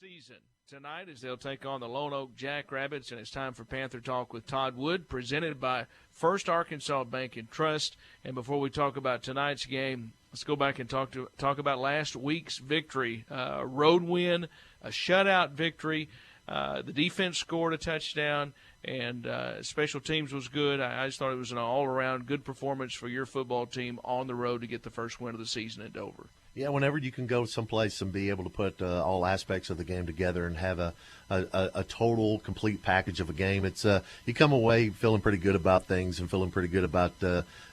Season tonight as they'll take on the Lone Oak Jackrabbits, and it's time for Panther Talk with Todd Wood, presented by First Arkansas Bank and Trust. And before we talk about tonight's game, let's go back and talk about last week's victory, road win, a shutout victory. The defense scored a touchdown, and special teams was good. I just thought it was an all-around good performance for your football team on the road to get the first win of the season in Dover. Yeah, whenever you can go someplace and be able to put all aspects of the game together and have a total, complete package of a game, it's you come away feeling pretty good about things and feeling pretty good about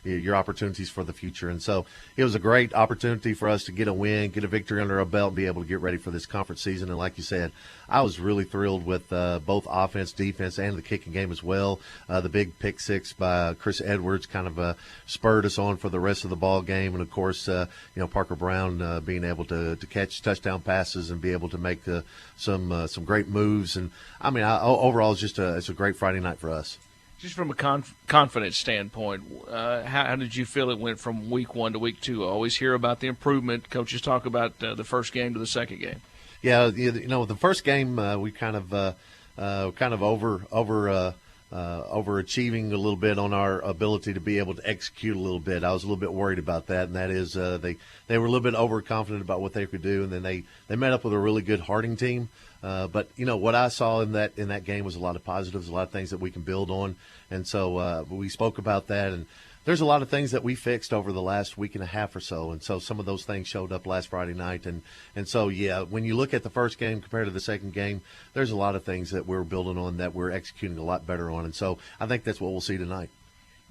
your opportunities for the future. And so it was a great opportunity for us to get a win, get a victory under our belt, and be able to get ready for this conference season. And like you said, I was really thrilled with both offense, defense, and the kicking game as well. The big pick six by Chris Edwards kind of spurred us on for the rest of the ball game. And, of course, Parker Brown being able to catch touchdown passes and be able to make some great moves. And, I mean, overall, it's a great Friday night for us. Just from a confidence standpoint, how did you feel it went from week one to week two? I always hear about the improvement. Coaches talk about the first game to the second game. Yeah, the first game we kind of overachieving a little bit on our ability to be able to execute a little bit. I was a little bit worried about that, and that is they were a little bit overconfident about what they could do, and then they met up with a really good Harding team. But what I saw in that game was a lot of positives, a lot of things that we can build on, and so we spoke about that. And there's a lot of things that we fixed over the last week and a half or so, and so some of those things showed up last Friday night. And so, yeah, when you look at the first game compared to the second game, there's a lot of things that we're building on that we're executing a lot better on, and so I think that's what we'll see tonight.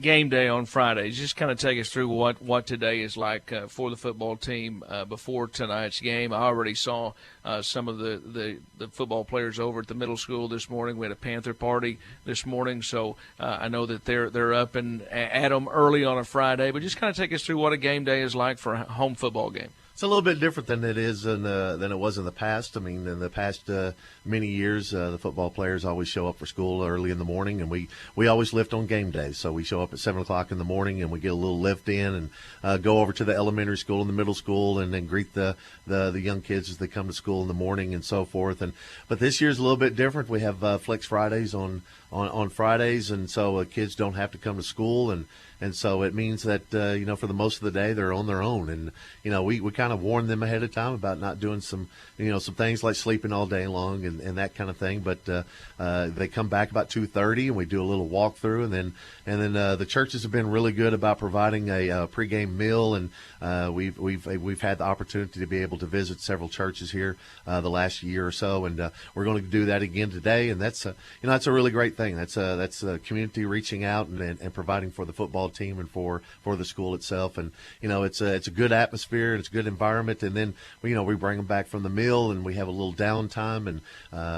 Game day on Friday. Just kind of take us through what today is like for the football team before tonight's game. I already saw some of the football players over at the middle school this morning. We had a Panther party this morning, so I know that they're up and at them early on a Friday. But just kind of take us through what a game day is like for a home football game. It's a little bit different than it is than it was in the past. I mean, in the past many years, the football players always show up for school early in the morning, and we always lift on game days. So we show up at 7 o'clock in the morning, and we get a little lift in and go over to the elementary school and the middle school, and then greet the young kids as they come to school in the morning and so forth. But this year's a little bit different. We have Flex Fridays on Fridays, and so kids don't have to come to school, and so it means that for the most of the day they're on their own, and we kind of warn them ahead of time about not doing some things like sleeping all day long and that kind of thing. But they come back about 2:30, and we do a little walkthrough, and then the churches have been really good about providing a pregame meal, and we've had the opportunity to be able to visit several churches here the last year or so, and we're going to do that again today, and that's a really great thing. That's a community reaching out and providing for the football team and for the school itself, and it's a good atmosphere and it's a good environment. And then we bring them back from the meal, and we have a little downtime, and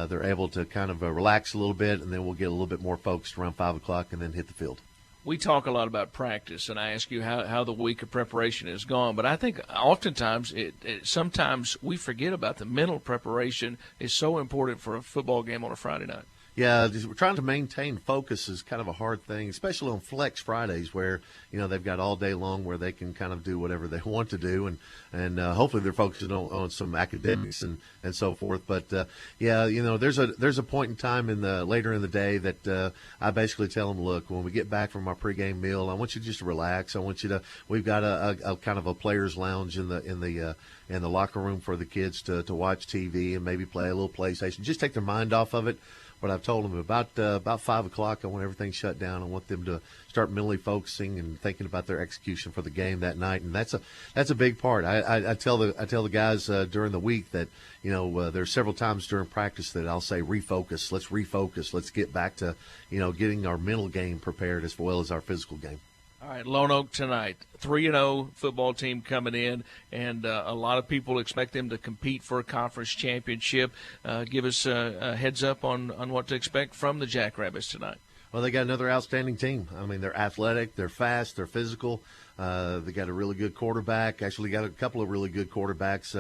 they're able to kind of relax a little bit, and then we'll get a little bit more focused around 5 o'clock and then hit the field. We talk a lot about practice, and I ask you how the week of preparation has gone. But I think oftentimes, sometimes we forget about the mental preparation is so important for a football game on a Friday night. Yeah, we're trying to maintain focus is kind of a hard thing, especially on Flex Fridays where, they've got all day long where they can kind of do whatever they want to do. And hopefully they're focusing on some academics and so forth. But, there's a point in time later in the day that I basically tell them, look, when we get back from our pregame meal, I want you to just relax. We've got a kind of a player's lounge in the locker room for the kids to watch TV and maybe play a little PlayStation. Just take their mind off of it. But I've told them about 5 o'clock, I want everything shut down. I want them to start mentally focusing and thinking about their execution for the game that night, and that's a big part. I tell the guys during the week that there's several times during practice that I'll say refocus. Let's refocus. Let's get back to getting our mental game prepared as well as our physical game. All right, Lone Oak tonight, 3-0 football team coming in, and a lot of people expect them to compete for a conference championship. Give us a heads up on what to expect from the Jackrabbits tonight. Well, they got another outstanding team. I mean, they're athletic, they're fast, they're physical. They got a really good quarterback. Actually, got a couple of really good quarterbacks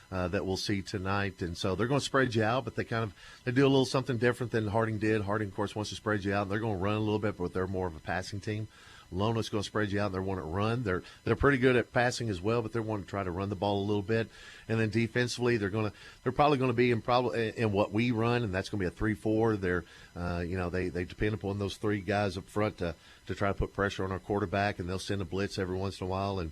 that we'll see tonight. And so they're going to spread you out, but they do a little something different than Harding did. Harding, of course, wants to spread you out. They're going to run a little bit, but they're more of a passing team. Lono's going to spread you out. They want to run. They're pretty good at passing as well, but they want to try to run the ball a little bit. And then defensively, they're probably going to be in what we run, and that's going to be a 3-4. They depend upon those three guys up front to try to put pressure on our quarterback, and they'll send a blitz every once in a while. And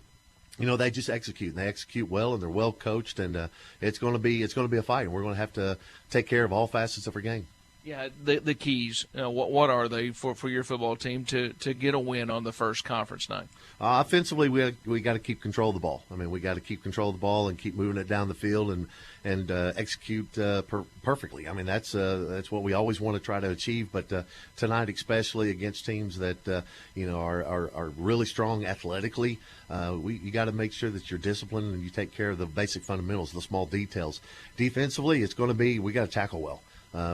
they just execute, and they execute well, and they're well coached, and it's going to be a fight. And we're going to have to take care of all facets of our game. Yeah, the keys. What are they for your football team to get a win on the first conference night? Offensively, we got to keep control of the ball. I mean, we got to keep control of the ball and keep moving it down the field and execute perfectly. I mean, that's what we always want to try to achieve. But tonight, especially against teams that are really strong athletically, you got to make sure that you're disciplined and you take care of the basic fundamentals, the small details. Defensively, it's going to be we got to tackle well.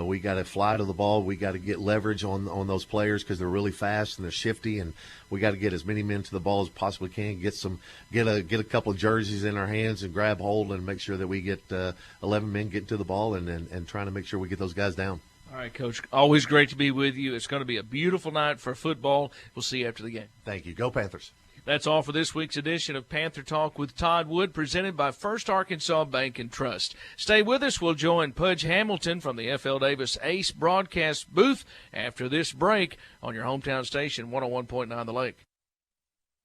We got to fly to the ball. We got to get leverage on those players because they're really fast and they're shifty, and we got to get as many men to the ball as possibly can. Get a couple of jerseys in our hands and grab hold and make sure that we get 11 men getting to the ball and trying to make sure we get those guys down. All right, Coach. Always great to be with you. It's going to be a beautiful night for football. We'll see you after the game. Thank you. Go Panthers. That's all for this week's edition of Panther Talk with Todd Wood, presented by First Arkansas Bank and Trust. Stay with us. We'll join Pudge Hamilton from the F.L. Davis Ace broadcast booth after this break on your hometown station, 101.9 The Lake.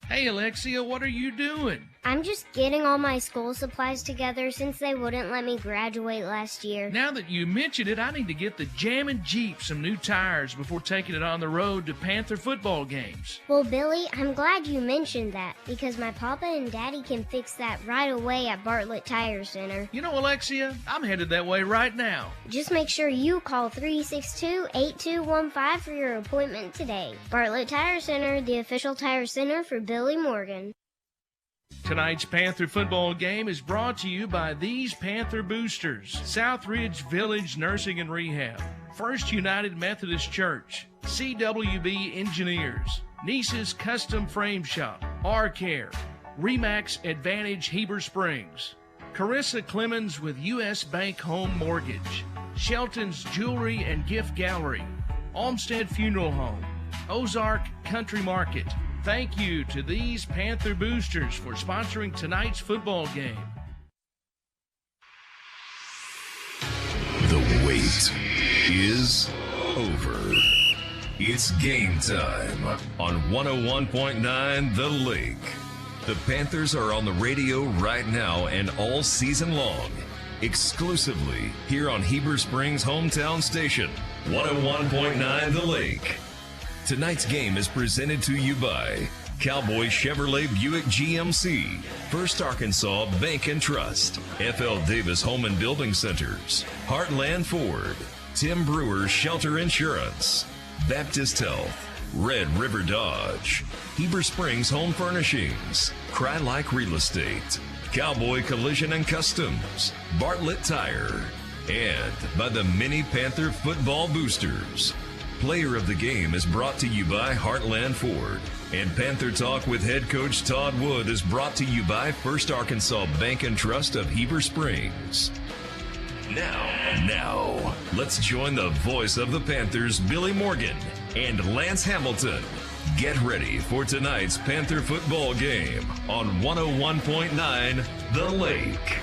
Hey, Alexia, what are you doing? I'm just getting all my school supplies together since they wouldn't let me graduate last year. Now that you mentioned it, I need to get the Jammin' Jeep some new tires before taking it on the road to Panther football games. Well, Billy, I'm glad you mentioned that because my papa and daddy can fix that right away at Bartlett Tire Center. You know, Alexia, I'm headed that way right now. Just make sure you call 362-8215 for your appointment today. Bartlett Tire Center, the official tire center for Billy Morgan. Tonight's Panther football game is brought to you by these Panther boosters: Southridge Village Nursing and Rehab, First United Methodist Church, CWB Engineers, Niece's Custom Frame Shop, R-Care, Remax Advantage Heber Springs, Carissa Clemens with U.S. Bank Home Mortgage, Shelton's Jewelry and Gift Gallery, Olmsted Funeral Home, Ozark Country Market. Thank you to these Panther boosters for sponsoring tonight's football game. The wait is over. It's game time on 101.9 The Lake. The Panthers are on the radio right now and all season long, exclusively here on Heber Springs' hometown station, 101.9 The Lake. Tonight's game is presented to you by Cowboy Chevrolet Buick GMC, First Arkansas Bank and Trust, F.L. Davis Home and Building Centers, Heartland Ford, Tim Brewer Shelter Insurance, Baptist Health, Red River Dodge, Heber Springs Home Furnishings, Cry-Like Real Estate, Cowboy Collision and Customs, Bartlett Tire, and by the Mini Panther Football Boosters. Player of the Game is brought to you by Heartland Ford. And Panther Talk with head coach Todd Wood is brought to you by First Arkansas Bank and Trust of Heber Springs. Now, let's join the voice of the Panthers, Billy Morgan, and Lance Hamilton. Get ready for tonight's Panther football game on 101.9 The Lake.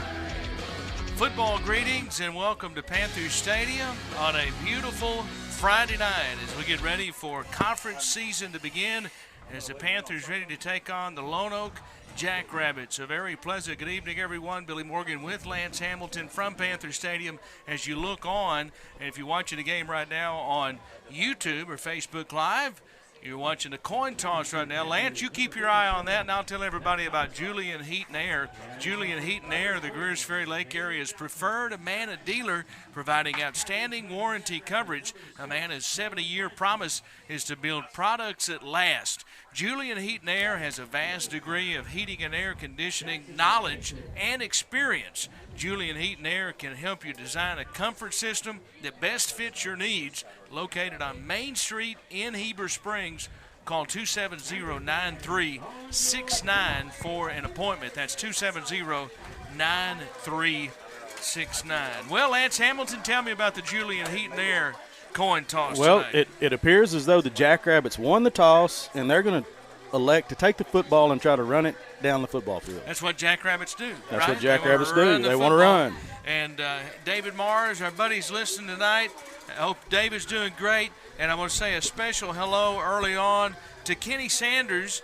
Football greetings and welcome to Panther Stadium on a beautiful Friday night as we get ready for conference season to begin as the Panthers ready to take on the Lone Oak Jackrabbits. A very pleasant good evening, everyone. Billy Morgan with Lance Hamilton from Panther Stadium. As you look on, and if you're watching the game right now on YouTube or Facebook Live, you're watching the coin toss right now. Lance, you keep your eye on that, and I'll tell everybody about Julian Heat and Air. Julian Heat and Air, the Greers Ferry Lake area's preferred Amana dealer, providing outstanding warranty coverage. Amana's 70-year promise is to build products that last. Julian Heat and Air has a vast degree of heating and air conditioning knowledge and experience. Julian Heat and Air can help you design a comfort system that best fits your needs. Located on Main Street in Heber Springs, call 270-9369 for an appointment. That's 270-9369. Well, Lance Hamilton, tell me about the Julian Heat and Air coin toss Well, tonight. it appears as though the Jackrabbits won the toss, and they're going to elect to take the football and try to run it down the football field. That's what Jackrabbits do. That's right? what Jackrabbits do. They want to run. And David Mars, our buddy's listening tonight. I hope David's doing great. And I want to say a special hello early on to Kenny Sanders,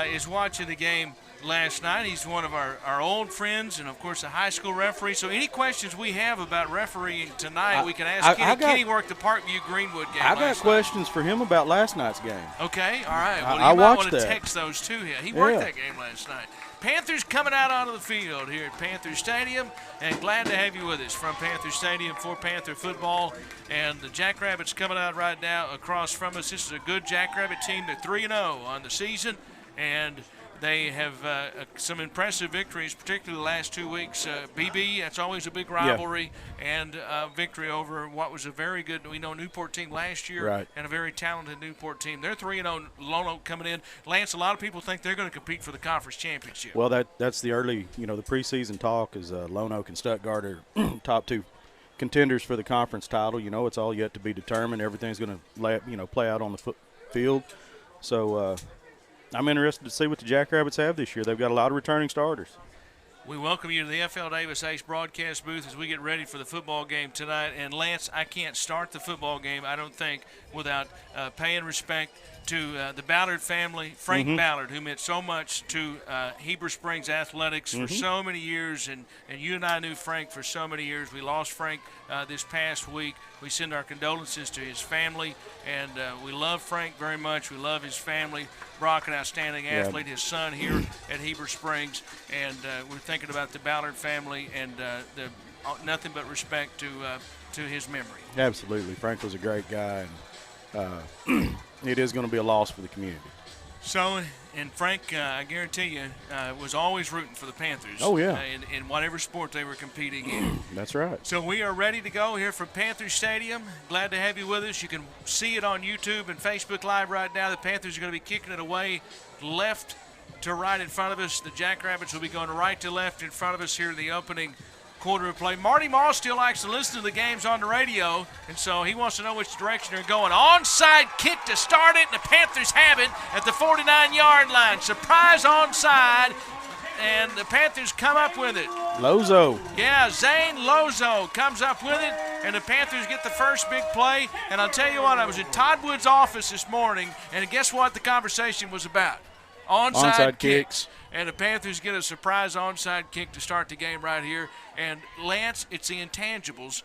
is watching the game last night. He's one of our old friends and, of course, a high school referee. So any questions we have about refereeing tonight, we can ask Kenny. Kenny worked the Parkview Greenwood game I got questions for him about last night's game. Okay, all right. Well, I you might watched want to that. text those to him. He worked that game last night. Panthers coming out onto the field here at Panther Stadium, and glad to have you with us from Panther Stadium for Panther Football. And the Jackrabbits coming out right now across from us. This is a good Jackrabbit team. They're 3-0 on the season, and they have some impressive victories, particularly the last 2 weeks. BB, that's always a big rivalry, and victory over what was a very good, Newport team last year, and a very talented Newport team. They're 3-0, Lone Oak coming in. Lance, a lot of people think they're going to compete for the conference championship. Well, that's the early, the preseason talk is Lone Oak and Stuttgart are top two contenders for the conference title. It's all yet to be determined. Everything's going to play out on the field. So I'm interested to see what the Jackrabbits have this year. They've got a lot of returning starters. We welcome you to the FL Davis Ace broadcast booth as we get ready for the football game tonight. And, Lance, I can't start the football game, I don't think, without paying respect to the Ballard family, Frank Ballard, who meant so much to Heber Springs athletics for so many years. And you and I knew Frank for so many years. We lost Frank this past week. We send our condolences to his family, and we love Frank very much. We love his family. Brock, an outstanding athlete, his son here at Heber Springs, and we're thinking about the Ballard family and nothing but respect to his memory. Absolutely. Frank was a great guy, and it is going to be a loss for the community. So, and Frank, I guarantee you, was always rooting for the Panthers. Oh, yeah. In whatever sport they were competing in. That's right. So we are ready to go here from Panther Stadium. Glad to have you with us. You can see it on YouTube and Facebook Live right now. The Panthers are going to be kicking it away left to right in front of us. The Jackrabbits will be going right to left in front of us here in the opening quarter of play. Marty Moss still likes to listen to the games on the radio, and so he wants to know which direction they're going. Onside kick to start it, and the Panthers have it at the 49-yard line. Surprise onside, and the Panthers come up with it. Lozo. Yeah, Zane Lozo comes up with it, and the Panthers get the first big play. And I'll tell you what, I was in Todd Wood's office this morning, and guess what the conversation was about? Onside kicks. And the Panthers get a surprise onside kick to start the game right here. And, Lance, it's the intangibles.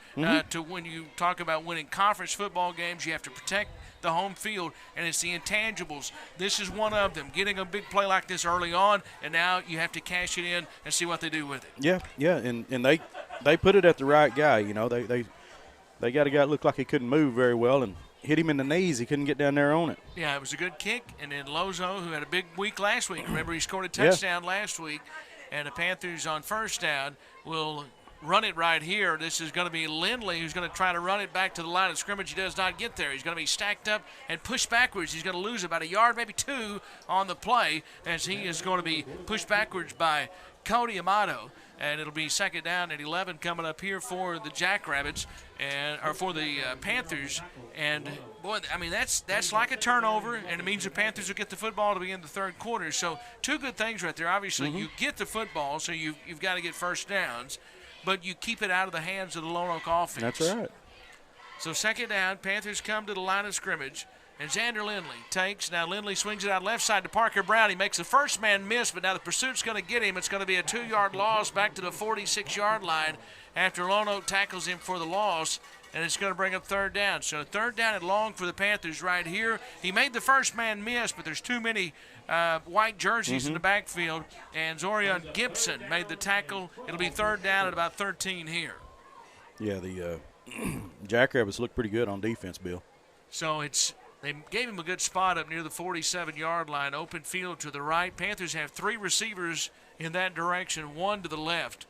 To when you talk about winning conference football games, you have to protect the home field, and it's the intangibles. This is one of them, getting a big play like this early on, and now you have to cash it in and see what they do with it. Yeah, and they put it at the right guy. They got a guy that looked like he couldn't move very well, and hit him in the knees. He couldn't get down there on it. Yeah, it was a good kick. And then Lozo, who had a big week last week. Remember, he scored a touchdown last week. And the Panthers on first down will run it right here. This is going to be Lindley who's going to try to run it back to the line of scrimmage. He does not get there. He's going to be stacked up and pushed backwards. He's going to lose about a yard, maybe two on the play, as he is going to be pushed backwards by Cody Amato. And it'll be second down at 11 coming up here for the Jackrabbits or for the Panthers. And, boy, I mean, that's like a turnover, and it means the Panthers will get the football to begin the third quarter. So two good things right there. Obviously, you get the football, so you've got to get first downs, but you keep it out of the hands of the Lone Oak offense. That's right. So second down, Panthers come to the line of scrimmage. And Xander Lindley takes. Now Lindley swings it out left side to Parker Brown. He makes the first man miss, but now the pursuit's going to get him. It's going to be a 2-yard loss back to the 46-yard line after Lone Oak tackles him for the loss, and it's going to bring up third down. So third down and long for the Panthers right here. He made the first man miss, but there's too many white jerseys in the backfield, and Zorian Gibson made the tackle. It'll be third down at about 13 here. Yeah, the Jackrabbits look pretty good on defense, Bill. So they gave him a good spot up near the 47-yard line, open field to the right. Panthers have three receivers in that direction, one to the left.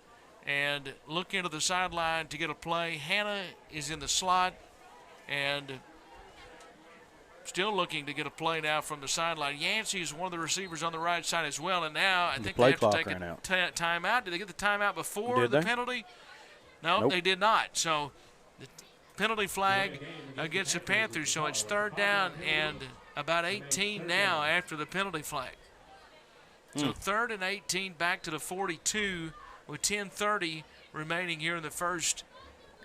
And look into the sideline to get a play. Hannah is in the slot and still looking to get a play now from the sideline. Yancey is one of the receivers on the right side as well. And now I think they have to take a timeout. Did they get the timeout before the penalty? No, nope. They did not. So the penalty flag against the Panthers. So it's third down and about 18 now after the penalty flag. So 3rd and 18 back to the 42 with 10:30 remaining here in the first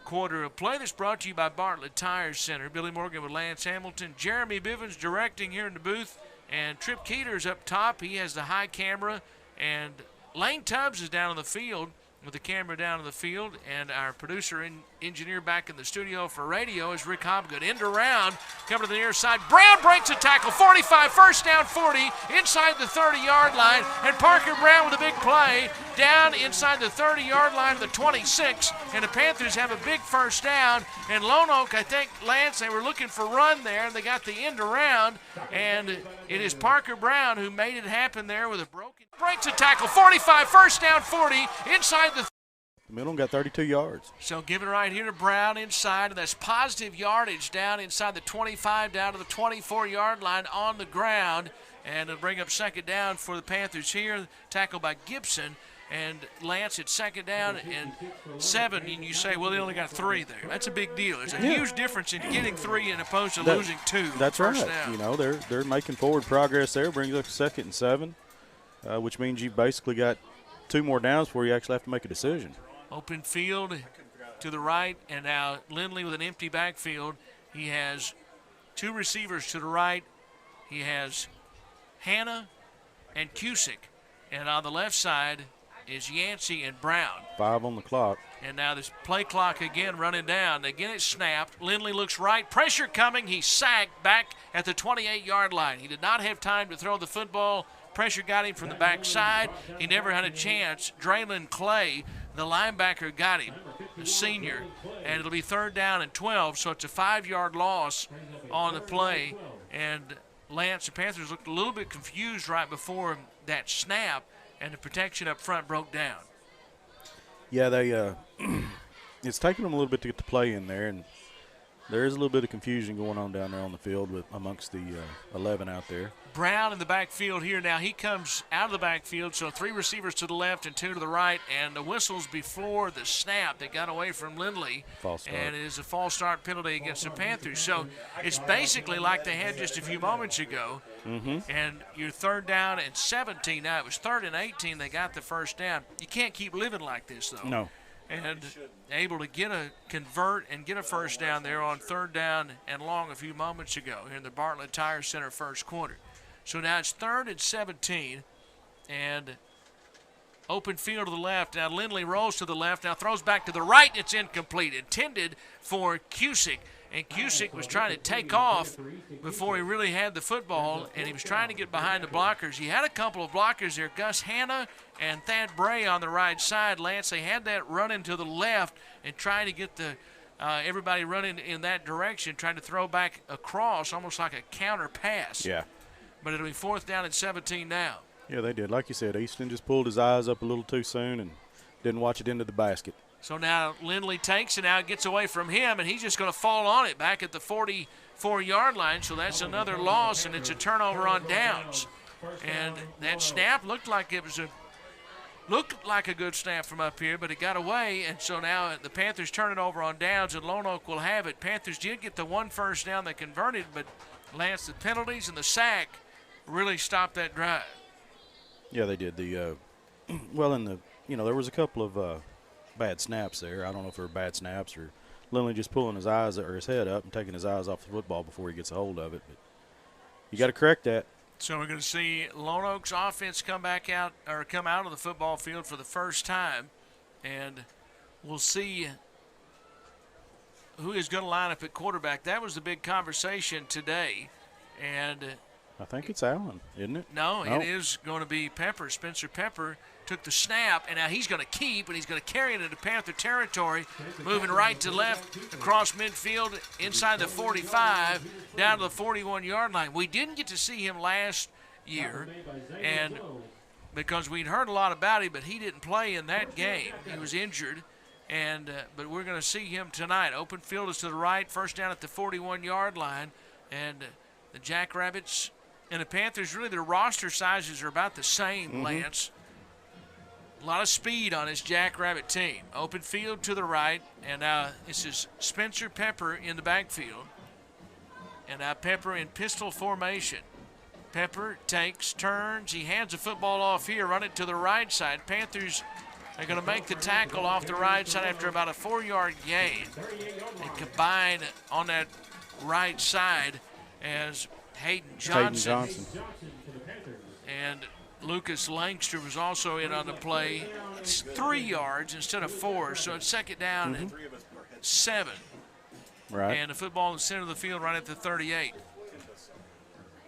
quarter of play. That's brought to you by Bartlett Tire Center. Billy Morgan with Lance Hamilton. Jeremy Bivens directing here in the booth. And Trip Keeter's up top. He has the high camera. And Lane Tubbs is down on the field with the camera down on the field. And our producer and engineer back in the studio for radio is Rick Hobgood. End around, coming to the near side. Brown breaks a tackle, 45, first down 40, inside the 30-yard line. And Parker Brown with a big play down inside the 30-yard line of the 26. And the Panthers have a big first down. And Lone Oak, I think, Lance, they were looking for run there, and they got the end around. And it is Parker Brown who made it happen there with a broken. Breaks a tackle, 45, first down 40, inside the Middle got 32 yards. So give it right here to Brown inside, and that's positive yardage down inside the 25, down to the 24-yard line on the ground. And it'll bring up second down for the Panthers here, tackled by Gibson. And Lance, it's second down and 7, and you say, well, they only got 3 there. That's a big deal. There's a huge difference in getting 3 as opposed to losing 2. That's right. Down. You know, they're making forward progress there. Brings up 2nd and 7, which means you basically got 2 more downs before you actually have to make a decision. Open field to the right, and now Lindley with an empty backfield. He has 2 receivers to the right. He has Hannah and Cusick. And on the left side is Yancey and Brown. 5 on the clock. And now this play clock again running down. Again it's snapped. Lindley looks right. Pressure coming. He's sacked back at the 28-yard line. He did not have time to throw the football. Pressure got him from the backside. He never had a chance. Draylon Clay, the linebacker, got him, the senior. And it'll be 3rd down and 12, so it's a 5-yard loss on the play. And Lance, the Panthers looked a little bit confused right before that snap, and the protection up front broke down. Yeah, they it's taken them a little bit to get the play in there, and there is a little bit of confusion going on down there on the field amongst the 11 out there. Brown in the backfield here now. He comes out of the backfield, so 3 receivers to the left and 2 to the right, and the whistles before the snap that got away from Lindley. False start. And it is a false start penalty against the Panthers. So it's basically like they had just a few moments ago. And you're 3rd down and 17. Now it was 3rd and 18. They got the first down. You can't keep living like this, though. No. And able to convert and get a first down there on 3rd down and long a few moments ago here in the Bartlett Tire Center first quarter. So now it's 3rd and 17, and open field to the left. Now Lindley rolls to the left, now throws back to the right. It's incomplete, intended for Cusick. And Cusick was trying to take off before he really had the football, and he was trying to get behind the blockers. He had a couple of blockers there, Gus Hanna and Thad Bray on the right side. Lance, they had that running to the left and trying to get the everybody running in that direction, trying to throw back across, almost like a counter pass. Yeah. But it'll be 4th down and 17 now. Yeah, they did. Like you said, Easton just pulled his eyes up a little too soon and didn't watch it into the basket. So now Lindley takes it, now it gets away from him, and he's just going to fall on it back at the 44-yard line. So that's another loss, and it's a turnover on downs. And that snap looked like it was looked like a good snap from up here, but it got away. And so now the Panthers turn it over on downs, and Lone Oak will have it. Panthers did get the 1 first down they converted, but Lance, the penalties and the sack really stopped that drive. Yeah, they did. There was a couple of bad snaps there. I don't know if they were bad snaps or Lindley just pulling his eyes or his head up and taking his eyes off the football before he gets a hold of it. But you got to correct that. So we're going to see Lone Oak's offense come out of the football field for the first time, and we'll see who is going to line up at quarterback. That was the big conversation today, and I think it's Allen, isn't it? No, it is going to be Pepper. Spencer Pepper took the snap, and now he's going to keep, and he's going to carry it into Panther territory, moving right to left across midfield, inside the 45, down to the 41-yard line. We didn't get to see him last year, and because we'd heard a lot about him, but he didn't play in that game. He was injured, but we're going to see him tonight. Open field is to the right, first down at the 41-yard line, and the Jackrabbits and the Panthers, really their roster sizes are about the same, Lance. A lot of speed on this Jackrabbit team. Open field to the right, and now this is Spencer Pepper in the backfield. And now Pepper in pistol formation. Pepper takes, turns. He hands the football off here, run it to the right side. Panthers are going to make the tackle off the right side after about a 4-yard gain. They combine on that right side as Hayden Johnson. And Lucas Langster was also in on the play. It's 3 yards instead of 4, so it's second down and 7. Right. And the football in the center of the field right at the 38.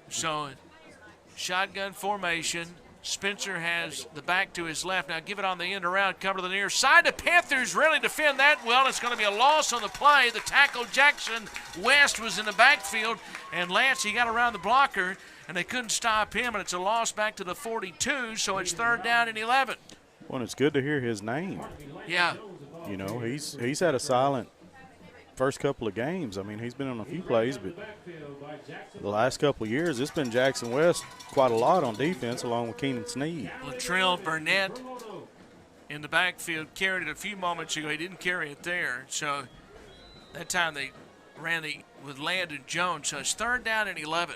So shotgun formation. Spencer has the back to his left. Now give it on the end around, cover to the near side. The Panthers really defend that well. It's going to be a loss on the play. The tackle, Jackson West, was in the backfield. And Lance, he got around the blocker, and they couldn't stop him. And it's a loss back to the 42, so it's third down and 11. Well, it's good to hear his name. Yeah. You know, he's had a silent first couple of games. I mean, he's been on a few plays, but the last couple of years, it's been Jackson West quite a lot on defense, along with Keenan Sneed. Latrell Burnett in the backfield carried it a few moments ago. He didn't carry it there, so that time they ran with Landon Jones. So it's third down and 11.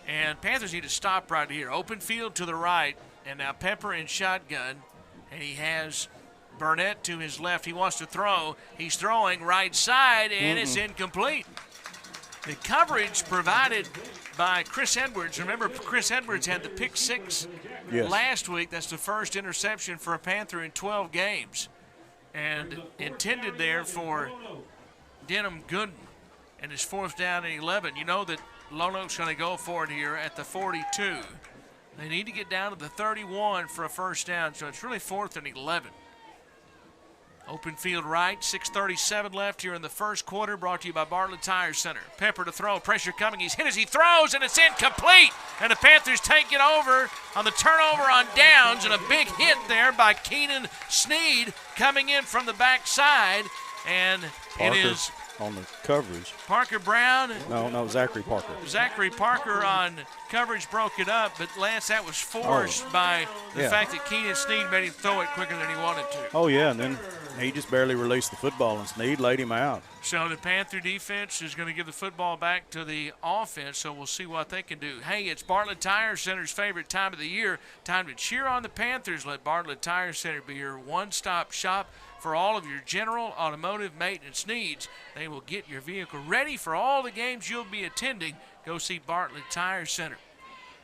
And Panthers need to stop right here. Open field to the right, and now Pepper in shotgun, and he has Burnett to his left. He wants to throw. He's throwing right side, and it's incomplete. The coverage provided by Chris Edwards. Remember, Chris Edwards had the pick 6 last week. That's the first interception for a Panther in 12 games. And intended there for Denham Gooden. And it's fourth down and 11. You know that Lono's going to go for it here at the 42. They need to get down to the 31 for a first down, so it's really fourth and 11. Open field right, 6:37 left here in the first quarter, brought to you by Bartlett Tire Center. Pepper to throw, pressure coming, he's hit as he throws, and it's incomplete. And the Panthers take it over on the turnover on downs, and a big hit there by Keenan Sneed coming in from the backside. And Parker it is on the coverage. Parker Brown. No, Zachary Parker. Zachary Parker on coverage broke it up, but Lance, that was forced by the fact that Keenan Sneed made him throw it quicker than he wanted to. Oh, yeah, and then he just barely released the football, and Sneed laid him out. So the Panther defense is going to give the football back to the offense, so we'll see what they can do. Hey, it's Bartlett Tire Center's favorite time of the year. Time to cheer on the Panthers. Let Bartlett Tire Center be your one-stop shop for all of your general automotive maintenance needs. They will get your vehicle ready for all the games you'll be attending. Go see Bartlett Tire Center.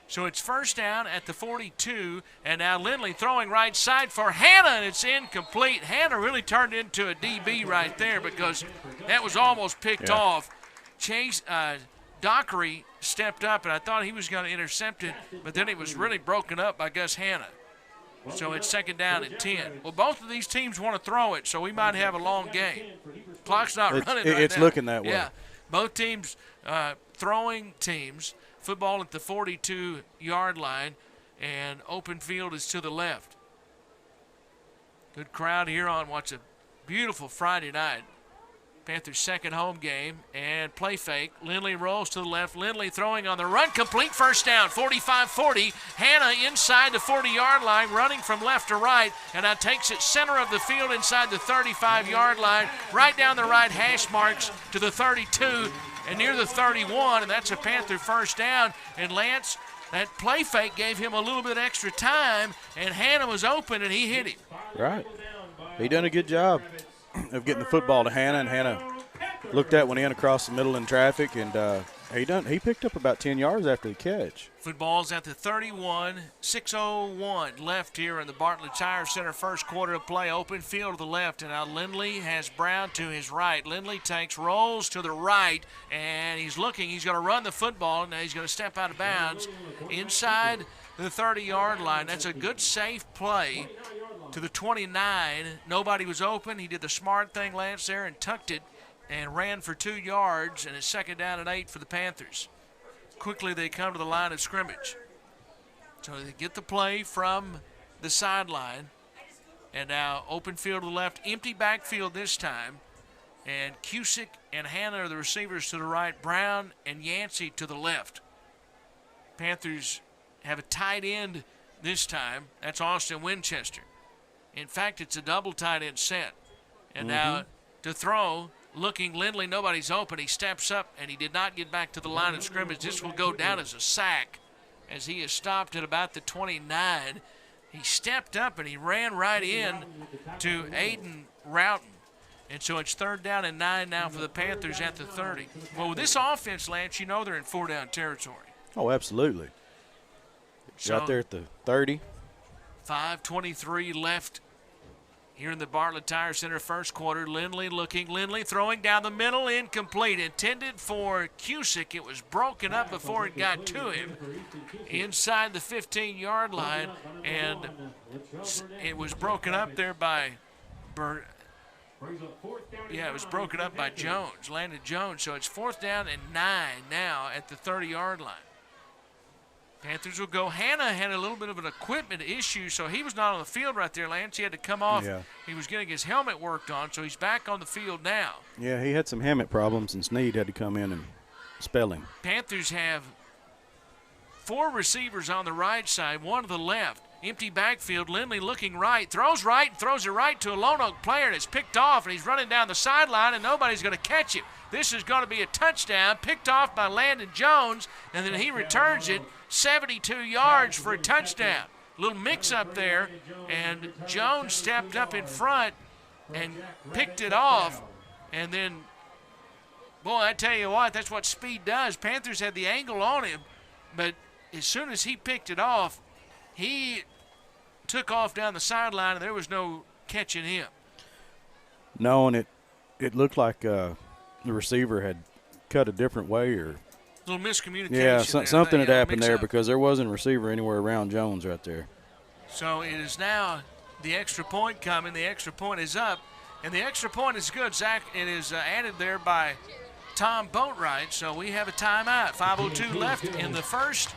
So it's first down at the 42, and now Lindley throwing right side for Hannah, and it's incomplete. Hannah really turned into a DB right there because that was almost picked off. Chase Dockery stepped up, and I thought he was going to intercept it, but then it was really broken up by Gus Hannah. So it's second down and 10. Well, both of these teams want to throw it, so we might have a long game. Clock's not running right now. It's looking that way. Yeah, both teams throwing teams. Football at the 42-yard line, and open field is to the left. Good crowd here on what's a beautiful Friday night. Panthers' second home game, and play fake. Lindley rolls to the left. Lindley throwing on the run, complete, first down, 45-40. Hannah inside the 40-yard line, running from left to right, and now takes it center of the field inside the 35-yard line, right down the right hash marks to the 32 and near the 31, and that's a Panther first down. And Lance, that play fake gave him a little bit extra time, and Hannah was open, and he hit him. Right. He done a good job of getting the football to Hannah, and Hannah looked that one in across the middle in traffic, and he picked up about 10 yards after the catch. Football's at the 31, 6:01 left here in the Bartlett Tire Center first quarter of play. Open field to the left, and now Lindley has Brown to his right. Lindley takes, rolls to the right, and he's looking. He's going to run the football. Now he's going to step out of bounds inside the 30-yard line. That's a good, safe play to the 29. Nobody was open. He did the smart thing, Lance, there, and tucked it and ran for 2 yards, and it's second down and 8 for the Panthers. Quickly they come to the line of scrimmage. So they get the play from the sideline, and now open field to the left, empty backfield this time, and Cusick and Hannah are the receivers to the right, Brown and Yancey to the left. Panthers have a tight end this time. That's Austin Winchester. In fact, it's a double tight end set. And now to throw, looking. Lindley, nobody's open. He steps up, and he did not get back to the line of scrimmage. This will go down as a sack as he is stopped at about the 29. He stepped up, and he ran right in to Aiden Routon. And so it's 3rd down and 9 now for the Panthers at the 30. Well, with this offense, Lance, you know they're in 4-down territory. Oh, absolutely. So, Out there at the 30. 5:23 left here in the Bartlett Tire Center first quarter. Lindley looking. Lindley throwing down the middle. Incomplete. Intended for Cusick. It was broken up before it got to him inside the 15-yard line. And it was broken up there by it was broken up by Jones, Landon Jones. So it's 4th down and 9 now at the 30-yard line. Panthers will go. Hannah had a little bit of an equipment issue, so he was not on the field right there, Lance. He had to come off. Yeah. He was getting his helmet worked on, so he's back on the field now. Yeah, he had some helmet problems, and Sneed had to come in and spell him. Panthers have 4 receivers on the right side, 1 to the left. Empty backfield. Lindley looking right, throws it right to a Lone Oak player, and it's picked off, and he's running down the sideline, and nobody's going to catch him. This is going to be a touchdown, picked off by Landon Jones, and then he returns it 72 yards for a touchdown. A little mix-up there, and Jones stepped up in front and picked it off, and then, boy, I tell you what, that's what speed does. Panthers had the angle on him, but as soon as he picked it off, he took off down the sideline, and there was no catching him. No, and it looked like the receiver had cut a different way, or a little miscommunication. Yeah, something had happened there mix-up. because there wasn't a receiver anywhere around Jones right there. So it is now the extra point coming. The extra point is up, and the extra point is good. Zach, it is added there by Tom Boatwright. So we have a timeout. 5:02 left in the first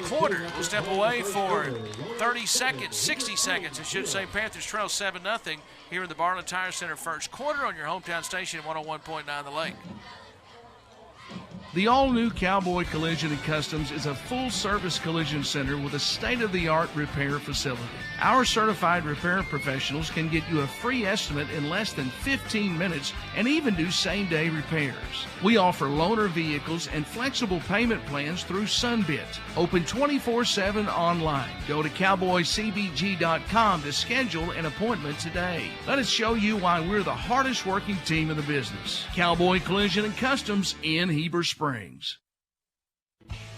quarter. We'll step away for 30 seconds, 60 seconds, I should say. Panthers trail 7-0 here in the Bartlett Tire Center first quarter on your hometown station, 101.9 The Lake. The all-new Cowboy Collision & Customs is a full-service collision center with a state-of-the-art repair facility. Our certified repair professionals can get you a free estimate in less than 15 minutes and even do same-day repairs. We offer loaner vehicles and flexible payment plans through Sunbit. Open 24/7 online. Go to cowboycbg.com to schedule an appointment today. Let us show you why we're the hardest working team in the business. Cowboy Collision & Customs in Heber Springs.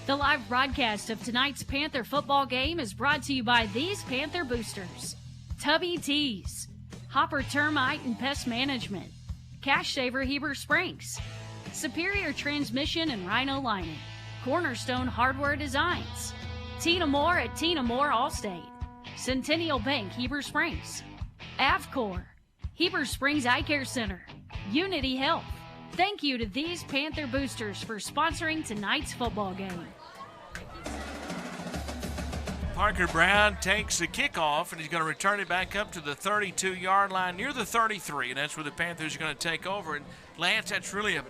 The live broadcast of tonight's Panther football game is brought to you by these Panther boosters: Tubby Tees, Hopper Termite and Pest Management, Cash Saver Heber Springs, Superior Transmission and Rhino Lining, Cornerstone Hardware Designs, Tina Moore at Tina Moore Allstate, Centennial Bank Heber Springs, Avcor, Heber Springs Eye Care Center, Unity Health. Thank you to these Panther boosters for sponsoring tonight's football game. Parker Brown takes the kickoff, and he's going to return it back up to the 32-yard line near the 33, and that's where the Panthers are going to take over. And Lance, that's really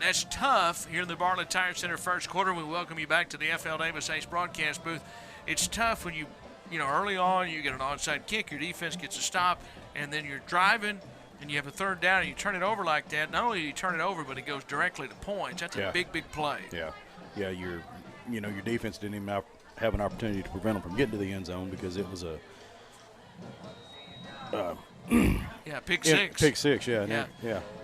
that's tough here in the Bartlett Tire Center first quarter. We welcome you back to the FL Davis Ace broadcast booth. It's tough when you early on you get an onside kick, your defense gets a stop, and then you're driving and you have a 3rd down and you turn it over like that. Not only do you turn it over, but it goes directly to points. That's a big play. Yeah. Your defense didn't even have an opportunity to prevent them from getting to the end zone because it was a pick six. Pick six, yeah.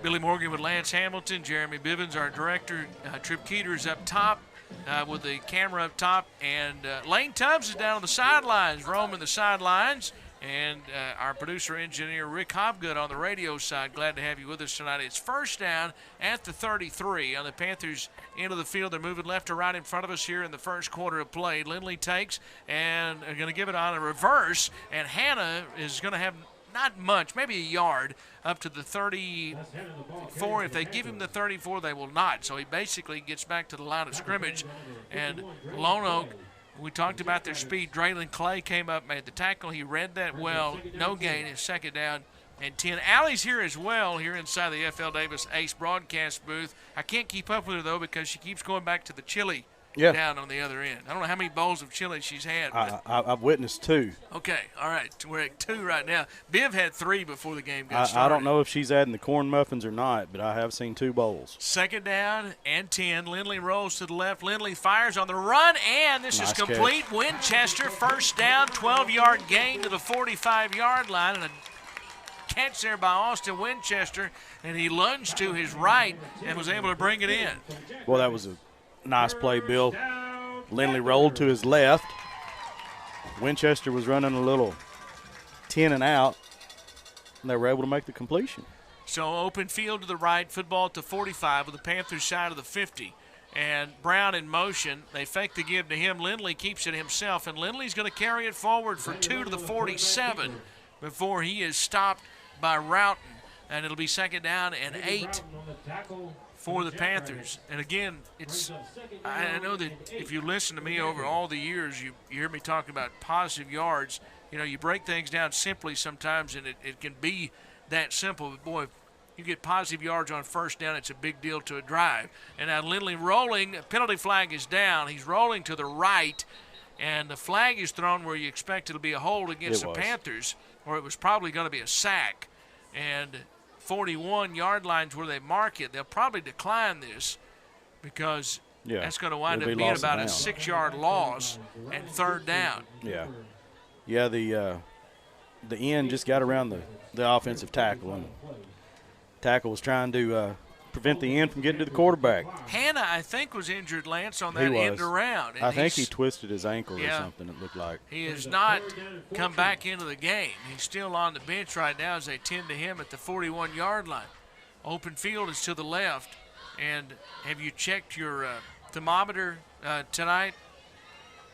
Billy Morgan with Lance Hamilton, Jeremy Bivens, our director, Trip Keeter's up top with the camera up top, and Lane Tubbs is down on the sidelines, roaming the sidelines. And our producer-engineer, Rick Hobgood, on the radio side. Glad to have you with us tonight. It's 1st down at the 33 on the Panthers' end of the field. They're moving left to right in front of us here in the first quarter of play. Lindley takes and are going to give it on a reverse. And Hannah is going to have not much, maybe a yard, up to the 34. If they give him the 34, they will not. So he basically gets back to the line of scrimmage. And Lone Oak, we talked about their speed. Draylon Clay came up, made the tackle. He read that well. No gain. It's 2nd down and 10. Allie's here as well, here inside the FL Davis Ace broadcast booth. I can't keep up with her, though, because she keeps going back to the chili down on the other end. I don't know how many bowls of chili she's had. I've witnessed 2. Okay, all right. We're at 2 right now. Biv had 3 before the game got started. I don't know if she's adding the corn muffins or not, but I have seen 2 bowls. 2nd down and 10. Lindley rolls to the left. Lindley fires on the run, and this is complete. Catch. Winchester, 1st down, 12-yard gain to the 45-yard line, and a catch there by Austin Winchester, and he lunged to his right and was able to bring it in. Well, that was a nice play, Bill. Lindley rolled to his left. Winchester was running a little 10 and out, and they were able to make the completion. So open field to the right, football to 45 with the Panthers side of the 50. And Brown in motion. They fake the give to him. Lindley keeps it himself, and Lindley's going to carry it forward for 2 to the 47 before he is stopped by Roughton. And it'll be 2nd down and 8 for the Panthers. And again, I know that if you listen to me over all the years, you hear me talking about positive yards. You know, you break things down simply sometimes, and it can be that simple. But, boy, if you get positive yards on 1st down, it's a big deal to a drive. And now Lindley rolling. Penalty flag is down. He's rolling to the right, and the flag is thrown where you expect it'll be a hold against the Panthers, or it was probably going to be a sack. And 41-yard lines where they mark it, they'll probably decline this because that's going to wind up being about a 6-yard loss and 3rd down. Yeah, the end just got around the offensive tackle, and tackle was trying to prevent the end from getting to the quarterback. Hannah, I think, was injured, Lance, on that end around. I think he twisted his ankle or something, it looked like. He has not come back into the game. He's still on the bench right now as they tend to him at the 41-yard line. Open field is to the left. And have you checked your thermometer tonight?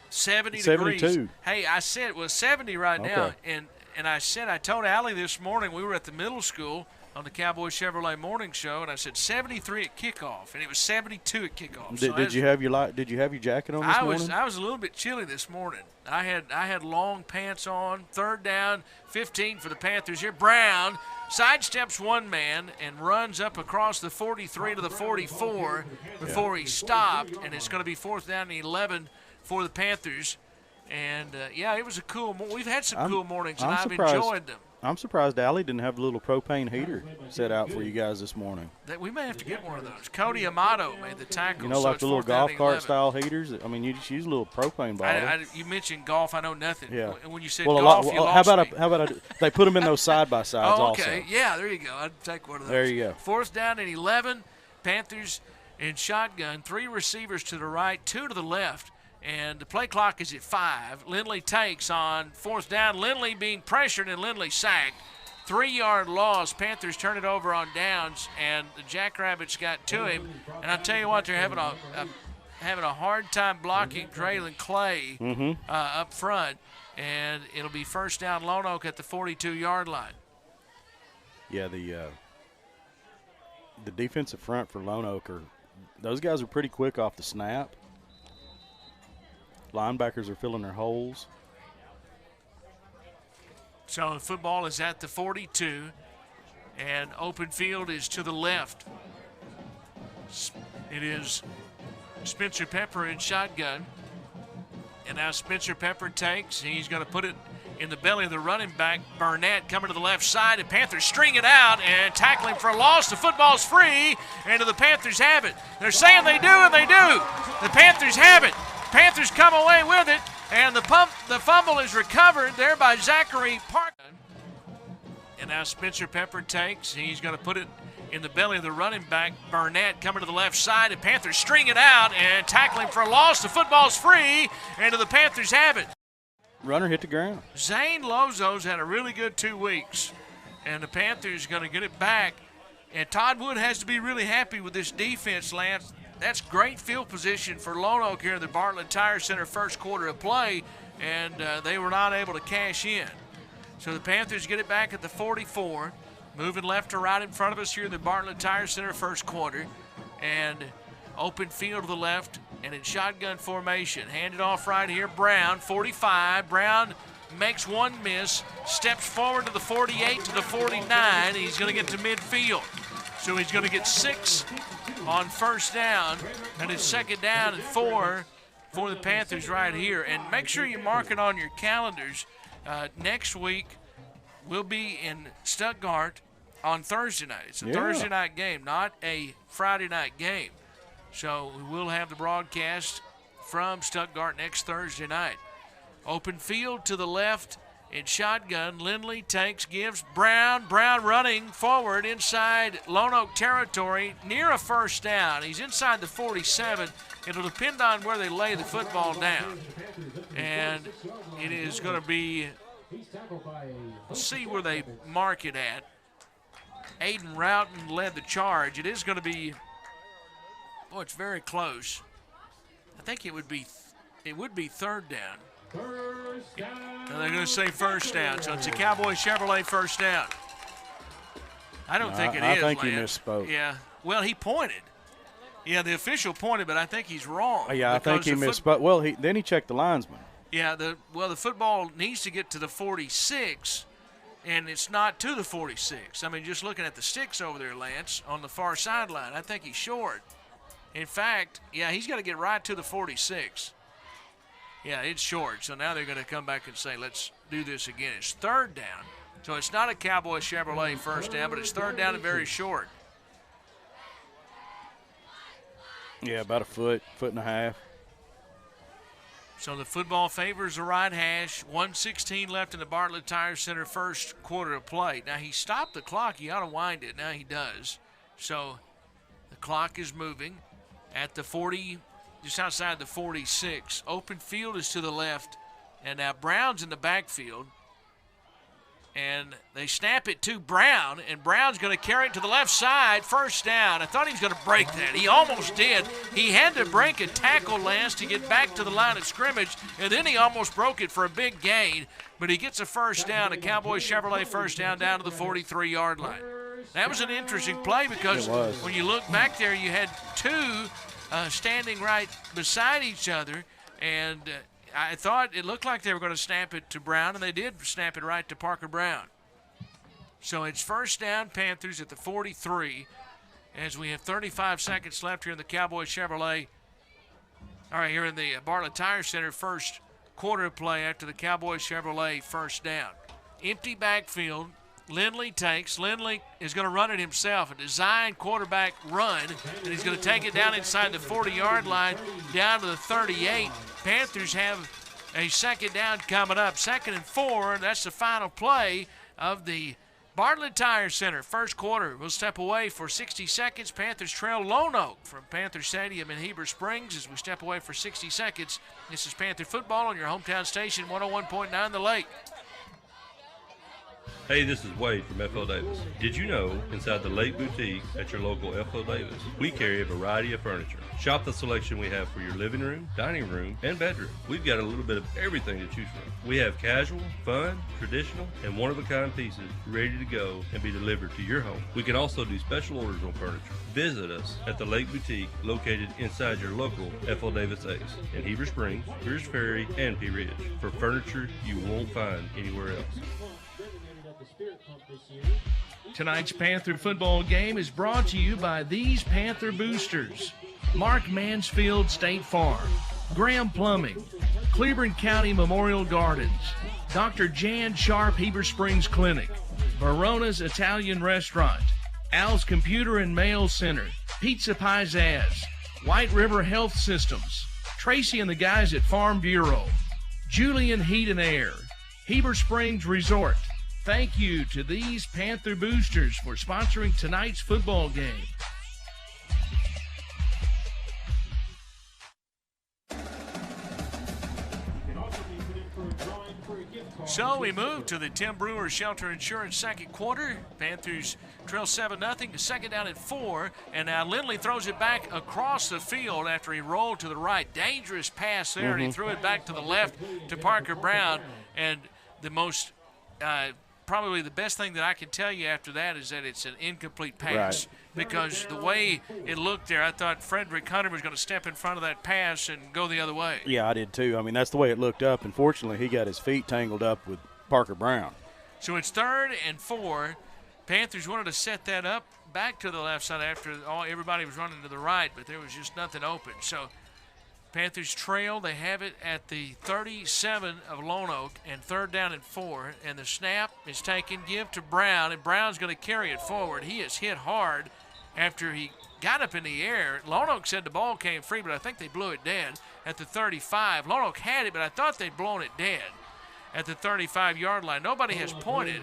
70 72. degrees. Hey, I said it was 70 right now. And I told Allie this morning, we were at the middle school on the Cowboy Chevrolet Morning Show, and I said 73 at kickoff, and it was 72 at kickoff. Did you have your jacket on this morning? I was a little bit chilly this morning. I had long pants on. 3rd down, 15 for the Panthers here. Brown sidesteps one man and runs up across the 43 to the 44 before he stopped, and it's going to be 4th down and 11 for the Panthers. And it was a cool. We've had some cool mornings, and I've enjoyed them. I'm surprised Allie didn't have a little propane heater set out for you guys this morning. We may have to get one of those. Cody Amato made the tackle. You know, like the little golf cart style heaters? I mean, you just use a little propane bottle. You mentioned golf. I know nothing. Yeah. When you said golf, you lost me. How about they put them in those side-by-sides also. Okay. Yeah, there you go. I'd take one of those. There you go. 4th down and 11. Panthers in shotgun. 3 receivers to the right, 2 to the left. And the play clock is at 5. Lindley takes on 4th down. Lindley being pressured, and Lindley sacked. 3-yard loss. Panthers turn it over on downs, and the Jackrabbits got to him. And I'll tell you what, they're having a hard time blocking Traylon Clay up front, and it'll be 1st down Lone Oak at the 42-yard line. Yeah, the defensive front for Lone Oak those guys are pretty quick off the snap. Linebackers are filling their holes. So the football is at the 42, and open field is to the left. It is Spencer Pepper in shotgun. And now Spencer Pepper takes. He's going to put it in the belly of the running back, Burnett, coming to the left side. And Panthers string it out and tackle him for a loss. The football's free, and the Panthers have it. They're saying they do, and they do. The Panthers have it. Panthers come away with it, and the fumble is recovered there by Zachary Park. And now Spencer Pepper takes. He's going to put it in the belly of the running back, Burnett, coming to the left side. And Panthers string it out and tackle him for a loss. The football's free, and the Panthers have it. Runner hit the ground. Zane Lozo's had a really good 2 weeks, and the Panthers are going to get it back. And Todd Wood has to be really happy with this defense, Lance. That's great field position for Lone Oak here in the Bartlett Tire Center first quarter of play, and they were not able to cash in. So the Panthers get it back at the 44, moving left to right in front of us here in the Bartlett Tire Center first quarter, and open field to the left and in shotgun formation. Handed off right here, Brown, 45. Brown makes one miss, steps forward to the 48 to the 49. He's going to get to midfield. So he's going to get 6 on 1st down, and it's 2nd down and 4 for the Panthers right here. And make sure you mark it on your calendars. Next week, we'll be in Stuttgart on Thursday night. It's a Thursday night game, not a Friday night game. So we will have the broadcast from Stuttgart next Thursday night. Open field to the left in shotgun. Lindley takes, gives Brown. Brown running forward inside Lone Oak territory near a first down. He's inside the 47. It'll depend on where they lay the football down. And it is going to be, let's see where they mark it at. Aiden Roughton led the charge. It is going to be, it's very close. I think it would be third down. And they're going to say first down. So it's a Cowboy Chevrolet first down. I don't think it is. I think he Lance. misspoke. Yeah. Well, he pointed. Yeah, the official pointed, but I think he's wrong. Yeah, I think he misspoke. Well, then he checked the linesman. Yeah, the football needs to get to the 46, and it's not to the 46. I mean, just looking at the sticks over there, Lance, on the far sideline, I think he's short. In fact, yeah, he's got to get right to the 46. Yeah, it's short. So now they're going to come back and say, let's do this again. It's third down. So it's not a Cowboy Chevrolet first down, but it's third down and very short. Yeah, about a foot and a half. So the football favors the right hash. 1:16 left in the Bartlett Tire Center first quarter of play. Now, he stopped the clock. He ought to wind it. Now he does. So the clock is moving at the 40, just outside the 46. Open field is to the left. And now Brown's in the backfield. And they snap it to Brown, and Brown's going to carry it to the left side. First down. I thought he was going to break that. He almost did. He had to break a tackle, Lance, to get back to the line of scrimmage, and then he almost broke it for a big gain. But he gets a first down, a Cowboy Chevrolet first down to the 43-yard line. That was an interesting play because when you look back there, you had two standing right beside each other, and I thought it looked like they were going to snap it to Brown, and they did snap it right to Parker Brown. So it's first down, Panthers at the 43, as we have 35 seconds left here in the Cowboy Chevrolet. All right, here in the Bartlett Tire Center, first quarter play after the Cowboy Chevrolet first down. Empty backfield. Lindley takes. Lindley is going to run it himself, a design quarterback run, and he's going to take it down inside the 40-yard line, down to the 38. Panthers have a second down coming up. 2nd and 4, that's the final play of the Bartlett Tire Center. First quarter, we'll step away for 60 seconds. Panthers trail Lone Oak from Panther Stadium in Heber Springs as we step away for 60 seconds. This is Panther Football on your hometown station, 101.9 The Lake. Hey, this is Wade from F.L. Davis. Did you know inside the Lake Boutique at your local F.L. Davis, we carry a variety of furniture. Shop the selection we have for your living room, dining room, and bedroom. We've got a little bit of everything to choose from. We have casual, fun, traditional, and one-of-a-kind pieces ready to go and be delivered to your home. We can also do special orders on furniture. Visit us at the Lake Boutique located inside your local F.L. Davis Ace in Heber Springs, Pierce Ferry, and Pea Ridge for furniture you won't find anywhere else. Tonight's Panther football game is brought to you by these Panther boosters: Mark Mansfield State Farm, Graham Plumbing, Cleveland County Memorial Gardens, Dr. Jan Sharp Heber Springs Clinic, Verona's Italian Restaurant, Al's Computer and Mail Center, Pizza Pizzazz, White River Health Systems, Tracy and the guys at Farm Bureau, Julian Heat and Air, Heber Springs Resort. Thank you to these Panther boosters for sponsoring tonight's football game. So we move to the Tim Brewer Shelter Insurance second quarter. Panthers trail 7-0, second down at 4, and now Lindley throws it back across the field after he rolled to the right. Dangerous pass there, and he threw it back to the left to Parker Brown. And the most probably the best thing that I can tell you after that is that it's an incomplete pass. Right. Because the way it looked there, I thought Frederick Hunter was going to step in front of that pass and go the other way. Yeah, I did too. I mean, that's the way it looked up. Unfortunately, he got his feet tangled up with Parker Brown. So it's 3rd and 4. Panthers wanted to set that up back to the left side after everybody was running to the right, but there was just nothing open. So Panthers trail. They have it at the 37 of Lone Oak, and 3rd down and 4. And the snap is taken, give to Brown, and Brown's going to carry it forward. He is hit hard after he got up in the air. Lone Oak said the ball came free, but I think they blew it dead at the 35. Lone Oak had it, but I thought they'd blown it dead at the 35-yard line. Nobody has pointed.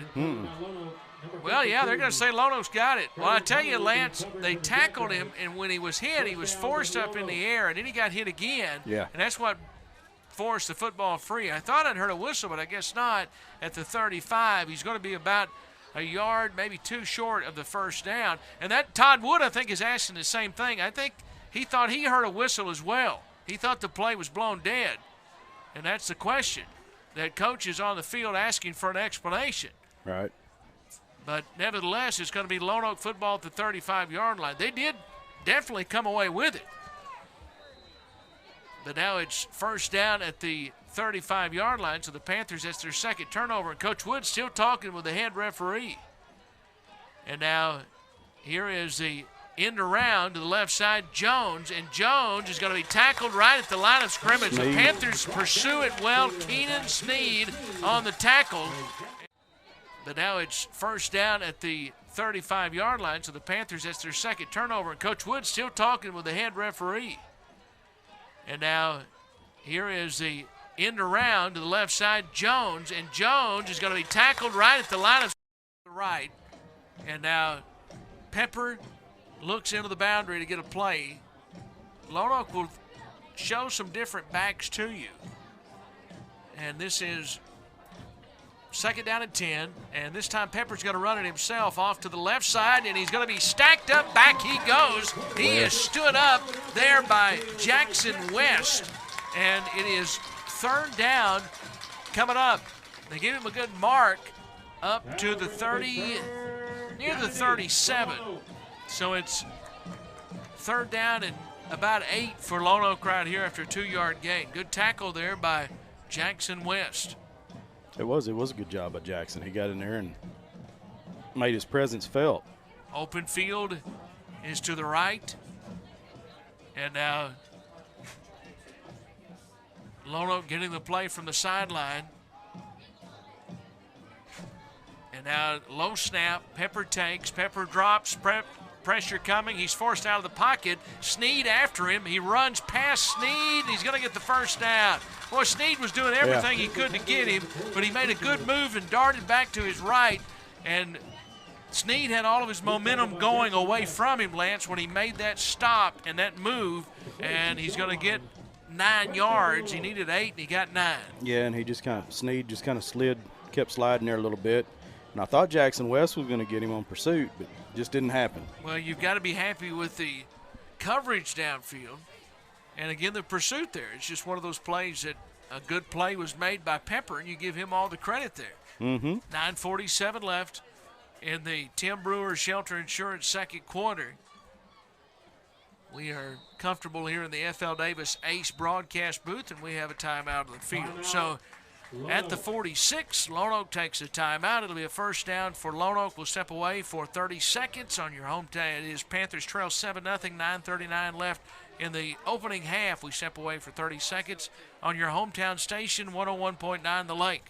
Well, yeah, they're going to say Lone Oak's got it. Well, I tell you, Lance, they tackled him, and when he was hit, he was forced up in the air, and then he got hit again. Yeah. And that's what forced the football free. I thought I'd heard a whistle, but I guess not. At the 35, he's going to be about a yard, maybe 2 short of the 1st down. And that Todd Wood, I think, is asking the same thing. I think he thought he heard a whistle as well. He thought the play was blown dead. And that's the question. That coach is on the field asking for an explanation. Right. But nevertheless, it's going to be Lone Oak football at the 35-yard line. They did definitely come away with it. But now it's 1st down at the 35-yard line, so the Panthers, that's their 2nd turnover. And Coach Wood still talking with the head referee. And now here is the end around to the left side, Jones. And Jones is going to be tackled right at the line of scrimmage. The Panthers pursue it well. Keenan Sneed on the tackle. But now it's 1st down at the 35-yard line, so the Panthers, that's their 2nd turnover. And Coach Wood still talking with the head referee. And now here is the end around to the left side, Jones. And Jones is going to be tackled right at the line of right. And now Pepper looks into the boundary to get a play. Lone Oak will show some different backs to you. And this is 2nd down and 10, and this time Pepper's going to run it himself off to the left side, and he's going to be stacked up. Back he goes. He is stood up there by Jackson West, and it is 3rd down coming up. They give him a good mark up to the 30, near the 37. So it's 3rd down and about 8 for Lone Oak right here after a 2-yard gain. Good tackle there by Jackson West. It was a good job by Jackson. He got in there and made his presence felt. Open field is to the right. And now Lone Oak getting the play from the sideline. And now low snap. Pepper takes. Pepper drops. Pressure coming. He's forced out of the pocket. Sneed after him. He runs past Sneed. He's going to get the 1st down. Boy, Sneed was doing everything he could to get him, but he made a good move and darted back to his right. And Sneed had all of his momentum going away from him, Lance, when he made that stop and that move. And he's going to get 9 yards. He needed 8, and he got 9. Yeah, and Sneed just kind of slid, kept sliding there a little bit. And I thought Jackson West was going to get him on pursuit, but it just didn't happen. Well, you've got to be happy with the coverage downfield. And again, the pursuit there. It's just one of those plays that a good play was made by Pepper, and you give him all the credit there. 9:47 left in the Tim Brewer Shelter Insurance 2nd quarter. We are comfortable here in the FL Davis Ace broadcast booth, and we have a timeout of the field. So at the 46, Lone Oak takes a timeout. It'll be a 1st down for Lone Oak. We'll step away for 30 seconds on your hometown. It is Panthers trail 7-0, 9:39 left in the opening half. We step away for 30 seconds on your hometown station, 101.9 The Lake.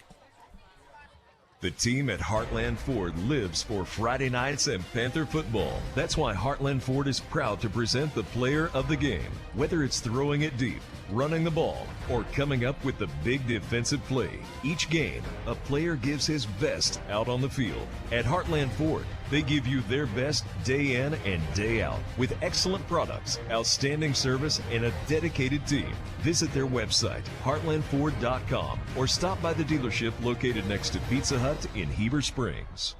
The team at Heartland Ford lives for Friday nights and Panther football. That's why Heartland Ford is proud to present the player of the game. Whether it's throwing it deep, running the ball, or coming up with the big defensive play, each game, a player gives his best out on the field. At Heartland Ford, they give you their best day in and day out with excellent products, outstanding service, and a dedicated team. Visit their website, heartlandford.com, or stop by the dealership located next to Pizza Hut in Heber Springs.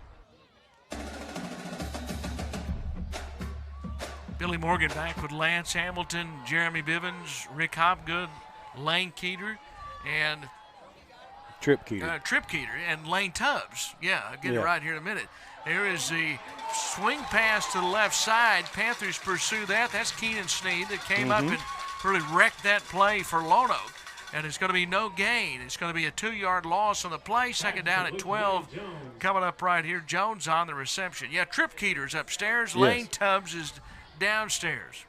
Billy Morgan back with Lance Hamilton, Jeremy Bivens, Rick Hopgood, Lane Keeter, and Trip Keeter. And Lane Tubbs. Yeah, I'll get it right here in a minute. There is the swing pass to the left side. Panthers pursue that. That's Keenan Sneed that came up and really wrecked that play for Lone Oak. And it's going to be no gain. It's going to be a 2-yard loss on the play. 2nd down at 12. Coming up right here. Jones on the reception. Yeah, Trip Keeter's upstairs. Lane Tubbs is downstairs.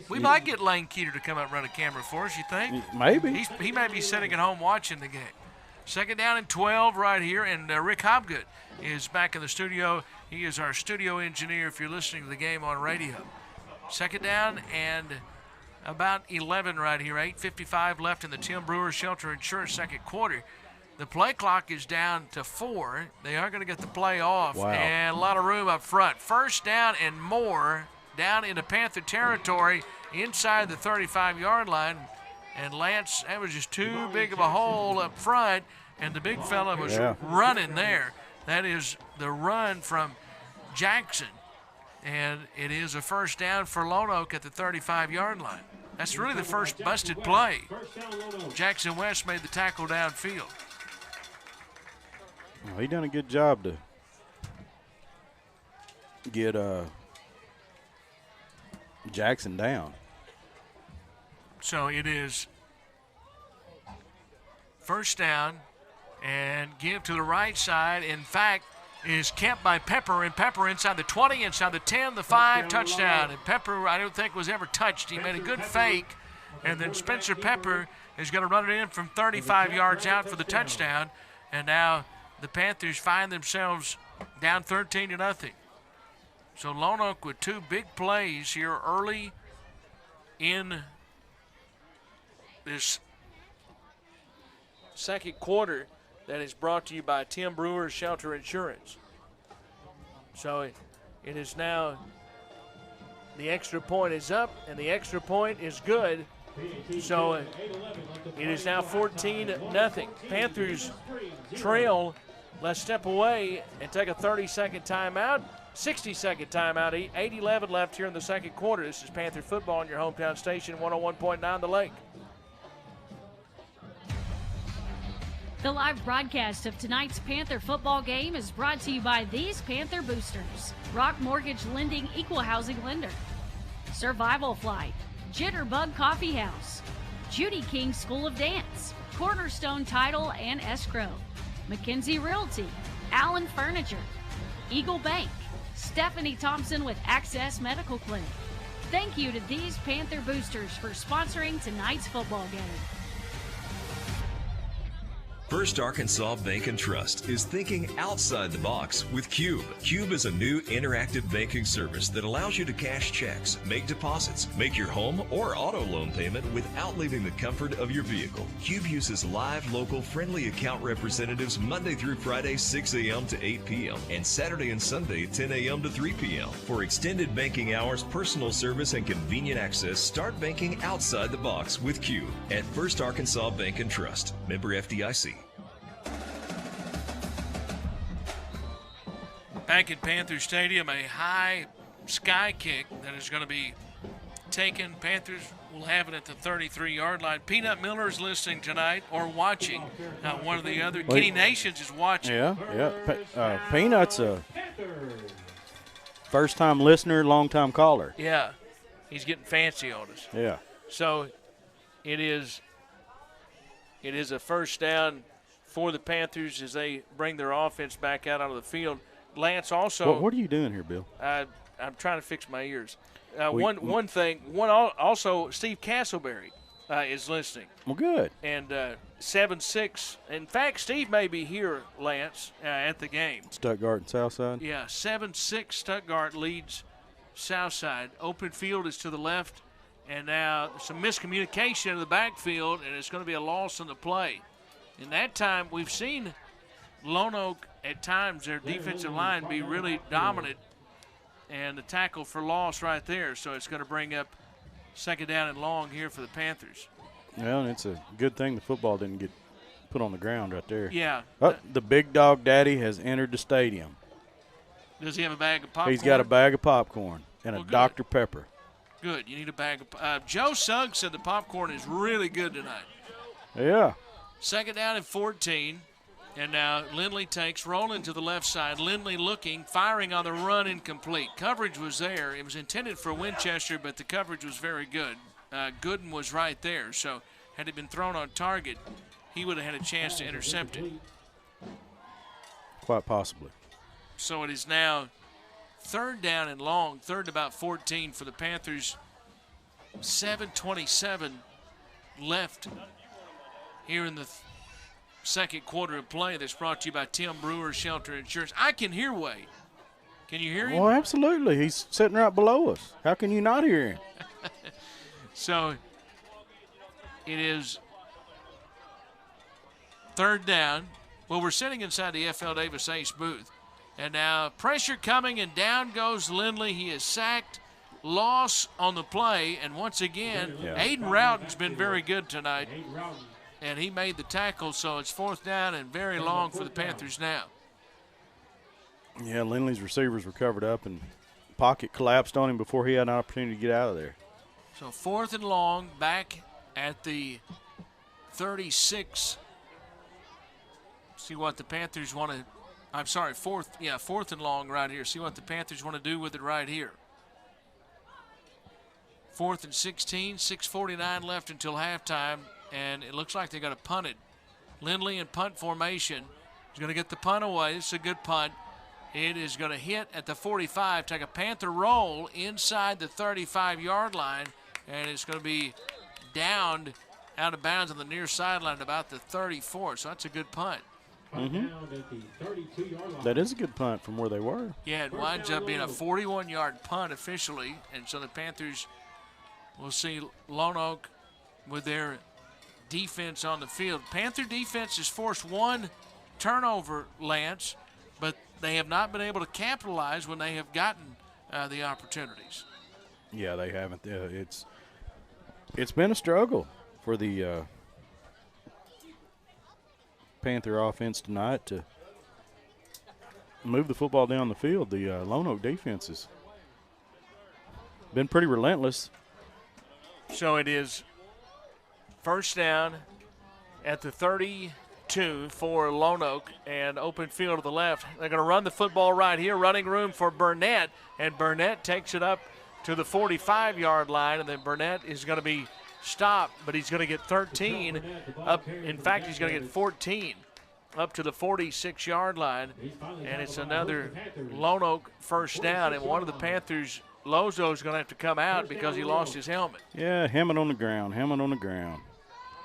We might get Lane Keeter to come out and run a camera for us, you think? Maybe. He may be sitting at home watching the game. Second down and 12 right here, and Rick Hobgood is back in the studio. He is our studio engineer if you're listening to the game on radio. Second down and about 11 right here, 8:55 left in the Tim Brewer Shelter Insurance second quarter. The play clock is down to 4. They are going to get the play off, and a lot of room up front. First down and more down into Panther territory inside the 35-yard line. And Lance, that was just too big of a hole up front, and the big fella was running there. That is the run from Jackson, and it is a first down for Lone Oak at the 35-yard line. That's really the first busted play. Jackson West made the tackle downfield. Well, he done a good job to get Jackson down. So it is first down and give to the right side. In fact, is kept by Pepper, and Pepper inside the 20, inside the 10, the 5, touchdown. And Pepper, I don't think, was ever touched. He made a good fake, and then Spencer Pepper is going to run it in from 35 yards out for the touchdown. And now the Panthers find themselves down 13-0. So Lone Oak with two big plays here early in this second quarter that is brought to you by Tim Brewer Shelter Insurance. So it is now, the extra point is up, and the extra point is good. So it is now 14-0. Panthers trail. Let's step away and take a 30-second timeout. 60-second timeout. 8:11 left here in the second quarter. This is Panther Football on your hometown station, 101.9 The Lake. The live broadcast of tonight's Panther football game is brought to you by these Panther boosters. Rock Mortgage Lending Equal Housing Lender. Survival Flight. Jitterbug Coffee House. Judy King School of Dance. Cornerstone Title and Escrow. McKenzie Realty. Allen Furniture. Eagle Bank. Stephanie Thompson with Access Medical Clinic. Thank you to these Panther boosters for sponsoring tonight's football game. First Arkansas Bank and Trust is thinking outside the box with Cube. Cube is a new interactive banking service that allows you to cash checks, make deposits, make your home or auto loan payment without leaving the comfort of your vehicle. Cube uses live, local, friendly account representatives Monday through Friday, 6 a.m. to 8 p.m. and Saturday and Sunday, 10 a.m. to 3 p.m. For extended banking hours, personal service, and convenient access, start banking outside the box with Cube at First Arkansas Bank and Trust. Member FDIC. Back at Panther Stadium, a high sky kick that is going to be taken. Panthers will have it at the 33-yard line. Peanut Miller is listening tonight or watching. One of the other Kenny Nations is watching. Yeah. Peanut's a first-time listener, long-time caller. Yeah. He's getting fancy on us. Yeah. So it is a first down for the Panthers as they bring their offense back out onto the field. Lance also. What are you doing here, Bill? I'm trying to fix my ears. Also Steve Castleberry is listening. Well, good. And 7-6. In fact, Steve may be here, Lance, at the game. Stuttgart and Southside. Yeah, 7-6. Stuttgart leads Southside. Open field is to the left, and now some miscommunication in the backfield, and it's going to be a loss in the play. In that time, we've seen Lone Oak at times their defensive line be really dominant, and the tackle for loss right there. So it's going to bring up second down and long here for the Panthers. Well, and it's a good thing the football didn't get put on the ground right there. Yeah. The big dog daddy has entered the stadium. Does he have a bag of popcorn? He's got a bag of popcorn and a Dr. Pepper. Good. You need a bag of Joe Suggs said the popcorn is really good tonight. Yeah. Second down and 14. And now Lindley takes, rolling to the left side. Lindley looking, firing on the run, incomplete. Coverage was there. It was intended for Winchester, but the coverage was very good. Gooden was right there. So had it been thrown on target, he would have had a chance to intercept it. Quite possibly. So it is now third down and long, third and about 14 for the Panthers. 7:27 left here in the second quarter of play. That's brought to you by Tim Brewer Shelter Insurance. I can hear Wade. Can you hear him? Oh, absolutely. He's sitting right below us. How can you not hear him? So it is third down. Well, we're sitting inside the F.L. Davis Ace booth. And now pressure coming, and down goes Lindley. He is sacked. Loss on the play. And once again, Aiden Rowden's been very good tonight. And he made the tackle, so it's fourth down and very long for the Panthers now. Yeah, Lindley's receivers were covered up, and pocket collapsed on him before he had an opportunity to get out of there. So fourth and long, back at the 36. See what the Panthers want to – I'm sorry, fourth and long right here. See what the Panthers want to do with it right here. 4th and 16, 6:49 left until halftime, and it looks like they got to punt it. Lindley in punt formation. He's going to get the punt away. This is a good punt. It is going to hit at the 45, take a Panther roll inside the 35-yard line, and it's going to be downed out of bounds on the near sideline at about the 34. So that's a good punt. Mm-hmm. That is a good punt from where they were. Yeah, it winds up being a 41-yard punt officially, and so the Panthers will see Lone Oak with their defense on the field. Panther defense has forced one turnover, Lance, but they have not been able to capitalize when they have gotten the opportunities. Yeah, they haven't. It's been a struggle for the Panther offense tonight to move the football down the field. The Lone Oak defense has been pretty relentless. So it is first down at the 32 for Lone Oak, and open field to the left. They're going to run the football right here, running room for Burnett, and Burnett takes it up to the 45-yard line, and then Burnett is going to be stopped, but he's going to get 13 up. In fact, he's going to get 14 up to the 46-yard line, and it's another Lone Oak first down, and one of the Panthers, Lozo's going to have to come out because he lost his helmet. Yeah, helmet on the ground.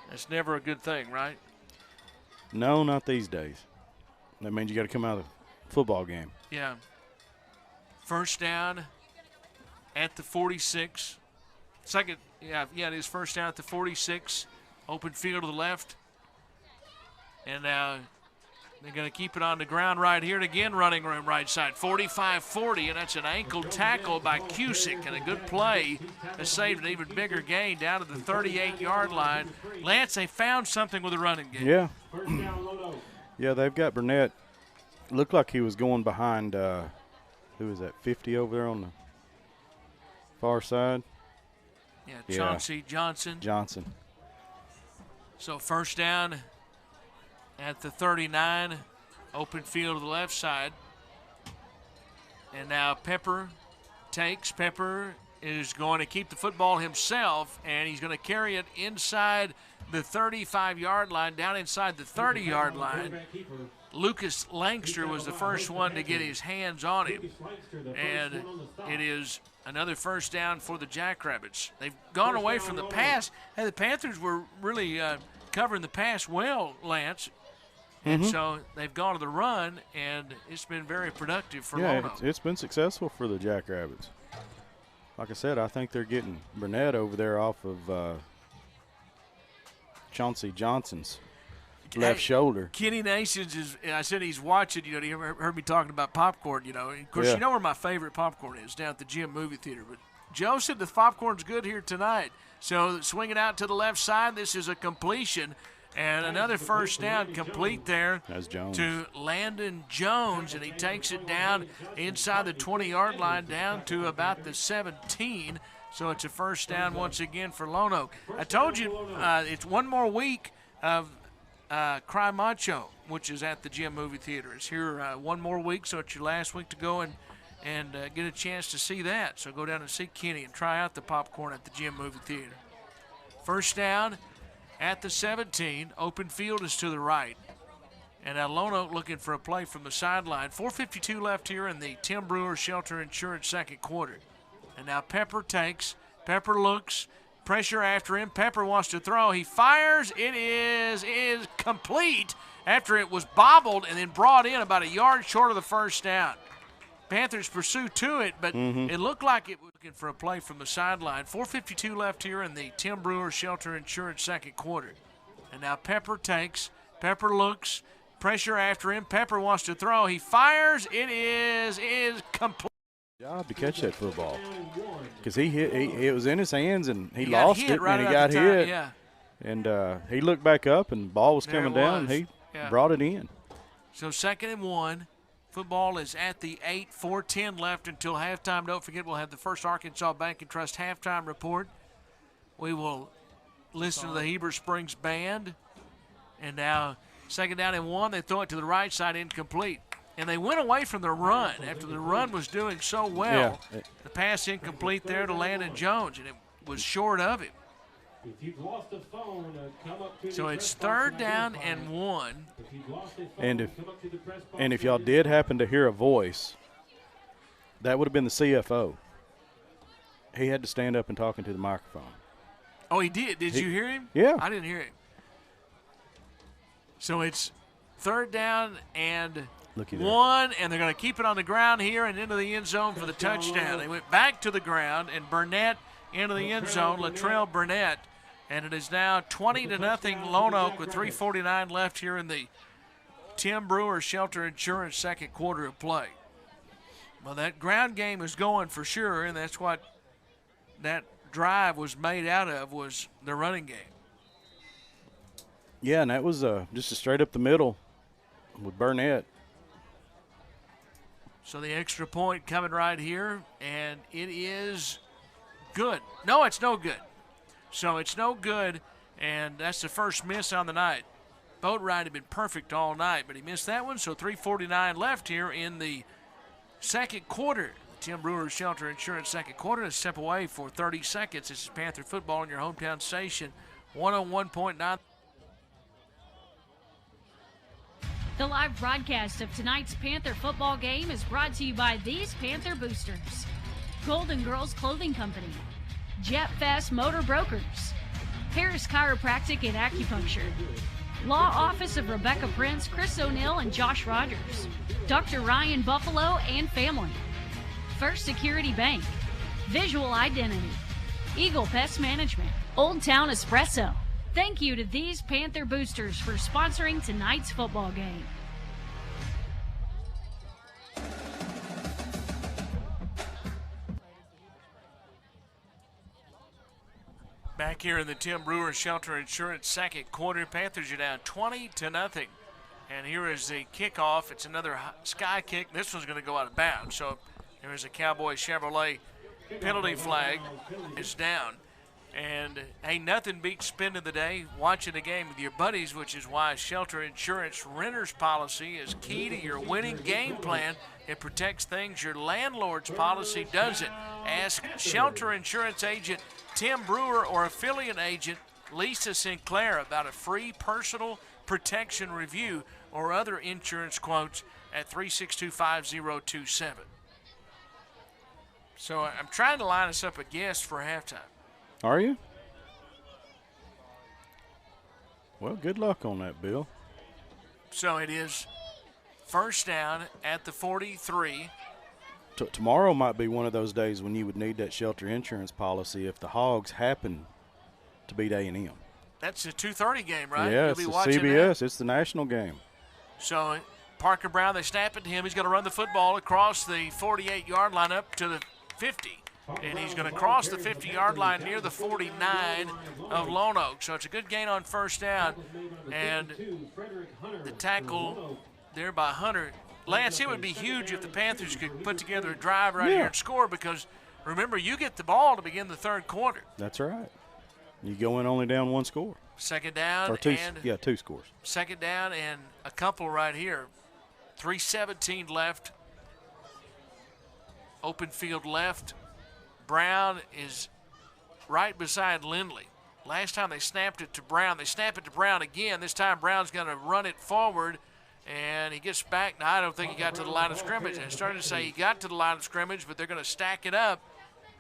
That's never a good thing, right? No, not these days. That means you got to come out of the football game. Yeah. First down at the 46. Second, it is first down at the 46. Open field to the left. And now they're going to keep it on the ground right here. And again, running room right side. 45-40, and that's an ankle tackle by Cusick. And a good play has saved an even bigger gain down to the 38-yard line. Lance, they found something with the running game. Yeah. Yeah, they've got Burnett. Looked like he was going behind, who is that, 50 over there on the far side? Yeah, Chauncey Johnson. So first down at the 39, open field to the left side. And now Pepper is going to keep the football himself, and he's going to carry it inside the 35-yard line, down inside the 30-yard line. Lucas Langster was the first one to get his hands on him. And it is another first down for the Jackrabbits. They've gone away from the pass. Hey, the Panthers were really covering the pass well, Lance. And so they've gone to the run, and it's been very productive for Lone Oak. It's been successful for the Jackrabbits. Like I said, I think they're getting Burnett over there off of Chauncey Johnson's left shoulder. Kenny Nations I said he's watching, he heard me talking about popcorn, Of course, you know where my favorite popcorn is, down at the Gym movie theater. But Joe said the popcorn's good here tonight. So swing it out to the left side. This is a completion. And another first down complete there to Landon Jones, and he takes it down inside the 20-yard line down to about the 17. So it's a first down once again for Lone Oak. I told you it's one more week of Cry Macho, which is at the Gym movie theater. It's here one more week, so it's your last week to go and get a chance to see that. So go down and see Kenny and try out the popcorn at the Gym movie theater. First down at the 17. Open field is to the right. And now Lone Oak looking for a play from the sideline. 4:52 left here in the Tim Brewer Shelter Insurance second quarter. And now Pepper takes. Pepper looks. Pressure after him. Pepper wants to throw. He fires. It is complete after it was bobbled and then brought in about a yard short of the first down. Panthers pursue to it, but it looked like it was looking for a play from the sideline. 4:52 left here in the Tim Brewer Shelter Insurance second quarter. And now Pepper takes. Pepper looks. Pressure after him. Pepper wants to throw. He fires. It is complete. Job to catch that football because it was in his hands and he got lost hit it right and he at got the time, hit. yeah. And he looked back up and the ball was There coming it down. was. And he Yeah. brought it in. So 2nd and 1. Football is at the 8, 4:10 left until halftime. Don't forget, we'll have the First Arkansas Bank and Trust halftime report. We will listen to the Heber Springs Band. And now 2nd down and 1. They throw it to the right side, incomplete. And they went away from the run after the run was doing so well. Yeah. The pass incomplete there to Landon Jones, and it was short of him. So it's 3rd down and 1. And if y'all did happen to hear a voice, that would have been the CFO. He had to stand up and talk into the microphone. Oh, he did. Did you hear him? Yeah. I didn't hear him. So it's 3rd down and Looky there. 1, and they're going to keep it on the ground here and into the end zone for the touchdown. They went back to the ground, and Burnett into the end zone, Latrell Burnett. And it is now 20-0 Lone Oak with 3:49 left here in the Tim Brewer Shelter Insurance second quarter of play. Well, that ground game is going for sure, and that's what that drive was made out of, was the running game. Yeah, and that was just a straight up the middle with Burnett. So the extra point coming right here, and it is good. No, it's no good. So it's no good, and that's the first miss on the night. Boatwright had been perfect all night, but he missed that one, so 3:49 left here in the second quarter. Tim Brewer Shelter Insurance second quarter. To step away for 30 seconds. This is Panther Football on your hometown station, 101.9. The live broadcast of tonight's Panther football game is brought to you by these Panther boosters: Golden Girls Clothing Company, Jet Fast Motor Brokers, Harris Chiropractic and Acupuncture, Law Office of Rebecca Prince, Chris O'Neill, and Josh Rogers, Dr. Ryan Buffalo and Family, First Security Bank, Visual Identity, Eagle Pest Management, Old Town Espresso. Thank you to these Panther boosters for sponsoring tonight's football game. Back here in the Tim Brewer Shelter Insurance second quarter, Panthers are down 20-0. And here is the kickoff. It's another sky kick. This one's going to go out of bounds. So there is a Cowboy Chevrolet penalty flag. It's down. And, hey, nothing beats spending the day watching a game with your buddies, which is why Shelter Insurance renter's policy is key to your winning game plan. It protects things your landlord's policy doesn't. Ask Shelter Insurance agent Tim Brewer or affiliate agent Lisa Sinclair about a free personal protection review or other insurance quotes at 362-5027. So I'm trying to line us up a guest for halftime. Are you? Well, good luck on that, Bill. So it is first down at the 43. Tomorrow might be one of those days when you would need that shelter insurance policy if the Hogs happen to beat A&M. That's a 2:30 game, right? Yeah, You'll it's be the watching CBS. that. It's the national game. So Parker Brown, they snap it to him. He's going to run the football across the 48-yard line up to the 50. And he's going to cross the 50-yard line near the 49 of Lone Oak. So it's a good gain on first down. And the tackle there by Hunter. Lance, it would be huge if the Panthers could put together a drive right here and score, because, remember, you get the ball to begin the third quarter. That's right. You go in only down one score. Second down. Or two, and two scores. Second down and a couple right here. 3:17 left. Open field left. Brown is right beside Lindley. Last time they snapped it to Brown. They snap it to Brown again. This time Brown's going to run it forward, And he gets back. Now, I don't think he got to the line of scrimmage. And started to say he got to the line of scrimmage, but they're going to stack it up,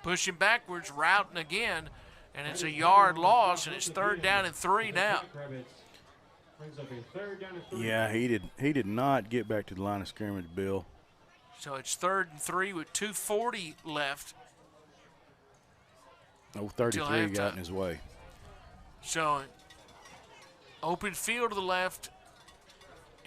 push him backwards, routing again. And it's a yard loss, and it's 3rd down and 3 now. Yeah, he did not get back to the line of scrimmage, Bill. So it's 3rd and 3 with 2:40 left. Oh, 33 got in his way. So open field to the left.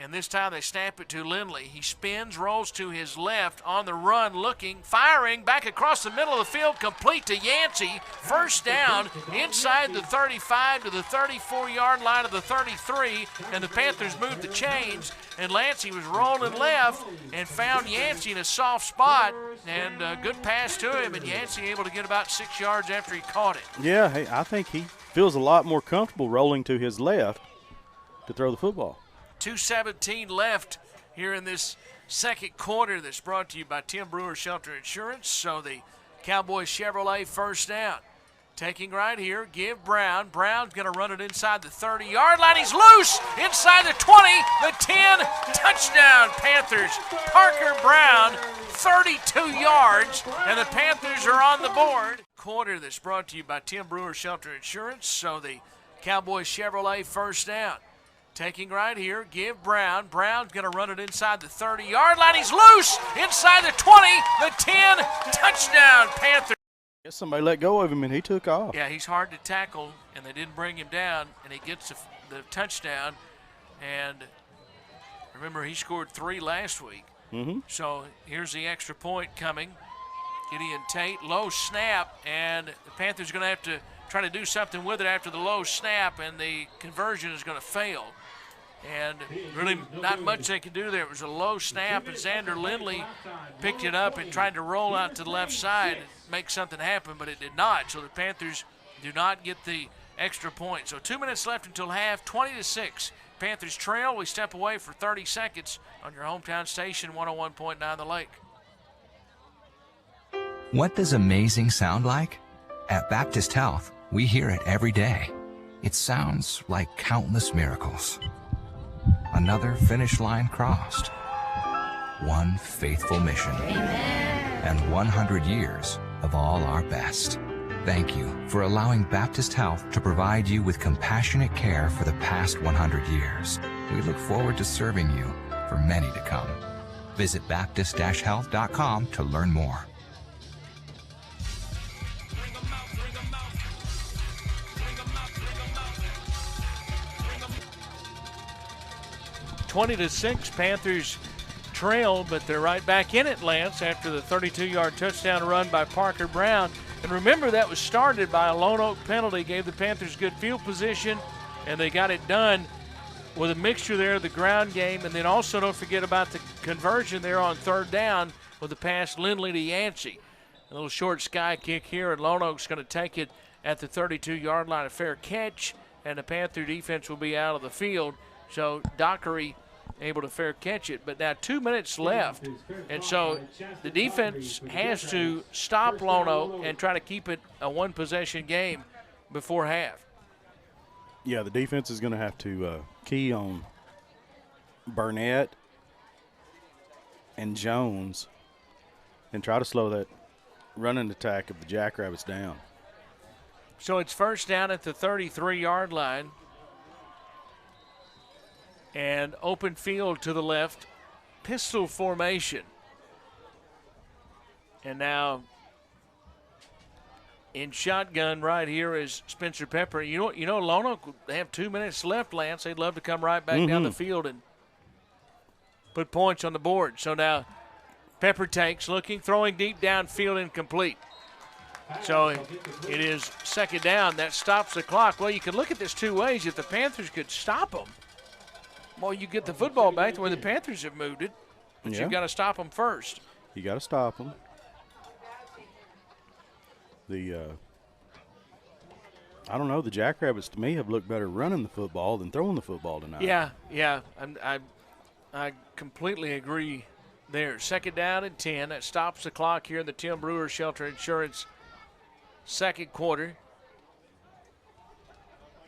And this time they snap it to Lindley. He spins, rolls to his left, on the run, looking, firing, back across the middle of the field, complete to Yancey. 1st down, inside the 35 to the 34-yard line of the 33, and the Panthers moved the chains, and Lancey was rolling left and found Yancey in a soft spot, and a good pass to him, and Yancey able to get about 6 yards after he caught it. Yeah, hey, I think he feels a lot more comfortable rolling to his left to throw the football. 2:17 left here in this second quarter. That's brought to you by Tim Brewer Shelter Insurance. So the Cowboys Chevrolet 1st down. Taking right here, give Brown. Brown's going to run it inside the 30-yard line. He's loose inside the 20, the 10, touchdown Panthers. Parker Brown, 32 yards, and the Panthers are on the board. Quarter that's brought to you by Tim Brewer Shelter Insurance. So the Cowboys Chevrolet 1st down. Taking right here, give Brown. Brown's going to run it inside the 30-yard line. He's loose inside the 20, the 10, touchdown Panthers. Guess somebody let go of him and he took off. Yeah, he's hard to tackle, and they didn't bring him down, and he gets the touchdown. And remember, he scored 3 last week. Mm-hmm. So here's the extra point coming. Gideon Tate, low snap, and the Panthers are going to have to try to do something with it after the low snap, and the conversion is going to fail. And really not much they could do there. It was a low snap, and Xander Lindley picked it up and tried to roll out to the left side and make something happen, but it did not. So the Panthers do not get the extra point. So 2 minutes left until half, 20-6. Panthers trail. We step away for 30 seconds on your hometown station, 101.9 The Lake. What does amazing sound like? At Baptist Health, we hear it every day. It sounds like countless miracles. Another finish line crossed. One faithful mission. Amen. And 100 years of all our best. Thank you for allowing Baptist Health to provide you with compassionate care for the past 100 years. We look forward to serving you for many to come. Visit Baptist-Health.com to learn more. (20-6), Panthers trail, but they're right back in it, Lance, after the 32-yard touchdown run by Parker Brown. And remember, that was started by a Lone Oak penalty, gave the Panthers good field position, and they got it done with a mixture there of the ground game. And then also don't forget about the conversion there on 3rd down with the pass Lindley to Yancey. A little short sky kick here, and Lone Oak's going to take it at the 32-yard line, a fair catch, and the Panther defense will be out of the field. So Dockery able to fair catch it, but now 2 minutes left, and so the defense has to stop Lone Oak and try to keep it a one-possession game before half. Yeah, the defense is going to have to key on Burnett and Jones and try to slow that running attack of the Jackrabbits down. So it's 1st down at the 33-yard line. And open field to the left, pistol formation. And now in shotgun right here is Spencer Pepper. You know, Lone Oak, they have 2 minutes left, Lance. They'd love to come right back down the field and put points on the board. So now Pepper takes, looking, throwing deep downfield, incomplete. So it is 2nd down. That stops the clock. Well, you can look at this 2 ways. If the Panthers could stop them, well, you get the football back the way the Panthers have moved it, but you've got to stop them first. You got to stop them. I don't know, the Jackrabbits to me have looked better running the football than throwing the football tonight. Yeah, I completely agree there. 2nd down and 10. That stops the clock here in the Tim Brewer Shelter Insurance second quarter.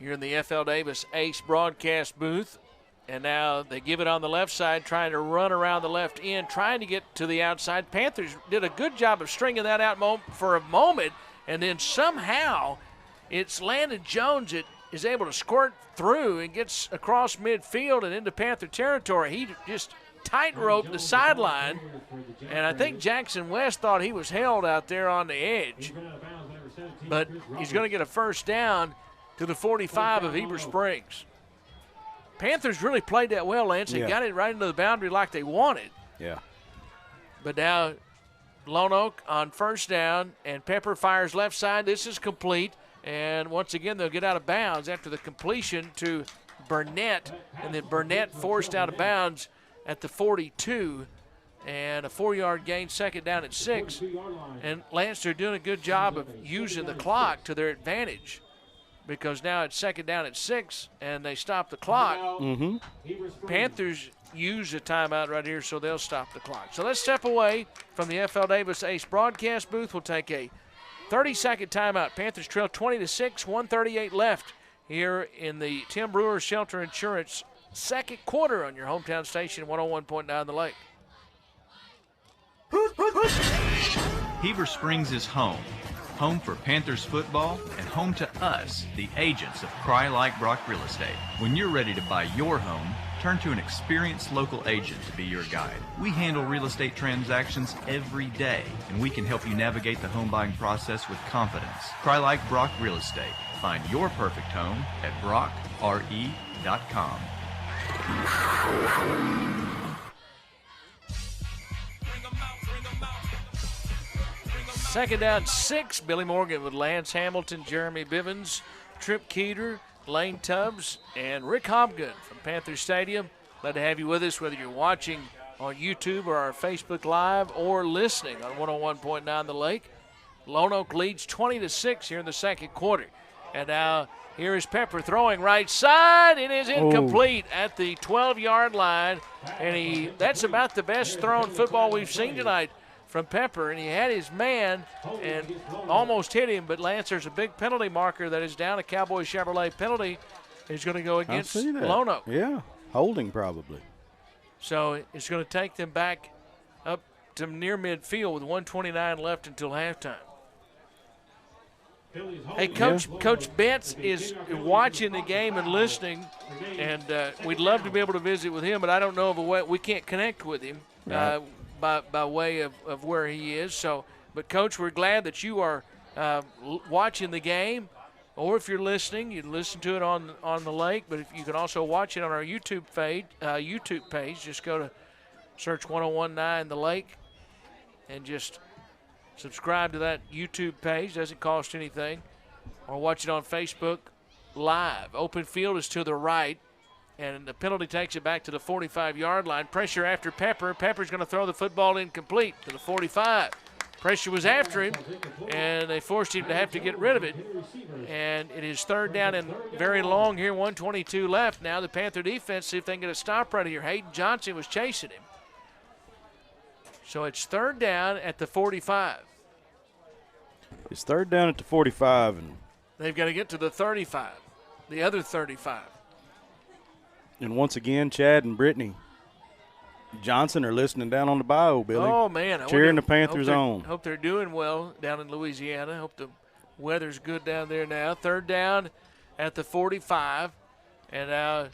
Here in the FL Davis Ace broadcast booth. And now they give it on the left side, trying to run around the left end, trying to get to the outside. Panthers did a good job of stringing that out for a moment, and then somehow it's Landon Jones that is able to squirt through and gets across midfield and into Panther territory. He just tightrope the sideline, and I think Jackson West thought he was held out there on the edge. But he's going to get a first down to the 45 of Heber Springs. Panthers really played that well, Lance. They got it right into the boundary like they wanted. Yeah. But now Lone Oak on first down, and Pepper fires left side. This is complete. And once again, they'll get out of bounds after the completion to Burnett. And then Burnett forced out of bounds at the 42. And a 4-yard gain, second down at 6. And Lance, they're doing a good job of using the clock to their advantage, because now it's second down at 6, and they stop the clock. Mm-hmm. Panthers use a timeout right here, so they'll stop the clock. So let's step away from the FL Davis Ace broadcast booth. We'll take a 30-second timeout. Panthers trail 20-6, 1:38 left here in the Tim Brewer Shelter Insurance second quarter on your hometown station, 101.9 The Lake. Heber Springs is home for Panthers football, and home to us, the agents of Cry Like Brock Real Estate. When you're ready to buy your home, turn to an experienced local agent to be your guide. We handle real estate transactions every day, and we can help you navigate the home buying process with confidence. Cry Like Brock Real Estate. Find your perfect home at brockre.com. Second down 6, Billy Morgan with Lance Hamilton, Jeremy Bivens, Trip Keeter, Lane Tubbs, and Rick Hobgood from Panther Stadium. Glad to have you with us, whether you're watching on YouTube or our Facebook Live or listening on 101.9 The Lake. Lone Oak leads 20-6 here in the second quarter. And now here is Pepper throwing right side. It is incomplete at the 12-yard line. And that's about the best thrown football we've seen tonight from Pepper, and he had his man and almost hit him, but Lance, there's a big penalty marker that is down. A Cowboy Chevrolet penalty is going to go against Lone Oak. Yeah, holding probably. So it's going to take them back up to near midfield with 1:29 left until halftime. Hey, Coach Betts is watching the game and listening, and we'd love to be able to visit with him, but I don't know of a way. We can't connect with him. Right. By way of where he is. So, but Coach, we're glad that you are watching the game, or if you're listening, you listen to it on the lake. But if you can also watch it on our YouTube page, just go to search 101.9 The Lake, and just subscribe to that YouTube page. Doesn't cost anything, or watch it on Facebook Live. Open field is to the right. And the penalty takes it back to the 45-yard line. Pressure after Pepper. Pepper's going to throw the football incomplete to the 45. Pressure was after him, and they forced him to have to get rid of it. And it is third down and very long here, 1:22 left. Now the Panther defense, see if they can get a stop right here. Hayden Johnson was chasing him. So it's third down at the 45. It's third down at the 45. And they've got to get to the 35, the other 35. And once again, Chad and Brittany Johnson are listening down on the bayou, Billy. Oh, man. Cheering the Panthers on. Hope they're doing well down in Louisiana. Hope the weather's good down there now. Third down at the 45. And now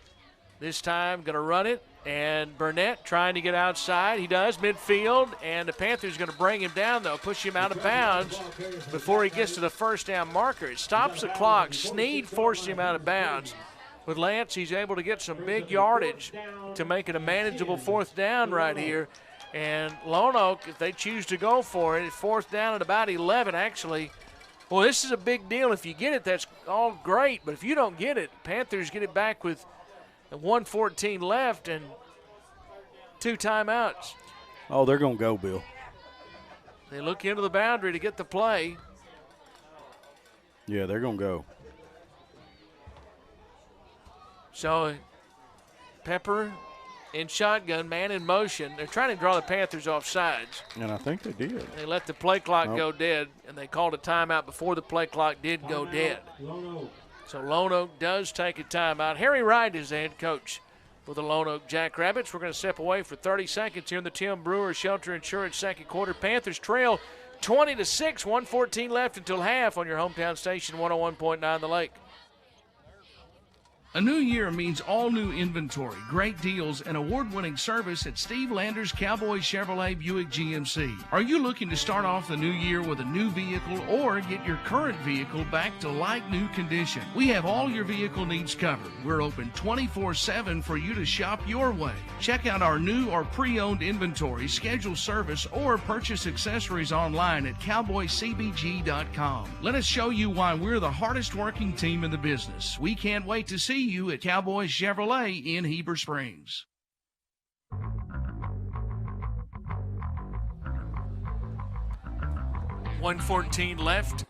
this time going to run it. And Burnett trying to get outside. He does, midfield. And the Panthers going to bring him down, though, push him out of bounds before he gets to the first down marker. It stops the clock. Snead forced him out of bounds. With Lance, he's able to get some big yardage to make it a manageable fourth down right here. And Lone Oak, if they choose to go for it, it's fourth down at about 11, actually. Well, this is a big deal. If you get it, that's all great. But if you don't get it, Panthers get it back with 1:14 left and 2 timeouts. Oh, they're going to go, Bill. They look into the boundary to get the play. Yeah, they're going to go. So Pepper in shotgun, man in motion. They're trying to draw the Panthers off sides. And I think they did. They let the play clock go dead, and they called a timeout before the play clock did go dead. So Lone Oak does take a timeout. Harry Wright is the head coach for the Lone Oak Jackrabbits. We're going to step away for 30 seconds here in the Tim Brewer Shelter Insurance second quarter. Panthers trail 20-6, 1:14 left until half on your hometown station, 101.9 The Lake. A new year means all new inventory, great deals, and award-winning service at Steve Landers Cowboy Chevrolet Buick GMC. Are you looking to start off the new year with a new vehicle or get your current vehicle back to like-new condition? We have all your vehicle needs covered. We're open 24/7 for you to shop your way. Check out our new or pre-owned inventory, schedule service, or purchase accessories online at cowboycbg.com. Let us show you why we're the hardest working team in the business. We can't wait to see you at Cowboy Chevrolet in Heber Springs. $1:14 left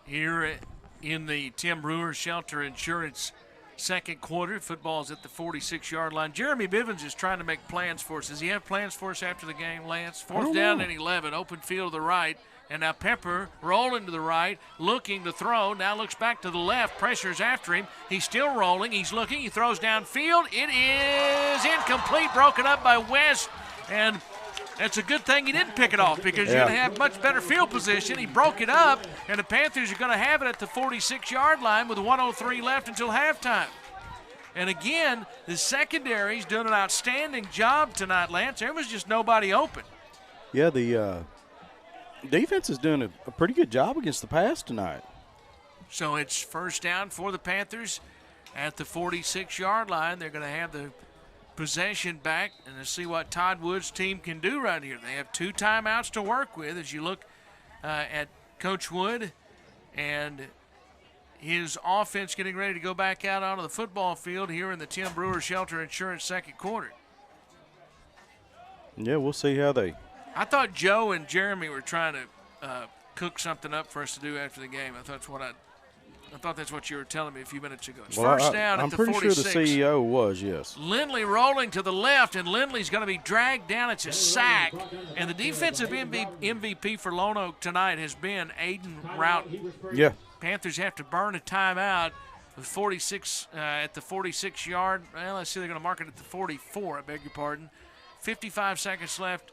here in the Tim Brewer Shelter Insurance second quarter. Football's at the 46-yard line. Jeremy Bivens is trying to make plans for us. Does he have plans for us after the game, Lance? Fourth down and 11, open field to the right. And now Pepper rolling to the right, looking to throw. Now looks back to the left. Pressure's after him. He's still rolling. He's looking. He throws downfield. It is incomplete, broken up by West. And that's a good thing he didn't pick it off because you're going to have much better field position. He broke it up, and the Panthers are going to have it at the 46-yard line with 1:03 left until halftime. And again, the secondary's doing an outstanding job tonight, Lance. There was just nobody open. Yeah, the defense is doing a pretty good job against the pass tonight. So it's first down for the Panthers at the 46-yard line. They're going to have the possession back and to see what Todd Wood's team can do right here. They have 2 timeouts to work with as you look at Coach Wood and his offense getting ready to go back out onto the football field here in the Tim Brewer Shelter Insurance second quarter. Yeah, we'll see how they... I thought Joe and Jeremy were trying to cook something up for us to do after the game. I thought that's what you were telling me a few minutes ago. It's first down at the 46. I'm pretty sure the CEO was, yes. Lindley rolling to the left, and Lindley's going to be dragged down. It's a sack. And the defensive MVP for Lone Oak tonight has been Aiden Routon. Yeah. Panthers have to burn a timeout with 46 at the 46-yard. Well, let's see, they're going to mark it at the 44, I beg your pardon. 55 seconds left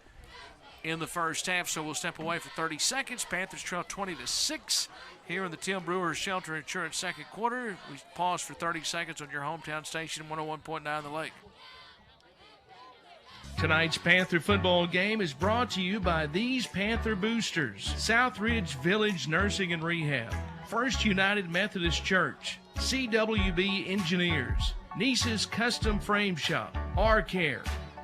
in the first half, so we'll step away for 30 seconds. Panthers trail 20-6 here in the Tim Brewer Shelter Insurance second quarter. We pause for 30 seconds on your hometown station, 101.9 The Lake. Tonight's Panther football game is brought to you by these Panther boosters: Southridge Village Nursing and Rehab, First United Methodist Church, CWB Engineers, Niece's Custom Frame Shop, R-Care,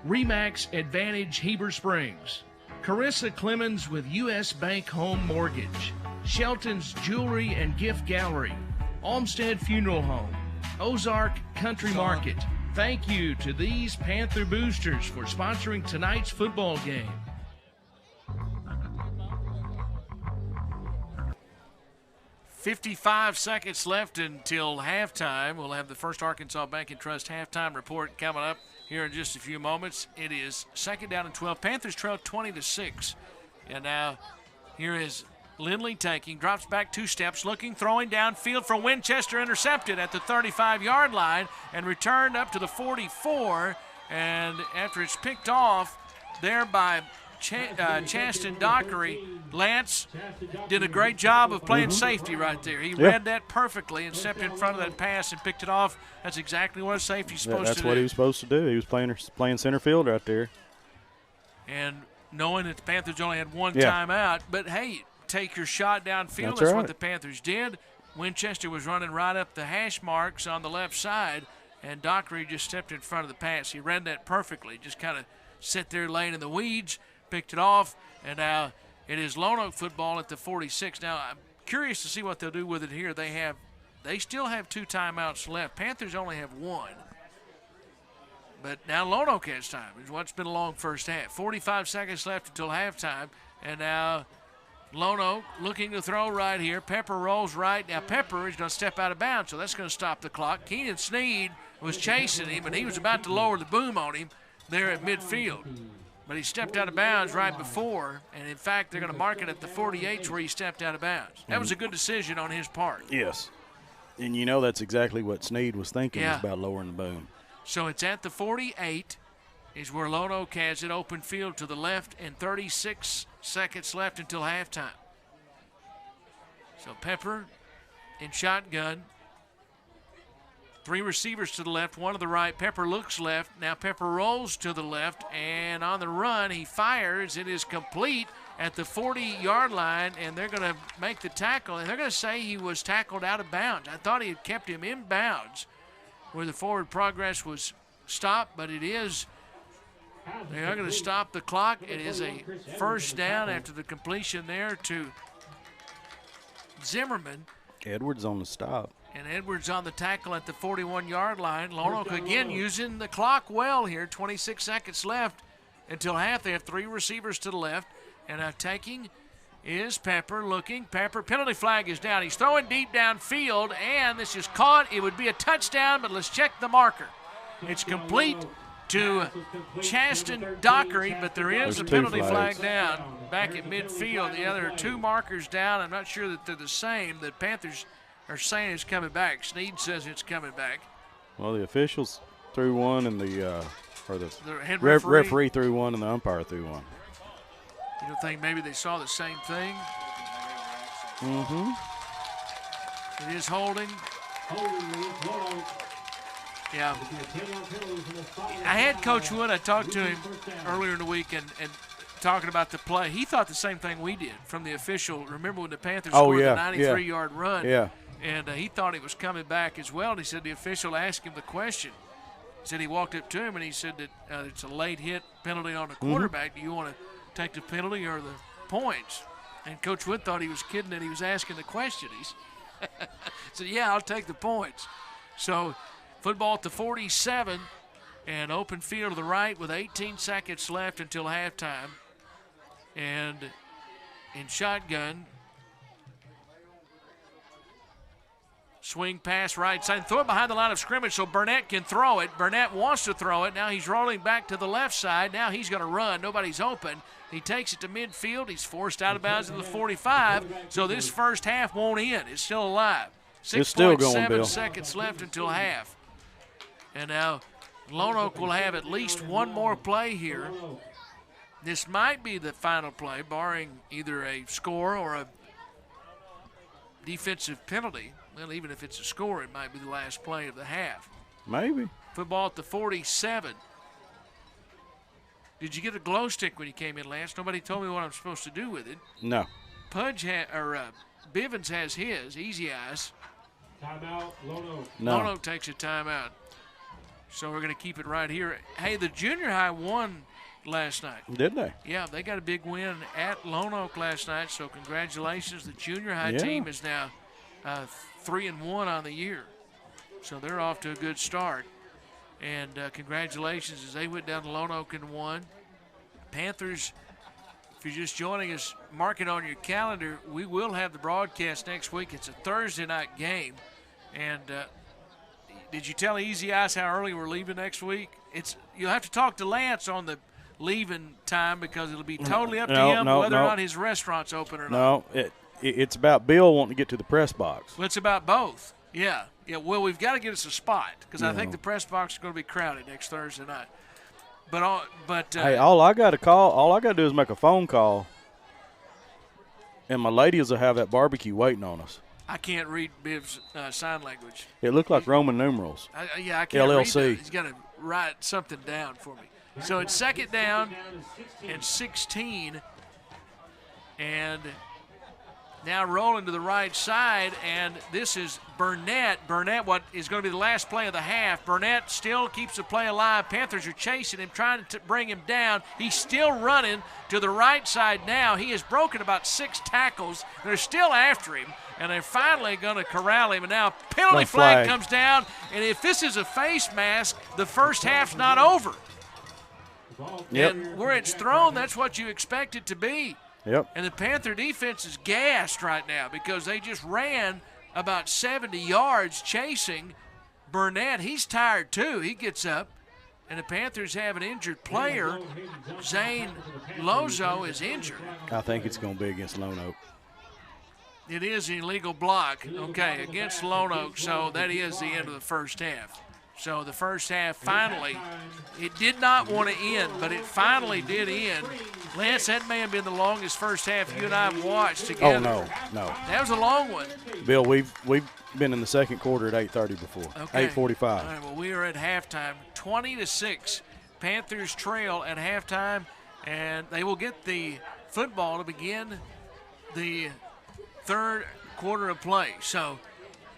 Remax Advantage Heber Springs, Carissa Clemens with U.S. Bank Home Mortgage, Shelton's Jewelry and Gift Gallery, Olmsted Funeral Home, Ozark Country Market. Thank you to these Panther boosters for sponsoring tonight's football game. $55 seconds left until halftime. We'll have the First Arkansas Bank and Trust halftime report coming up here in just a few moments. It is second down and 12. Panthers trail 20-6. And now here is Lindley taking, drops back 2 steps, looking, throwing downfield for Winchester, intercepted at the 35-yard line and returned up to the 44. And after it's picked off there by Chasten Dockery, Lance did a great job of playing safety right there. He read that perfectly and stepped in front of that pass and picked it off. That's exactly what a safety's supposed to do. That's what he was supposed to do. He was playing center field right there. And knowing that the Panthers only had 1 timeout, but hey, take your shot downfield. That's what the Panthers did. Winchester was running right up the hash marks on the left side, and Dockery just stepped in front of the pass. He read that perfectly. Just kind of sit there laying in the weeds, picked it off, and now it is Lone Oak football at the 46. Now, I'm curious to see what they'll do with it here. They still have 2 timeouts left. Panthers only have 1. But now Lone Oak has time. It's what's been a long first half. 45 seconds left until halftime, and now Lone Oak looking to throw right here. Pepper rolls right. Now Pepper is going to step out of bounds, so that's going to stop the clock. Keenan Sneed was chasing him, and he was about to lower the boom on him there at midfield. But he stepped out of bounds right before, and in fact, they're going to mark it at the 48 where he stepped out of bounds. That was a good decision on his part. Yes. And you know that's exactly what Sneed was thinking was about lowering the boom. So it's at the 48 is where Lone Oak has it, open field to the left, and 36 seconds left until halftime. So Pepper in shotgun. 3 receivers to the left, 1 to the right. Pepper looks left. Now Pepper rolls to the left, and on the run, he fires. It is complete at the 40-yard line, and they're going to make the tackle, and they're going to say he was tackled out of bounds. I thought he had kept him in bounds where the forward progress was stopped, but it is. They are going to stop the clock. It is a first down after the completion there to Zimmerman. Edwards on the stop. And Edwards on the tackle at the 41-yard line. Lone Oak again using the clock well here. 26 seconds left until half. They have 3 receivers to the left. And attacking is Pepper looking. Pepper, penalty flag is down. He's throwing deep downfield, and this is caught. It would be a touchdown, but let's check the marker. It's complete to Chasten Dockery, but there's a penalty flag down back at midfield. The other 2 markers down. I'm not sure that they're the same. The Panthers are saying it's coming back. Sneed says it's coming back. Well, the officials threw one, and the head referee threw one, and the umpire threw one. You don't think maybe they saw the same thing? Mm-hmm. It is holding. Yeah. I had Coach Wood. I talked to him earlier in the week and talking about the play. He thought the same thing we did from the official. Remember when the Panthers scored the 93-yard run? Yeah. And he thought he was coming back as well. And he said the official asked him the question. He said he walked up to him and he said that it's a late hit penalty on the quarterback. Do you want to take the penalty or the points? And Coach Wood thought he was kidding that he was asking the question. He said, yeah, I'll take the points. So football at the 47 and open field to the right with 18 seconds left until halftime. And in shotgun, swing pass right side. Throw it behind the line of scrimmage so Burnett can throw it. Burnett wants to throw it. Now he's rolling back to the left side. Now he's going to run. Nobody's open. He takes it to midfield. He's forced out of bounds at the 45. So this first half won't end. It's still alive. It's still going, Bill. 6.7 seconds left until half. And now Lone Oak will have at least one more play here. This might be the final play, barring either a score or a defensive penalty. Well, even if it's a score, it might be the last play of the half. Maybe. Football at the 47. Did you get a glow stick when you came in, Lance? Nobody told me what I'm supposed to do with it. No. Bivens has his, Easy Eyes. Timeout, Lone Oak. No. Lone Oak takes a timeout. So we're going to keep it right here. Hey, the junior high won last night. Did they? Yeah, they got a big win at Lone Oak last night, so congratulations. The junior high team is now 3-1 on the year. So they're off to a good start. And congratulations as they went down to Lone Oak and won. Panthers, if you're just joining us, mark it on your calendar. We will have the broadcast next week. It's a Thursday night game. And did you tell Easy Eyes how early we're leaving next week? You'll have to talk to Lance on the leaving time because it'll be totally up to him whether or not his restaurant's open or not. No, it's about Bill wanting to get to the press box. Well, it's about both. Yeah. Well, we've got to get us a spot because I think the press box is going to be crowded next Thursday night. But hey, all I got to do is make a phone call, and my ladies will have that barbecue waiting on us. I can't read Biv's sign language. It looked like Roman numerals. I can't LLC. read that. He's got to write something down for me. So it's second down and 16, and now rolling to the right side, and this is Burnett. Burnett, what is going to be the last play of the half. Burnett still keeps the play alive. Panthers are chasing him, trying to bring him down. He's still running to the right side now. He has broken about 6 tackles. They're still after him, and they're finally going to corral him. And now penalty flag comes down, and if this is a face mask, the first half's not over. Yep. And where it's thrown, that's what you expect it to be. Yep. And the Panther defense is gassed right now because they just ran about 70 yards chasing Burnett. He's tired too. He gets up, and the Panthers have an injured player. Zane Lozo is injured. I think it's going to be against Lone Oak. It is an illegal block, okay, against Lone Oak, so that is the end of the first half. So the first half finally, it did not want to end, but it finally did end. Lance, that may have been the longest first half you and I have watched together. Oh, no. That was a long one. Bill, we've been in the second quarter at 8:30 before. Okay. 8:45. All right, well, we are at halftime. 20-6. Panthers trail at halftime, and they will get the football to begin the third quarter of play. So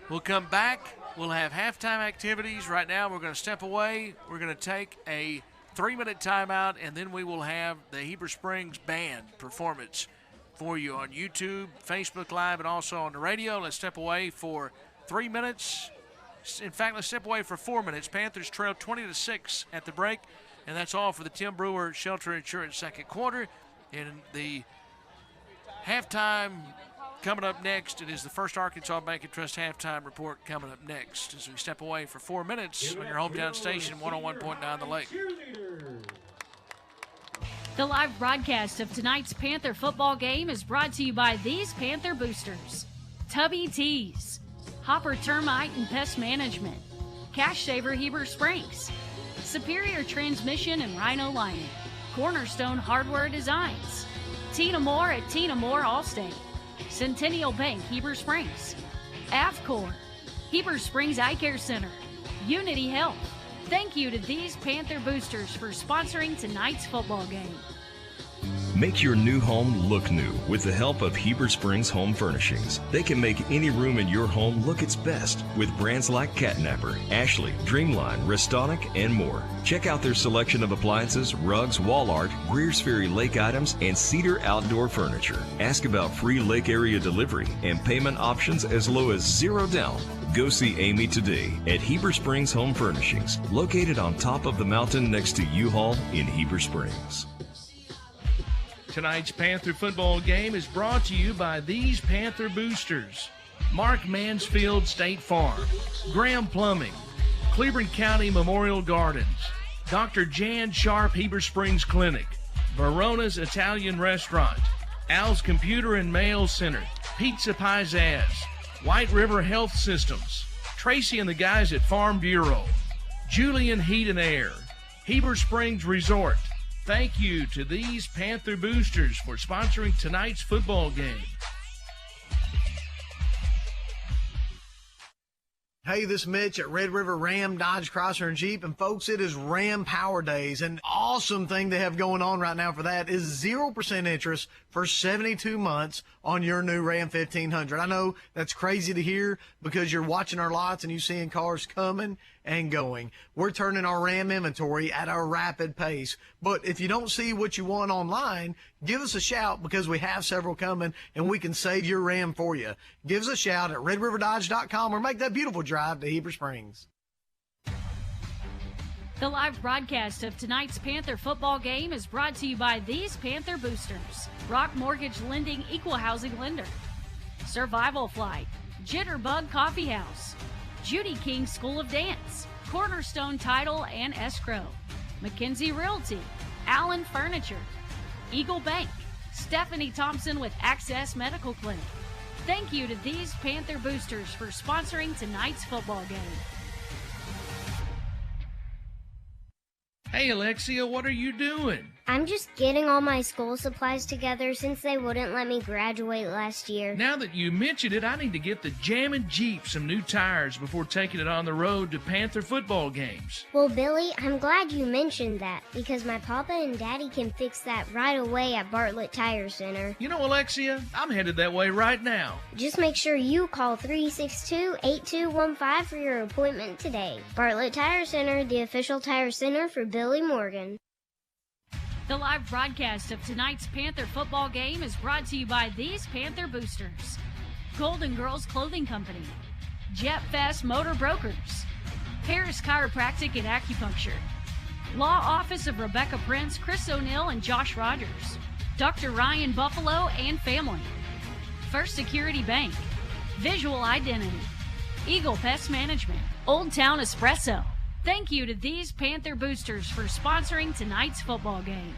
we'll come back. We'll have halftime activities. Right now we're going to step away. We're going to take a 3-minute timeout, and then we will have the Heber Springs Band performance for you on YouTube, Facebook Live, and also on the radio. Let's step away for 3 minutes. In fact, let's step away for 4 minutes. Panthers trail 20-6 at the break, and that's all for the Tim Brewer Shelter Insurance second quarter. In the halftime coming up next, it is the First Arkansas Bank and Trust halftime report coming up next as we step away for 4 minutes on your hometown station, 101.9 The Lake. The live broadcast of tonight's Panther football game is brought to you by these Panther boosters: Tubby Tees, Hopper Termite and Pest Management, Cash Saver Heber Springs, Superior Transmission and Rhino Lining, Cornerstone Hardware Designs, Tina Moore at Tina Moore Allstate, Centennial Bank Heber Springs, Avcor, Heber Springs Eye Care Center, Unity Health. Thank you to these Panther boosters for sponsoring tonight's football game. Make your new home look new with the help of Heber Springs Home Furnishings. They can make any room in your home look its best with brands like Catnapper, Ashley, Dreamline, Restonic, and more. Check out their selection of appliances, rugs, wall art, Greer's Ferry Lake items, and Cedar outdoor furniture. Ask about free lake area delivery and payment options as low as $0 down. Go see Amy today at Heber Springs Home Furnishings, located on top of the mountain next to U-Haul in Heber Springs. Tonight's Panther football game is brought to you by these Panther boosters: Mark Mansfield State Farm, Graham Plumbing, Cleveland County Memorial Gardens, Dr. Jan Sharp Heber Springs Clinic, Verona's Italian Restaurant, Al's Computer and Mail Center, Pizza Pizzazz, White River Health Systems, Tracy and the guys at Farm Bureau, Julian Heat and Air, Heber Springs Resort. Thank you to these Panther boosters for sponsoring tonight's football game. Hey, this is Mitch at Red River Ram, Dodge, Chrysler, and Jeep. And folks, it is Ram Power Days. An awesome thing they have going on right now for that is 0% interest for 72 months on your new Ram 1500. I know that's crazy to hear because you're watching our lots and you're seeing cars coming and going. We're turning our Ram inventory at a rapid pace. But if you don't see what you want online, give us a shout because we have several coming and we can save your Ram for you. Give us a shout at redriverdodge.com or make that beautiful drive to Heber Springs. The live broadcast of tonight's Panther football game is brought to you by these Panther boosters: Rock Mortgage Lending Equal Housing Lender, Survival Flight, Jitterbug Coffee House, Judy King School of Dance, Cornerstone Title and Escrow, McKenzie Realty, Allen Furniture, Eagle Bank, Stephanie Thompson with Access Medical Clinic. Thank you to these Panther boosters for sponsoring tonight's football game. Hey, Alexia, what are you doing? I'm just getting all my school supplies together since they wouldn't let me graduate last year. Now that you mentioned it, I need to get the Jammin' Jeep some new tires before taking it on the road to Panther football games. Well, Billy, I'm glad you mentioned that because my papa and daddy can fix that right away at Bartlett Tire Center. You know, Alexia, I'm headed that way right now. Just make sure you call 362-8215 for your appointment today. Bartlett Tire Center, the official tire center for Billy Morgan. The live broadcast of tonight's Panther football game is brought to you by these Panther boosters: Golden Girls Clothing Company, Jet Fest Motor Brokers, Harris Chiropractic and Acupuncture, Law Office of Rebecca Prince, Chris O'Neill, and Josh Rogers, Dr. Ryan Buffalo and Family, First Security Bank, Visual Identity, Eagle Pest Management, Old Town Espresso. Thank you to these Panther boosters for sponsoring tonight's football game.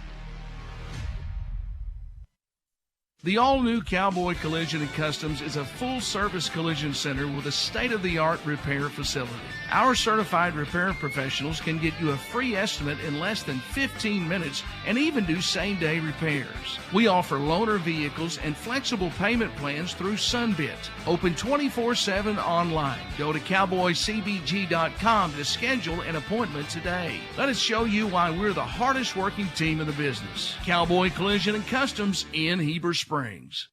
The all-new Cowboy Collision & Customs is a full-service collision center with a state-of-the-art repair facility. Our certified repair professionals can get you a free estimate in less than 15 minutes and even do same-day repairs. We offer loaner vehicles and flexible payment plans through Sunbit. Open 24/7 online. Go to cowboycbg.com to schedule an appointment today. Let us show you why we're the hardest working team in the business. Cowboy Collision & Customs in Heber Springs.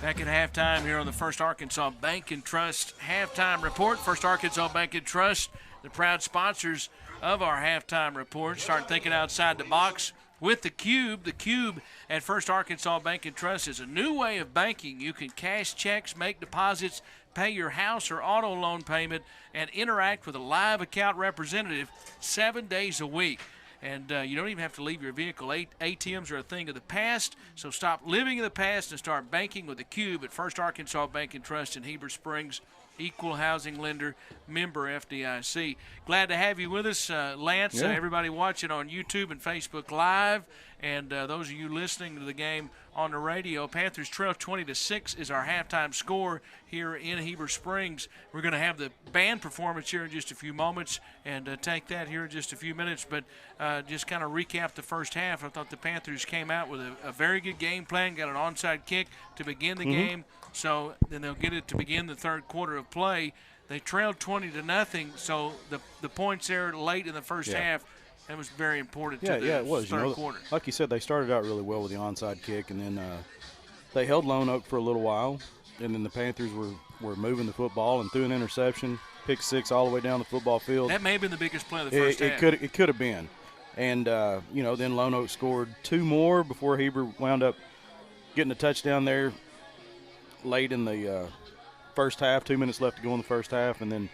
Back at halftime here on the First Arkansas Bank and Trust halftime report. First Arkansas Bank and Trust, the proud sponsors of our halftime report. Start thinking outside the box with the Cube. The Cube at First Arkansas Bank and Trust is a new way of banking. You can cash checks, make deposits, pay your house or auto loan payment, and interact with a live account representative 7 days a week. And you don't even have to leave your vehicle. ATMs are a thing of the past, so stop living in the past and start banking with the Cube at First Arkansas Bank and Trust in Heber Springs. Equal housing lender, member FDIC. Glad to have you with us, Lance. Yeah. Everybody watching on YouTube and Facebook Live, and those of you listening to the game on the radio. Panthers trail 20-6 is our halftime score here in Heber Springs. We're going to have the band performance here in just a few moments and take that here in just a few minutes. But just kind of recap the first half. I thought the Panthers came out with a very good game plan, got an onside kick to begin the game. So then they'll get it to begin the third quarter of play. They trailed 20-0, so the points there late in the first half, that was very important to the third quarter. Like you said, they started out really well with the onside kick, and then they held Lone Oak for a little while, and then the Panthers were moving the football and threw an interception, pick six all the way down the football field. That may have been the biggest play of the first half. It could have been. And, then Lone Oak scored two more before Heber wound up getting a touchdown there late in the first half. 2 minutes left to go in the first half, and then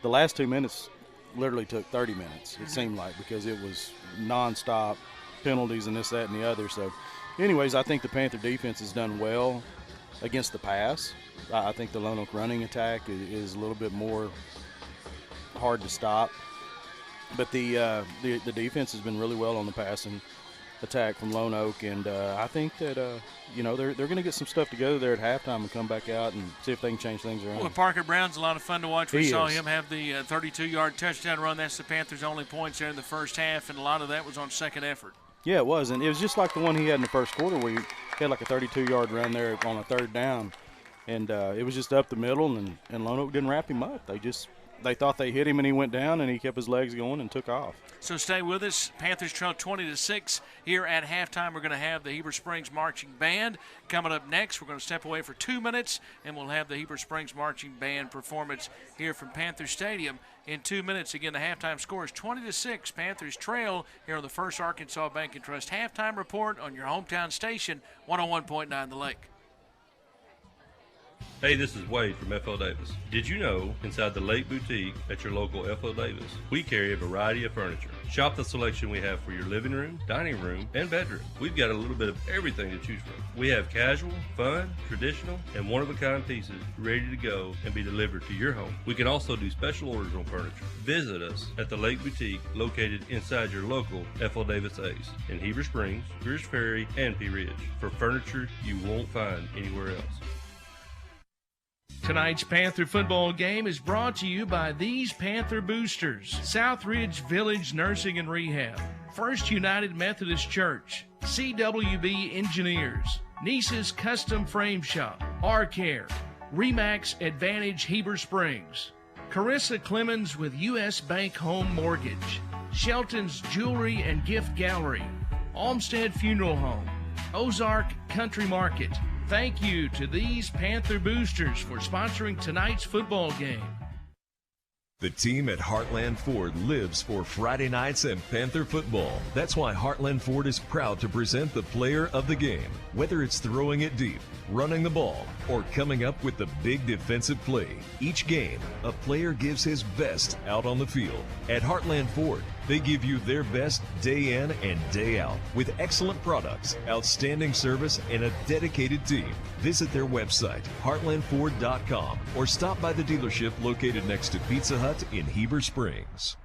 the last 2 minutes literally took 30 minutes, it seemed like, because it was nonstop penalties and this, that, and the other. So, anyways, I think the Panther defense has done well against the pass. I think the Lone Oak running attack is a little bit more hard to stop. But the defense has been really well on the passing attack from Lone Oak, and I think that they're going to get some stuff together there at halftime and come back out and see if they can change things around. Well, Parker Brown's a lot of fun to watch. We saw him have the 32-yard touchdown run. That's the Panthers' only points there in the first half, and a lot of that was on second effort. Yeah, it was, and it was just like the one he had in the first quarter where he had like a 32-yard run there on a third down, and it was just up the middle, and Lone Oak didn't wrap him up. They thought they hit him, and he went down, and he kept his legs going and took off. So stay with us. Panthers trail 20-6 here at halftime. We're going to have the Heber Springs Marching Band. Coming up next, we're going to step away for 2 minutes, and we'll have the Heber Springs Marching Band performance here from Panther Stadium in 2 minutes. Again, the halftime score is 20-6. Panthers trail here on the First Arkansas Bank and Trust halftime report on your hometown station, 101.9 The Lake. Hey, this is Wade from F.L. Davis. Did you know inside the Lake Boutique at your local F.L. Davis, we carry a variety of furniture. Shop the selection we have for your living room, dining room, and bedroom. We've got a little bit of everything to choose from. We have casual, fun, traditional, and one-of-a-kind pieces ready to go and be delivered to your home. We can also do special orders on furniture. Visit us at the Lake Boutique located inside your local F.L. Davis Ace in Heber Springs, Greers Ferry, and Pea Ridge for furniture you won't find anywhere else. Tonight's Panther football game is brought to you by these Panther boosters: Southridge Village Nursing and Rehab, First United Methodist Church, CWB Engineers, Niece's Custom Frame Shop, R-Care, Remax Advantage Heber Springs, Carissa Clemens with U.S. Bank Home Mortgage, Shelton's Jewelry and Gift Gallery, Olmsted Funeral Home, Ozark Country Market. Thank you to these Panther boosters for sponsoring tonight's football game. The team at Heartland Ford lives for Friday nights and Panther football. That's why Heartland Ford is proud to present the player of the game. Whether it's throwing it deep, running the ball, or coming up with the big defensive play, each game, a player gives his best out on the field. At Heartland Ford, they give you their best day in and day out with excellent products, outstanding service, and a dedicated team. Visit their website, heartlandford.com, or stop by the dealership located next to Pizza Hut in Heber Springs.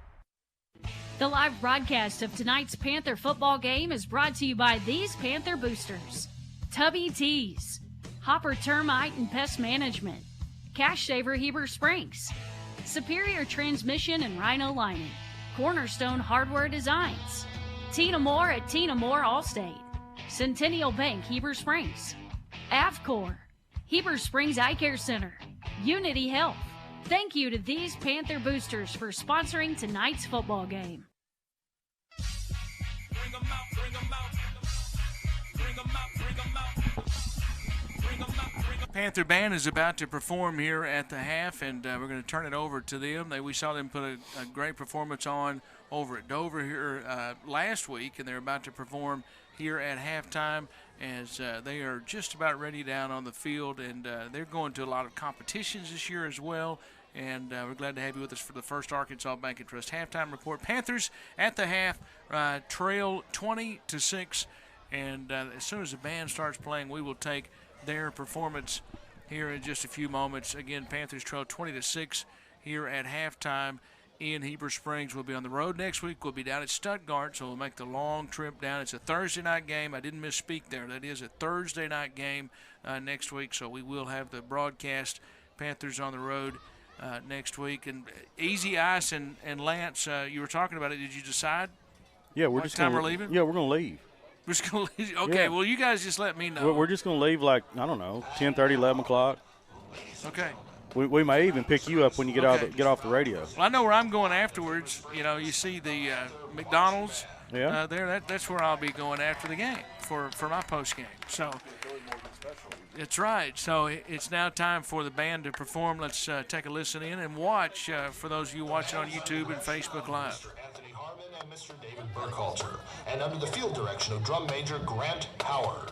The live broadcast of tonight's Panther football game is brought to you by these Panther boosters: Tubby Tees, Hopper Termite and Pest Management, Cash Saver Heber Springs, Superior Transmission and Rhino Lining, Cornerstone Hardware Designs, Tina Moore at Tina Moore Allstate, Centennial Bank Heber Springs, Avcor, Heber Springs Eye Care Center, Unity Health. Thank you to these Panther boosters for sponsoring tonight's football game. Panther Band is about to perform here at the half, and we're going to turn it over to them. We saw them put a great performance on over at Dover here last week, and they're about to perform here at halftime as they are just about ready down on the field, and they're going to a lot of competitions this year as well. And we're glad to have you with us for the First Arkansas Bank and Trust halftime report. Panthers at the half trail 20-6, and as soon as the band starts playing, we will take their performance here in just a few moments. Again, Panthers trail 20-6 here at halftime in Heber Springs. We'll be on the road next week. We'll be down at Stuttgart, so we'll make the long trip down. It's a Thursday night game. I didn't misspeak there. That is a Thursday night game next week, so we will have the broadcast. Panthers on the road next week. And Easy Ice and Lance, you were talking about it. Did you decide? Yeah, we're what time we're leaving? Yeah, we're going to leave. We're just going to leave. Okay, yeah. Well, you guys just let me know. We're just going to leave like, I don't know, 10:30, 11 o'clock. Okay. We may even pick you up when you get off the radio. Well, I know where I'm going afterwards. You know, you see the McDonald's there. That's where I'll be going after the game for my post game. So that's right. So it's now time for the band to perform. Let's take a listen in and watch for those of you watching on YouTube and Facebook Live. Anthony Harmon and Mr. David Burkhalter, and under the field direction of drum major Grant Howard.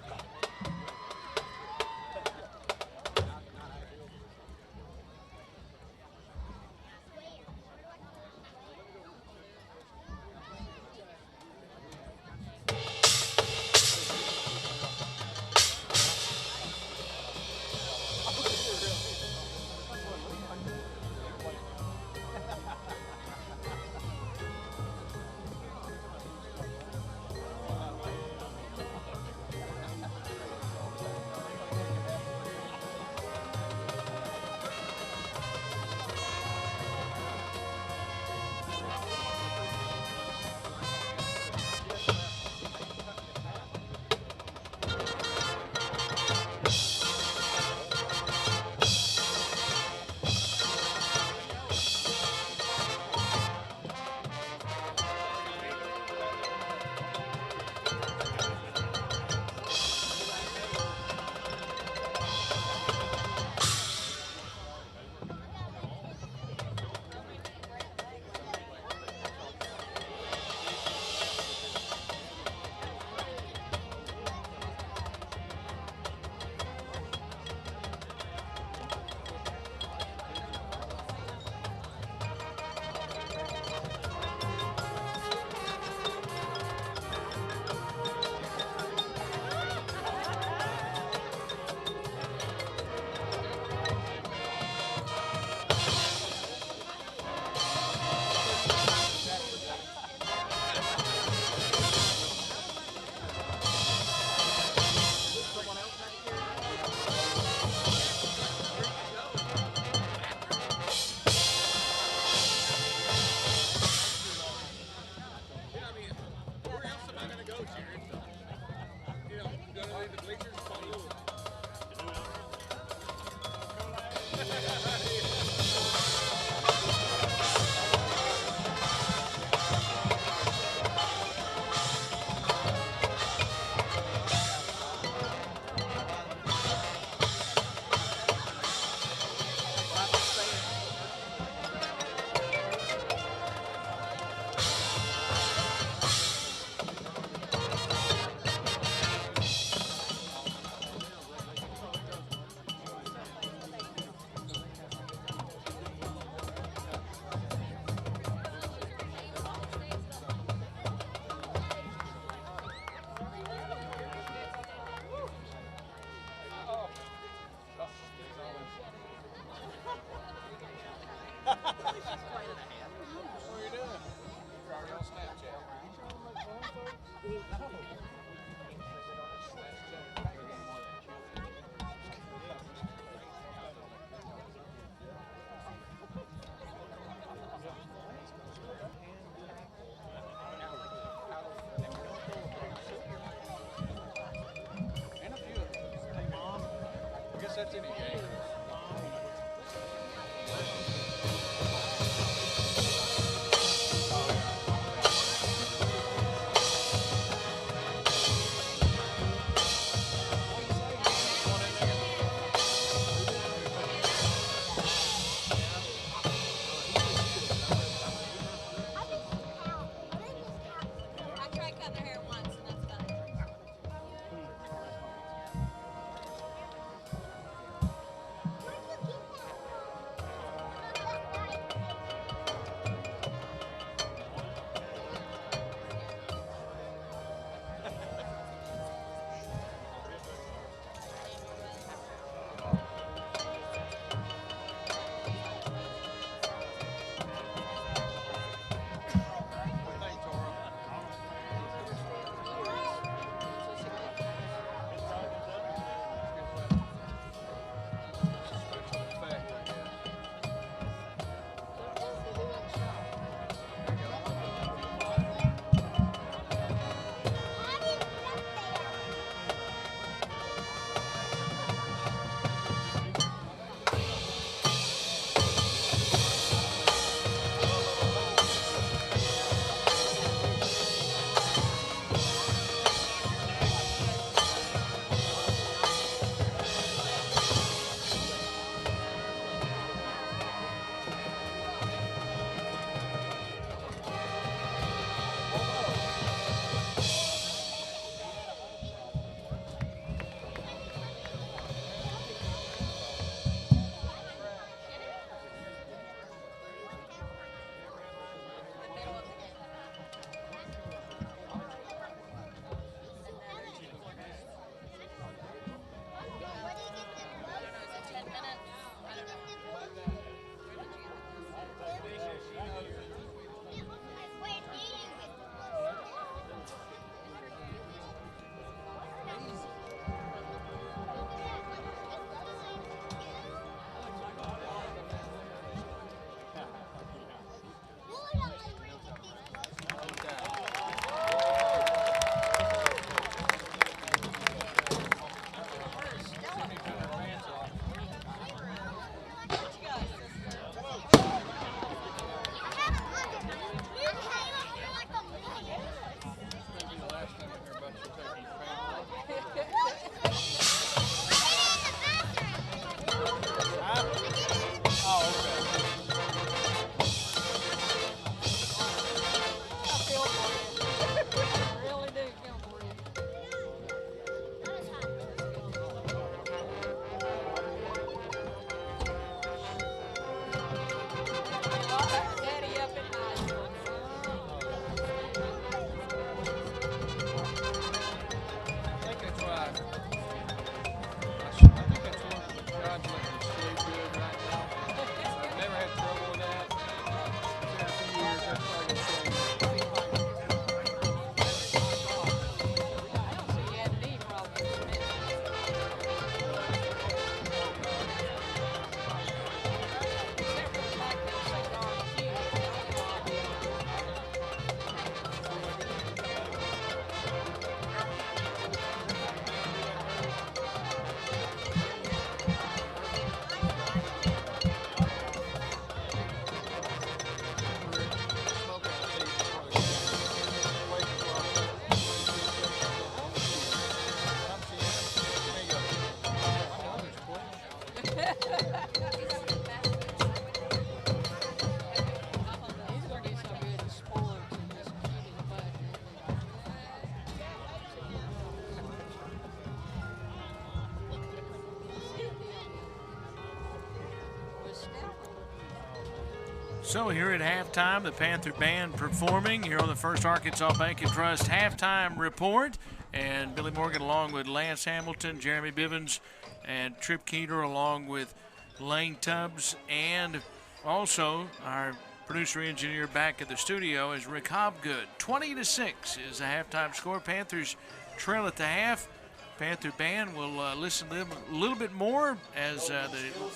So here at halftime, the Panther Band performing here on the First Arkansas Bank and Trust halftime report. And Billy Morgan along with Lance Hamilton, Jeremy Bivens, and Trip Keeter along with Lane Tubbs. And also our producer-engineer back at the studio is Rick Hobgood. 20-6 is the halftime score. Panthers trail at the half. Panther Band will listen to them a little bit more as the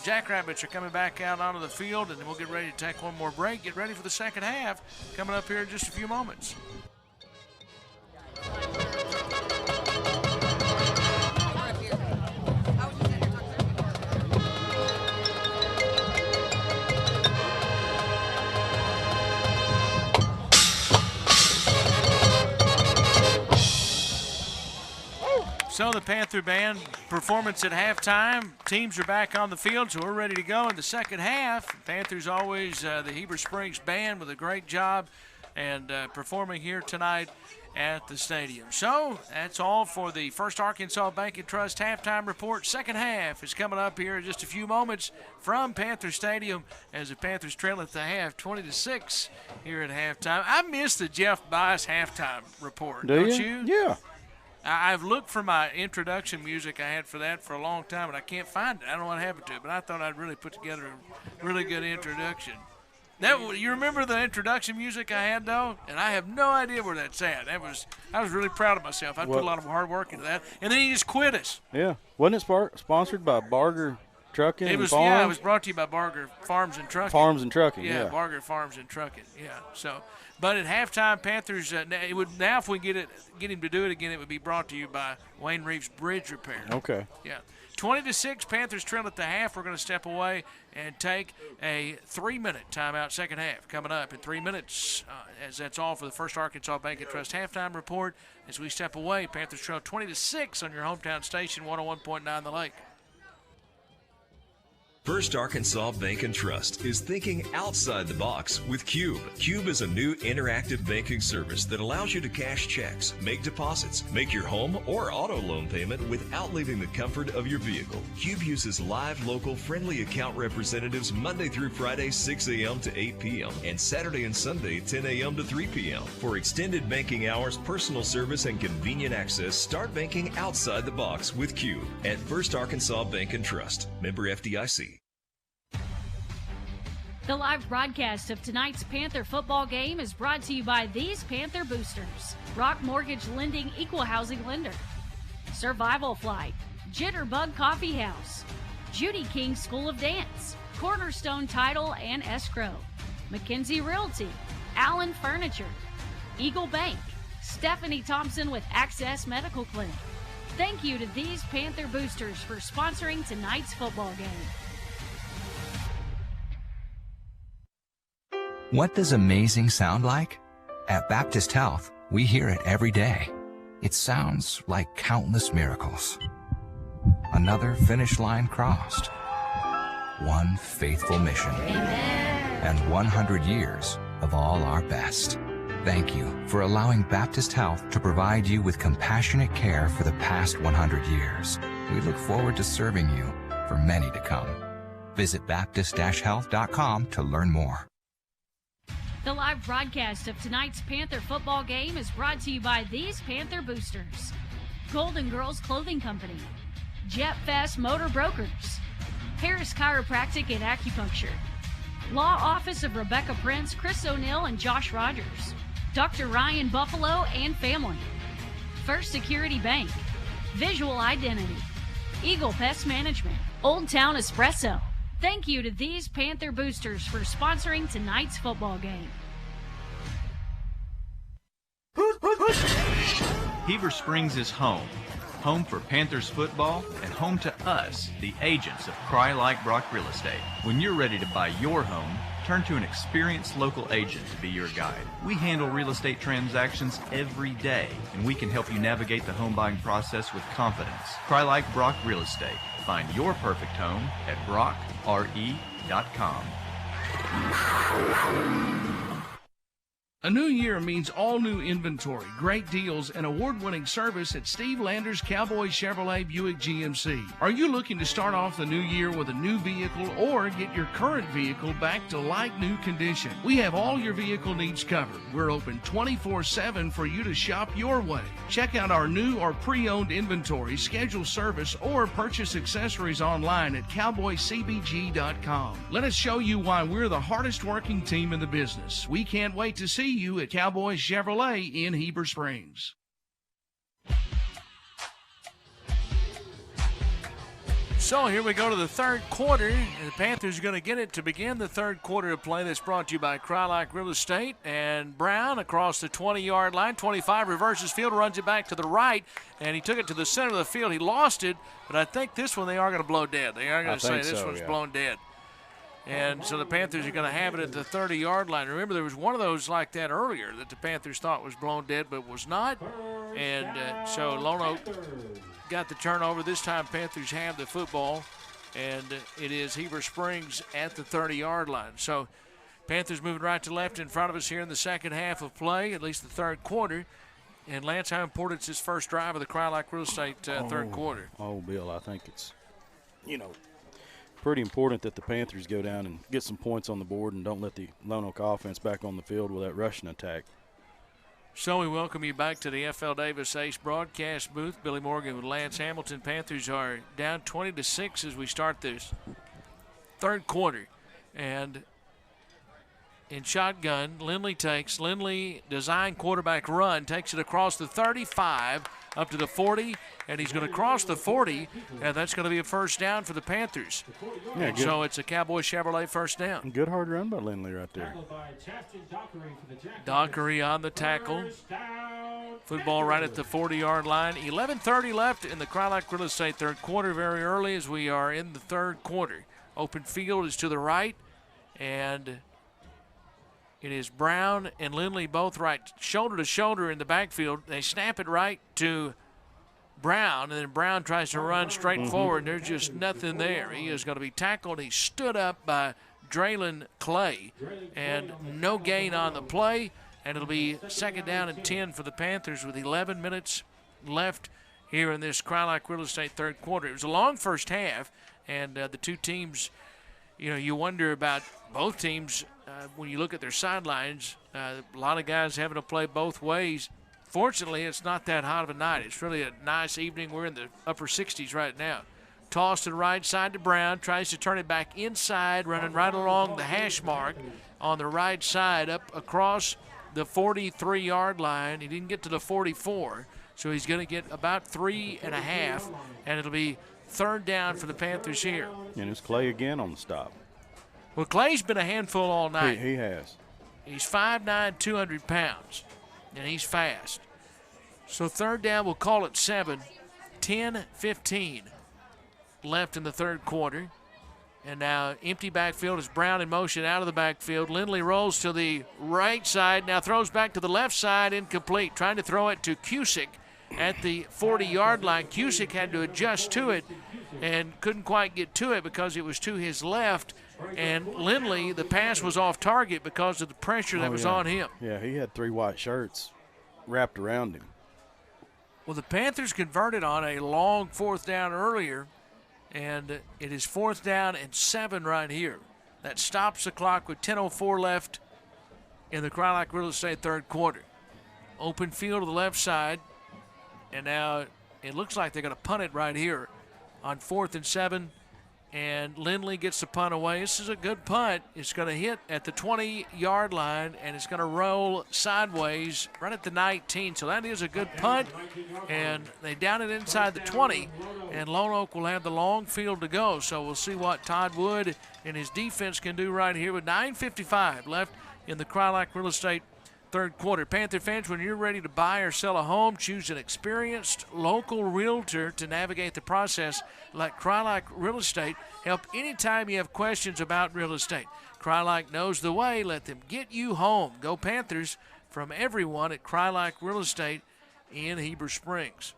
Jackrabbits are coming back out onto the field, and then we'll get ready to take one more break. Get ready for the second half coming up here in just a few moments. So the Panther Band performance at halftime. Teams are back on the field, so we're ready to go in the second half. Panthers always the Heber Springs Band with a great job and performing here tonight at the stadium. So that's all for the First Arkansas Bank and Trust halftime report. Second half is coming up here in just a few moments from Panther Stadium as the Panthers trail at the half 20-6 here at halftime. I miss the Jeff Bias halftime report. Don't you? Yeah. I've looked for my introduction music I had for that for a long time, and I can't find it. I don't know what happened to it, but I thought I'd really put together a really good introduction. You remember the introduction music I had, though? And I have no idea where that's at. I was really proud of myself. I put a lot of hard work into that. And then he just quit us. Yeah. Wasn't it sponsored by Barger Trucking and Farms? Yeah, it was brought to you by Barger Farms and Trucking. Farms and Trucking, yeah. Barger Farms and Trucking, yeah. So, but at halftime, Panthers, now if we get him to do it again, it would be brought to you by Wayne Reeves Bridge Repair. Okay. Yeah. 20-6, Panthers trail at the half. We're going to step away and take a 3-minute timeout, second half, coming up in 3 minutes, as that's all for the First Arkansas Bank and Trust halftime report. As we step away, Panthers trail 20-6 on your hometown station, 101.9 The Lake. First Arkansas Bank and Trust is thinking outside the box with Cube. Cube is a new interactive banking service that allows you to cash checks, make deposits, make your home or auto loan payment without leaving the comfort of your vehicle. Cube uses live, local, friendly account representatives Monday through Friday, 6 a.m. to 8 p.m. and Saturday and Sunday, 10 a.m. to 3 p.m. For extended banking hours, personal service, and convenient access, start banking outside the box with Cube at First Arkansas Bank and Trust. Member FDIC. The live broadcast of tonight's Panther football game is brought to you by these Panther boosters. Rock Mortgage Lending Equal Housing Lender. Survival Flight. Jitterbug Coffee House. Judy King School of Dance. Cornerstone Title and Escrow. McKenzie Realty. Allen Furniture. Eagle Bank. Stephanie Thompson with Access Medical Clinic. Thank you to these Panther boosters for sponsoring tonight's football game. What does amazing sound like? At Baptist Health, we hear it every day. It sounds like countless miracles. Another finish line crossed. One faithful mission. Amen. And 100 years of all our best. Thank you for allowing Baptist Health to provide you with compassionate care for the past 100 years. We look forward to serving you for many to come. Visit Baptist-Health.com to learn more. The live broadcast of tonight's Panther football game is brought to you by these Panther boosters. Golden Girls Clothing Company. Jet Fest Motor Brokers. Harris Chiropractic and Acupuncture. Law Office of Rebecca Prince, Chris O'Neill, and Josh Rogers. Dr. Ryan Buffalo and Family. First Security Bank. Visual Identity. Eagle Pest Management. Old Town Espresso. Thank you to these Panther boosters for sponsoring tonight's football game. Heber Springs is home. Home for Panthers football and home to us, the agents of Cry Like Brock Real Estate. When you're ready to buy your home, turn to an experienced local agent to be your guide. We handle real estate transactions every day, and we can help you navigate the home buying process with confidence. Cry Like Brock Real Estate. Find your perfect home at brockre.com. A new year means all new inventory, great deals, and award-winning service at Steve Landers Cowboy Chevrolet Buick GMC. Are you looking to start off the new year with a new vehicle or get your current vehicle back to like-new condition? We have all your vehicle needs covered. We're open 24/7 for you to shop your way. Check out our new or pre-owned inventory, schedule service, or purchase accessories online at cowboycbg.com. Let us show you why we're the hardest working team in the business. We can't wait to see you at Cowboy Chevrolet in Heber Springs. So here we go to the third quarter, and the Panthers are going to get it to begin the third quarter of play. That's brought to you by Cry Like Real Estate. And Brown across the 20-yard line, 25, reverses field, runs it back to the right, and he took it to the center of the field. He lost it, but I think this one they are going to blow dead. They are going to say this one's blown dead. And so the Panthers are going to have it at the 30-yard line. Remember, there was one of those like that earlier that the Panthers thought was blown dead but was not. And so Lone Oak got the turnover. This time Panthers have the football, and it is Heber Springs at the 30-yard line. So Panthers moving right to left in front of us here in the second half of play, at least the third quarter. And Lance, how important is his first drive of the Cry-Like Real Estate third quarter? Oh, Bill, I think it's, pretty important that the Panthers go down and get some points on the board and don't let the Lone Oak offense back on the field with that rushing attack. So we welcome you back to the F.L. Davis Ace broadcast booth. Billy Morgan with Lance Hamilton. Panthers are down 20-6 as we start this third quarter. And in shotgun, Lindley design quarterback run, takes it across the 35 up to the 40, and he's going to cross the 40, and that's going to be a first down for the Panthers. Yeah, so it's a Cowboy Chevrolet first down. Good hard run by Lindley right there. Dockery on the tackle. Football right at the 40-yard line. 11:30 left in the Cry-Like Real Estate third quarter, very early as we are in the third quarter. Open field is to the right, and it is Brown and Lindley both right, shoulder to shoulder in the backfield. They snap it right to Brown, and then Brown tries to run straight forward. There's just nothing there. He is going to be tackled. He stood up by Draylon Clay, and no gain on the play, and it'll be second down and 10 for the Panthers with 11 minutes left here in this Cry-Like Real Estate third quarter. It was a long first half, and the two teams, you wonder about both teams. When you look at their sidelines, a lot of guys having to play both ways. Fortunately, it's not that hot of a night. It's really a nice evening. We're in the upper 60s right now. Toss to the right side to Brown. Tries to turn it back inside, running right along the hash mark on the right side up across the 43-yard line. He didn't get to the 44, so he's going to get about 3.5, and it'll be third down for the Panthers here. And it's Clay again on the stop. Well, Clay's been a handful all night. He has. He's 5'9", 200 pounds, and he's fast. So third down, we'll call it 7. 10-15 left in the third quarter. And now empty backfield as Brown in motion out of the backfield. Lindley rolls to the right side, now throws back to the left side, incomplete. Trying to throw it to Cusick at the 40-yard line. Cusick had to adjust to it and couldn't quite get to it because it was to his left. And Lindley, the pass was off target because of the pressure that was on him. Yeah, he had 3 white shirts wrapped around him. Well, the Panthers converted on a long fourth down earlier, and it is fourth down and 7 right here. That stops the clock with 10:04 left in the Cry-Like Real Estate third quarter. Open field to the left side, and now it looks like they're going to punt it right here on 4th and 7. And Lindley gets the punt away. This is a good punt. It's going to hit at the 20-yard line, and it's going to roll sideways right at the 19. So that is a good punt, and they down it inside the 20, and Lone Oak will have the long field to go. So we'll see what Todd Wood and his defense can do right here with 9:55 left in the Cry-Like Real Estate third quarter. Panther fans, when you're ready to buy or sell a home, choose an experienced local realtor to navigate the process. Let Cry-Like Real Estate help anytime you have questions about real estate. Cry-Like knows the way. Let them get you home. Go Panthers from everyone at Cry-Like Real Estate in Heber Springs.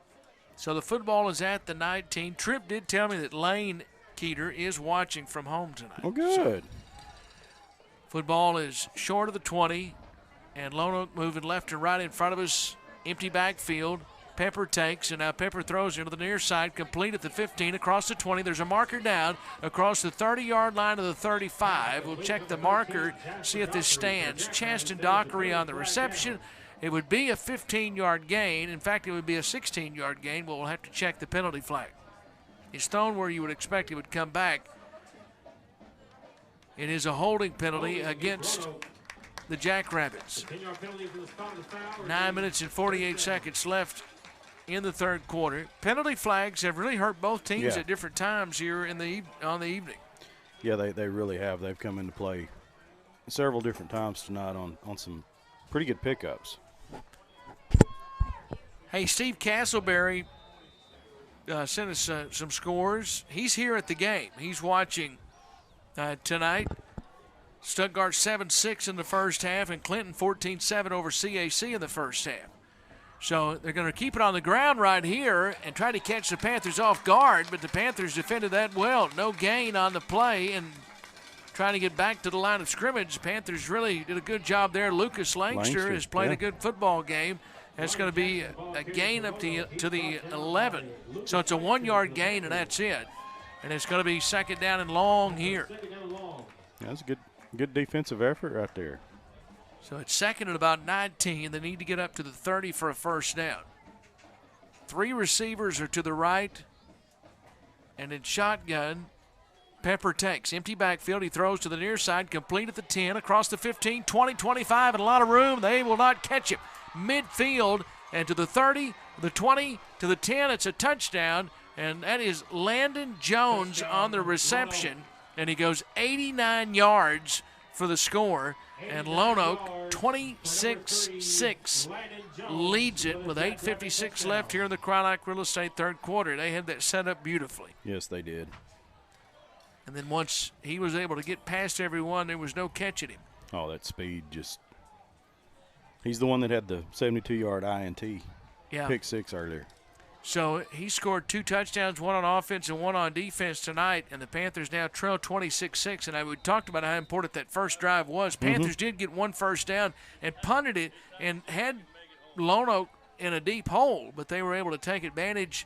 So the football is at the 19. Tripp did tell me that Lane Keeter is watching from home tonight. Oh, good. So football is short of the 20. And Lone Oak moving left and right in front of us. Empty backfield. Pepper takes, and now Pepper throws into the near side, complete at the 15, across the 20. There's a marker down across the 30-yard line to the 35. We'll check the marker, see if this stands. Chaston Dockery on the reception. It would be a 15-yard gain. In fact, it would be a 16-yard gain, but we'll have to check the penalty flag. It's thrown where you would expect it would come back. It is a holding penalty against the Jackrabbits. 9 minutes and 48 seconds left in the third quarter. Penalty flags have really hurt both teams at different times here on the evening. Yeah, they really have. They've come into play several different times tonight on some pretty good pickups. Hey, Steve Castleberry sent us some scores. He's here at the game. He's watching tonight. Stuttgart 7-6 in the first half, and Clinton 14-7 over CAC in the first half. So they're going to keep it on the ground right here and try to catch the Panthers off guard, but the Panthers defended that well. No gain on the play and trying to get back to the line of scrimmage. Panthers really did a good job there. Lucas Langster has played a good football game. That's going to be a gain up to the 11. So it's a 1-yard gain, and that's it. And it's going to be second down and long here. Yeah, that's a good defensive effort right there. So it's second at about 19. They need to get up to the 30 for a first down. 3 receivers are to the right. And in shotgun, Pepper takes. Empty backfield. He throws to the near side. Complete at the 10. Across the 15, 20, 25. And a lot of room. They will not catch him. Midfield and to the 30, the 20, to the 10. It's a touchdown. And that is Landon Jones on the reception. And he goes 89 yards for the score. And Lone Oak, 26-6, leads it with 8:56 left here in the Crylike Real Estate third quarter. They had that set up beautifully. Yes, they did. And then once he was able to get past everyone, there was no catching him. Oh, that speed just – he's the one that had the 72-yard INT pick 6 earlier. So he scored 2 touchdowns, 1 on offense and 1 on defense tonight, and the Panthers now trail 26-6. And we talked about how important that first drive was. Panthers did get 1 first down and punted it and had Lone Oak in a deep hole, but they were able to take advantage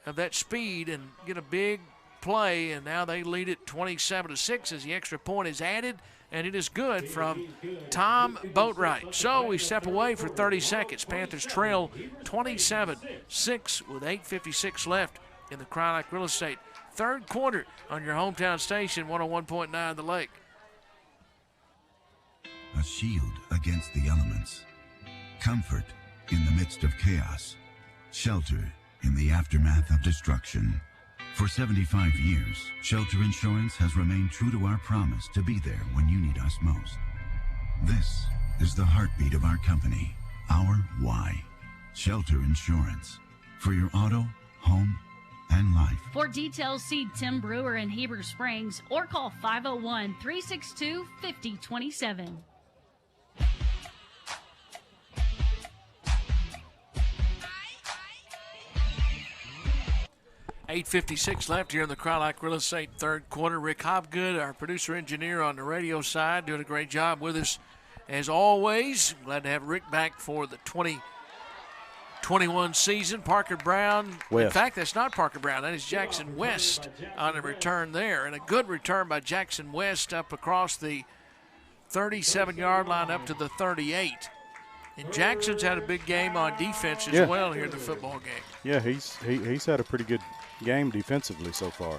of that speed and get a big play, and now they lead it 27-6 as the extra point is added, and it is good from Tom Boatwright. So we step away for 30 seconds. Panthers trail 27-6 with 8:56 left in the Crylike Real Estate third quarter on your hometown station, 101.9 The Lake. A shield against the elements. Comfort in the midst of chaos. Shelter in the aftermath of destruction. For 75 years, Shelter Insurance has remained true to our promise to be there when you need us most. This is the heartbeat of our company, our why. Shelter Insurance. For your auto, home, and life. For details, see Tim Brewer in Heber Springs or call 501-362-5027. 8:56 left here in the Crylike Real Estate third quarter. Rick Hobgood, our producer-engineer on the radio side, doing a great job with us as always. Glad to have Rick back for the 2021 season. Parker Brown. West. In fact, that's not Parker Brown. That is Jackson West on a return there. And a good return by Jackson West up across the 37-yard line up to the 38. And Jackson's had a big game on defense as well here in the football game. Yeah, he's had a pretty good game defensively so far.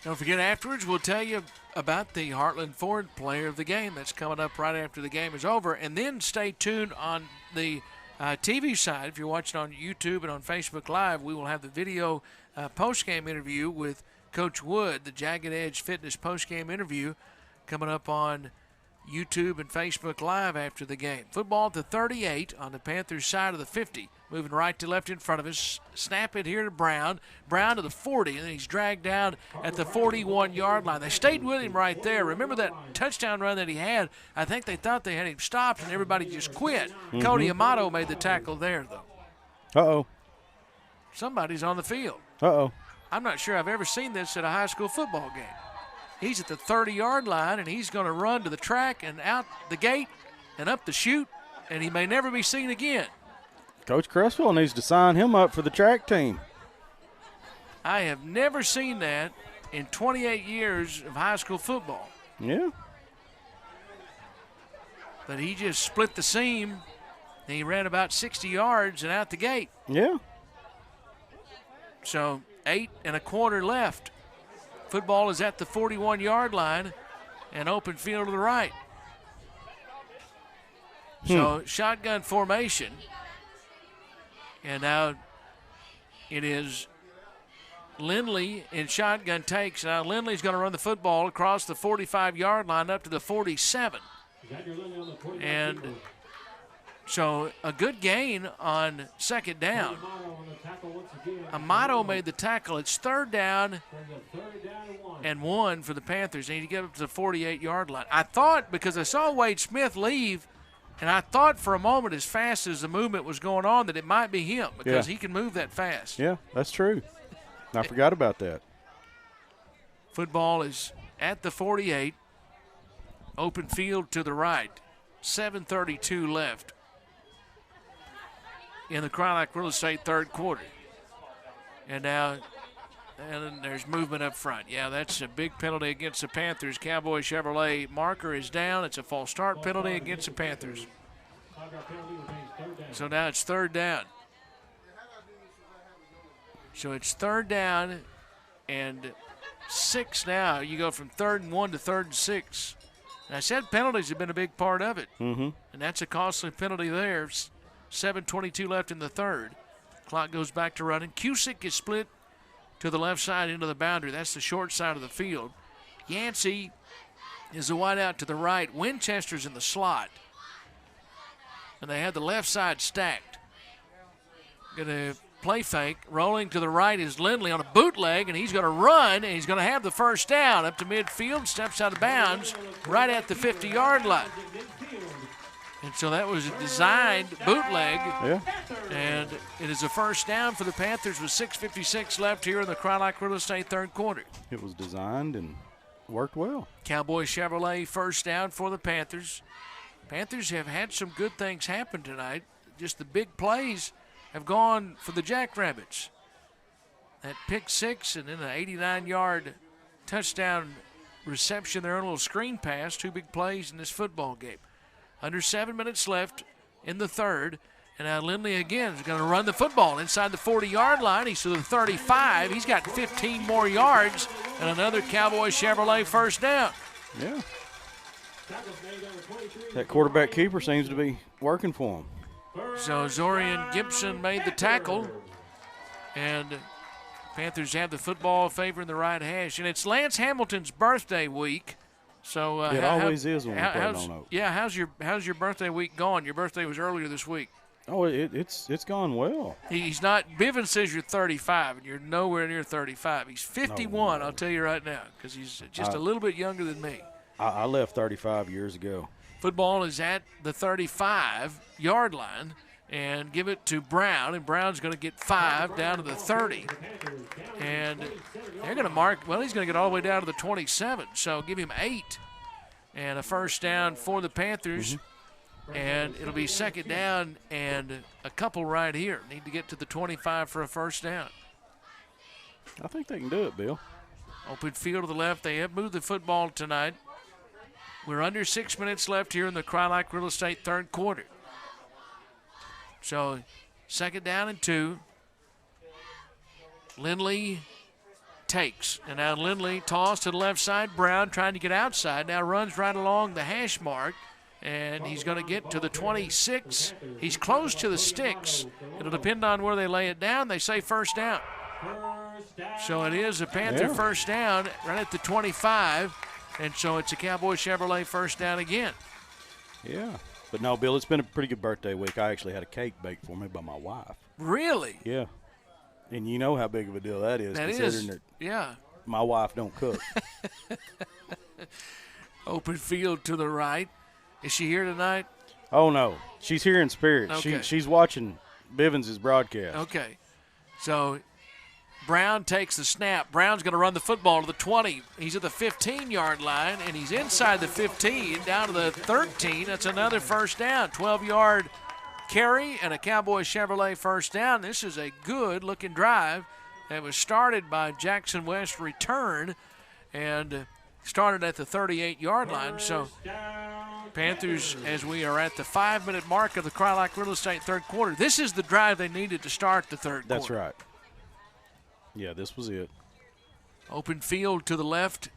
Don't forget, afterwards we'll tell you about the Heartland Ford Player of the Game. That's coming up right after the game is over. And then stay tuned on the TV side. If you're watching on YouTube and on Facebook Live, we will have the video post-game interview with Coach Wood, the Jagged Edge Fitness post-game interview coming up on YouTube and Facebook Live after the game. Football to 38 on the Panthers side of the 50. Moving right to left in front of us. Snap it here to Brown. Brown to the 40, and then he's dragged down at the 41-yard line. They stayed with him right there. Remember that touchdown run that he had? I think they thought they had him stopped, and everybody just quit. Cody Amato made the tackle there, though. Uh-oh. Somebody's on the field. Uh-oh. I'm not sure I've ever seen this at a high school football game. He's at the 30-yard line, and he's going to run to the track and out the gate and up the chute, and he may never be seen again. Coach Cresswell needs to sign him up for the track team. I have never seen that in 28 years of high school football. Yeah. But he just split the seam, and he ran about 60 yards and out the gate. Yeah. So 8 1/4 left. Football is at the 41-yard line and open field to the right. So shotgun formation. And now it is Lindley in shotgun takes. Now Lindley's going to run the football across the 45-yard line up to the 47. And so a good gain on second down. Amato made the tackle. It's third down and 1 for the Panthers. They need to get up to the 48-yard line. I thought, because I saw Wade Smith leave, And I thought for a moment, as fast as the movement was going on, that it might be him because he can move that fast. Yeah, that's true. I forgot about that. Football is at the 48. Open field to the right. 7:32 left in the Cryolite Real Estate third quarter. And now there's movement up front. Yeah, that's a big penalty against the Panthers. Cowboy Chevrolet marker is down. It's a false start penalty against the Panthers. So now it's third down. So it's third down and 6 now. You go from 3rd and 1 to 3rd and 6. And I said penalties have been a big part of it. Mm-hmm. And that's a costly penalty there. 7:22 left in the third. Clock goes back to running. Cusick is split to the left side into the boundary. That's the short side of the field. Yancey is the wide out to the right. Winchester's in the slot. And they have the left side stacked. Going to play fake. Rolling to the right is Lindley on a bootleg, and he's going to run, and he's going to have the first down up to midfield. Steps out of bounds right at the 50-yard line. And so that was a designed bootleg. Yeah. And it is a first down for the Panthers with 6:56 left here in the Cryolite Real Estate third quarter. It was designed and worked well. Cowboy Chevrolet first down for the Panthers. Panthers have had some good things happen tonight. Just the big plays have gone for the Jackrabbits. That pick six and then an 89-yard touchdown reception there on a little screen pass. Two big plays in this football game. Under 7 minutes left in the third. And now Lindley again is going to run the football inside the 40-yard line. He's to the 35. He's got 15 more yards and another Cowboy Chevrolet first down. Yeah. That quarterback keeper seems to be working for him. So Zorian Gibson made the tackle. And Panthers have the football favoring the right hash. And it's Lance Hamilton's birthday week. So it always is when we play on Oak. Yeah, how's your birthday week gone? Your birthday was earlier this week. Oh, it's gone well. He's not. Bivens says you're 35, and you're nowhere near 35. He's 51. No. I'll tell you right now, because he's just a little bit younger than me. I left 35 years ago. Football is at the 35-yard line, and give it to Brown, and Brown's going to get 5 down to the 30, and they're going to mark. Well, he's going to get all the way down to the 27. So give him 8, and a first down for the Panthers. Mm-hmm. And it'll be second down and a couple right here. Need to get to the 25 for a first down. I think they can do it, Bill. Open field to the left. They have moved the football tonight. We're under 6 minutes left here in the Cryolite Real Estate third quarter. So second down and 2. Lindley takes. And now Lindley tossed to the left side. Brown trying to get outside. Now runs right along the hash mark. And he's going to get to the 26. He's close to the sticks. It'll depend on where they lay it down. They say first down. So it is a Panther first down right at the 25. And so it's a Cowboy Chevrolet first down again. Yeah. But no, Bill, it's been a pretty good birthday week. I actually had a cake baked for me by my wife. Really? Yeah. And you know how big of a deal that is. That considering is. That yeah. My wife don't cook. Open field to the right. Is she here tonight? Oh, no. She's here in spirit. Okay. She's watching Bivens' broadcast. Okay. So Brown takes the snap. Brown's going to run the football to the 20. He's at the 15-yard line, and he's inside the 15, down to the 13. That's another first down. 12-yard carry and a Cowboy Chevrolet first down. This is a good-looking drive that was started by Jackson West return and started at the 38-yard line. So Panthers, as we are at the 5-minute mark of the Cryolite Real Estate third quarter, this is the drive they needed to start the third quarter. That's right. Yeah, this was it. Open field to the left.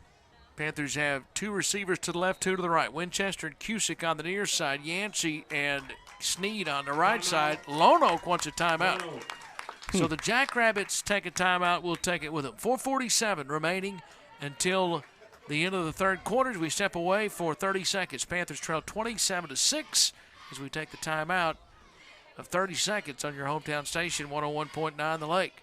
Panthers have 2 receivers to the left, 2 to the right. Winchester and Cusick on the near side. Yancey and Sneed on the right side. Lone Oak wants a timeout. So the Jackrabbits take a timeout. We'll take it with them. 4:47 remaining until the end of the third quarter as we step away for 30 seconds. Panthers trail 27-6 as we take the timeout of 30 seconds on your hometown station, 101.9 The Lake.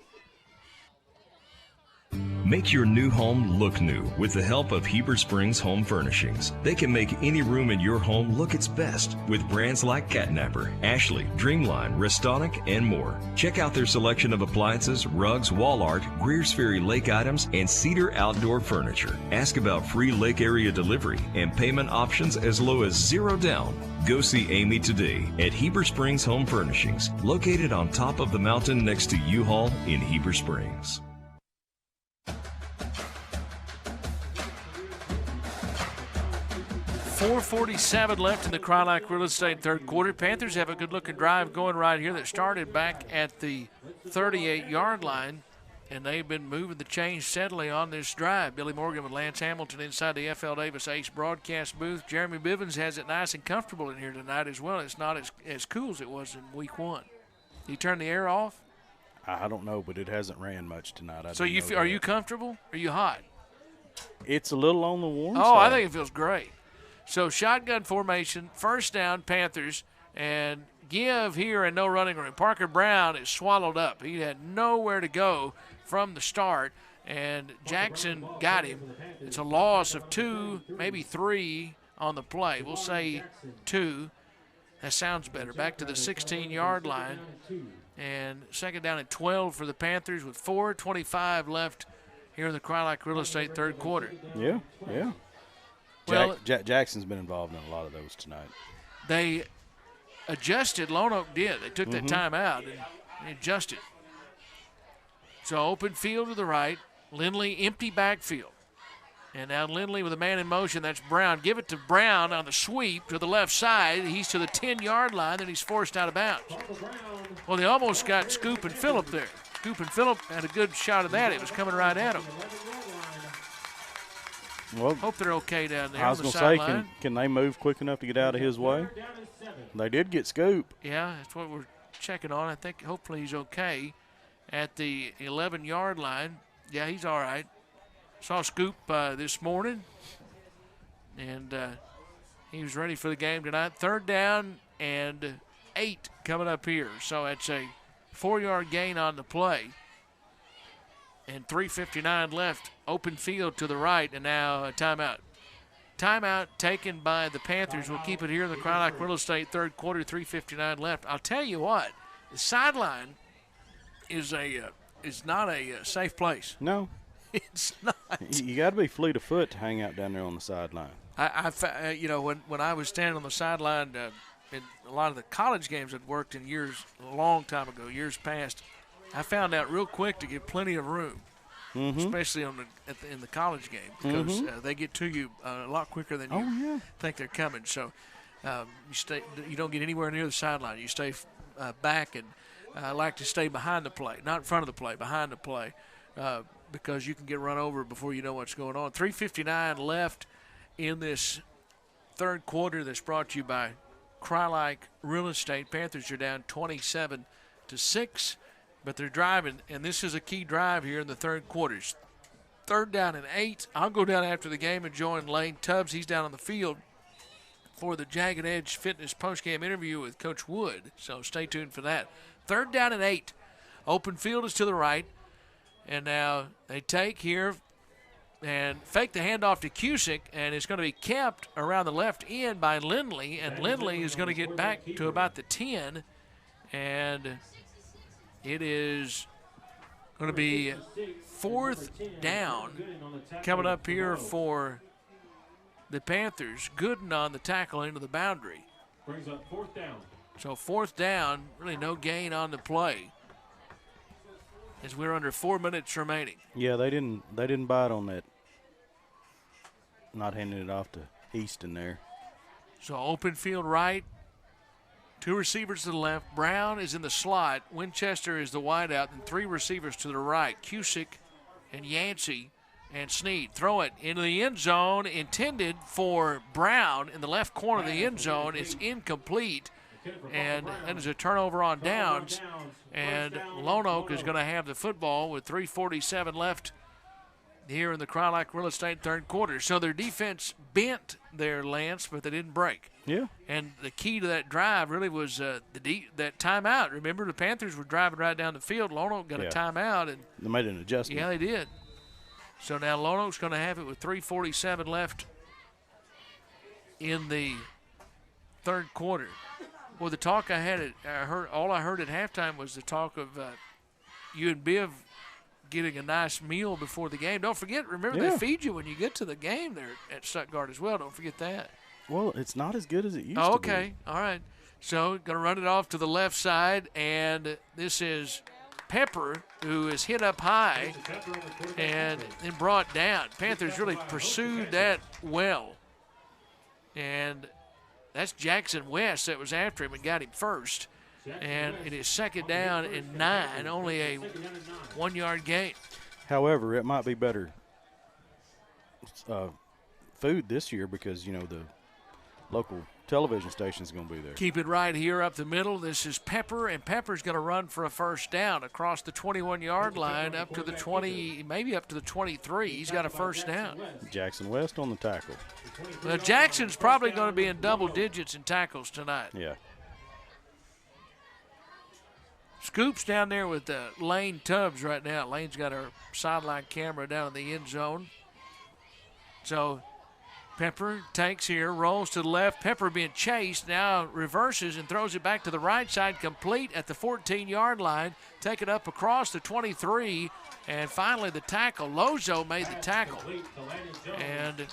Make your new home look new with the help of Heber Springs Home Furnishings. They can make any room in your home look its best with brands like Catnapper, Ashley, Dreamline, Restonic, and more. Check out their selection of appliances, rugs, wall art, Greer's Ferry lake items, and Cedar outdoor furniture. Ask about free lake area delivery and payment options as low as $0 down. Go see Amy today at Heber Springs Home Furnishings, located on top of the mountain next to U-Haul in Heber Springs. 4:47 left in the Crylike Real Estate third quarter. Panthers have a good-looking drive going right here that started back at the 38-yard line, and they've been moving the chains steadily on this drive. Billy Morgan with Lance Hamilton inside the F.L. Davis Ace broadcast booth. Jeremy Bivens has it nice and comfortable in here tonight as well. It's not as cool as it was in week one. You turn the air off? I don't know, but it hasn't ran much tonight. So are you comfortable? Are you hot? It's a little on the warm side. Oh, I think it feels great. So shotgun formation, first down, Panthers, and give here and no running room. Parker Brown is swallowed up. He had nowhere to go from the start, and Jackson got him. It's a loss of 2, maybe 3 on the play. We'll say 2. That sounds better. Back to the 16-yard line, and second down and 12 for the Panthers with 4:25 left here in the Crylike Real Estate third quarter. Yeah. Well, Jackson's been involved in a lot of those tonight. They adjusted. Lone Oak did. They took that time out and adjusted. So open field to the right. Lindley, empty backfield. And now Lindley with a man in motion. That's Brown. Give it to Brown on the sweep to the left side. He's to the 10-yard line, then he's forced out of bounds. Well, they almost got Scoop and Phillip there. Scoop and Phillip had a good shot of that. It was coming right at him. Well, hope they're okay down there. I was going to say, can they move quick enough to get out of his way? They did get Scoop. Yeah, that's what we're checking on. I think hopefully he's okay at the 11-yard line. Yeah, he's all right. Saw Scoop this morning, and he was ready for the game tonight. Third down and 8 coming up here. So it's a 4-yard gain on the play. And 3:59 left, open field to the right, and now a timeout. Timeout taken by the Panthers. We'll keep it here in the Crylike Real Estate third quarter, 3:59 left. I'll tell you what, the sideline is not a safe place. No. It's not. You got to be fleet of foot to hang out down there on the sideline. When I was standing on the sideline in a lot of the college games I'd worked in a long time ago, years past, I found out real quick to get plenty of room, especially in the college game, because they get to you a lot quicker than you think they're coming. So you don't get anywhere near the sideline. You stay back, and I like to stay behind the play, not in front of the play, behind the play, because you can get run over before you know what's going on. 3:59 left in this third quarter. That's brought to you by Crylike Real Estate. Panthers are down 27-6. But they're driving, and this is a key drive here in the third quarters. Third down and 8. I'll go down after the game and join Lane Tubbs. He's down on the field for the Jagged Edge Fitness postgame interview with Coach Wood. So stay tuned for that. Third down and 8. Open field is to the right. And now they take here and fake the handoff to Cusick, and it's going to be kept around the left end by Lindley. And Lindley is going to get back to about the 10. And it is going to be fourth down coming up here for the Panthers. Gooden on the tackle into the boundary. Brings up fourth down. So fourth down, really no gain on the play, as we're under 4 minutes remaining. Yeah, they didn't bite on that, not handing it off to Easton there. So open field right. 2 receivers to the left. Brown is in the slot. Winchester is the wideout, and 3 receivers to the right. Cusick and Yancey and Sneed. Throw it into the end zone, intended for Brown in the left corner of the end zone. It's incomplete, and that is a turnover on downs. And Lone Oak is going to have the football with 3:47 left here in the Crylike Real Estate third quarter. So their defense bent there, Lance, but they didn't break. Yeah. And the key to that drive really was that timeout. Remember, the Panthers were driving right down the field. Lone Oak got a timeout. And they made an adjustment. Yeah, they did. So now Lone Oak's going to have it with 3:47 left in the third quarter. Well, the talk I heard at halftime was the talk of you and Biv getting a nice meal before the game. Don't forget, remember they feed you when you get to the game there at Stuttgart as well. Don't forget that. Well, it's not as good as it used to be. Okay, all right. So going to run it off to the left side, and this is Pepper, who is hit up high and then brought down. Panthers really pursued that well. And that's Jackson West that was after him and got him first. And it is second down and 9, only a 1-yard gain. However, it might be better food this year because, the local television station is going to be there. Keep it right here up the middle. This is Pepper, and Pepper's going to run for a first down across the 21-yard line up to the 20, maybe up to the 23. He's got a first down. Jackson West on the tackle. Well, Jackson's probably going to be in double digits in tackles tonight. Yeah. Scoops down there with Lane Tubbs right now. Lane's got her sideline camera down in the end zone. So Pepper takes here, rolls to the left. Pepper being chased, now reverses and throws it back to the right side, complete at the 14-yard line. Take it up across the 23, and finally the tackle. Lozo made the tackle. And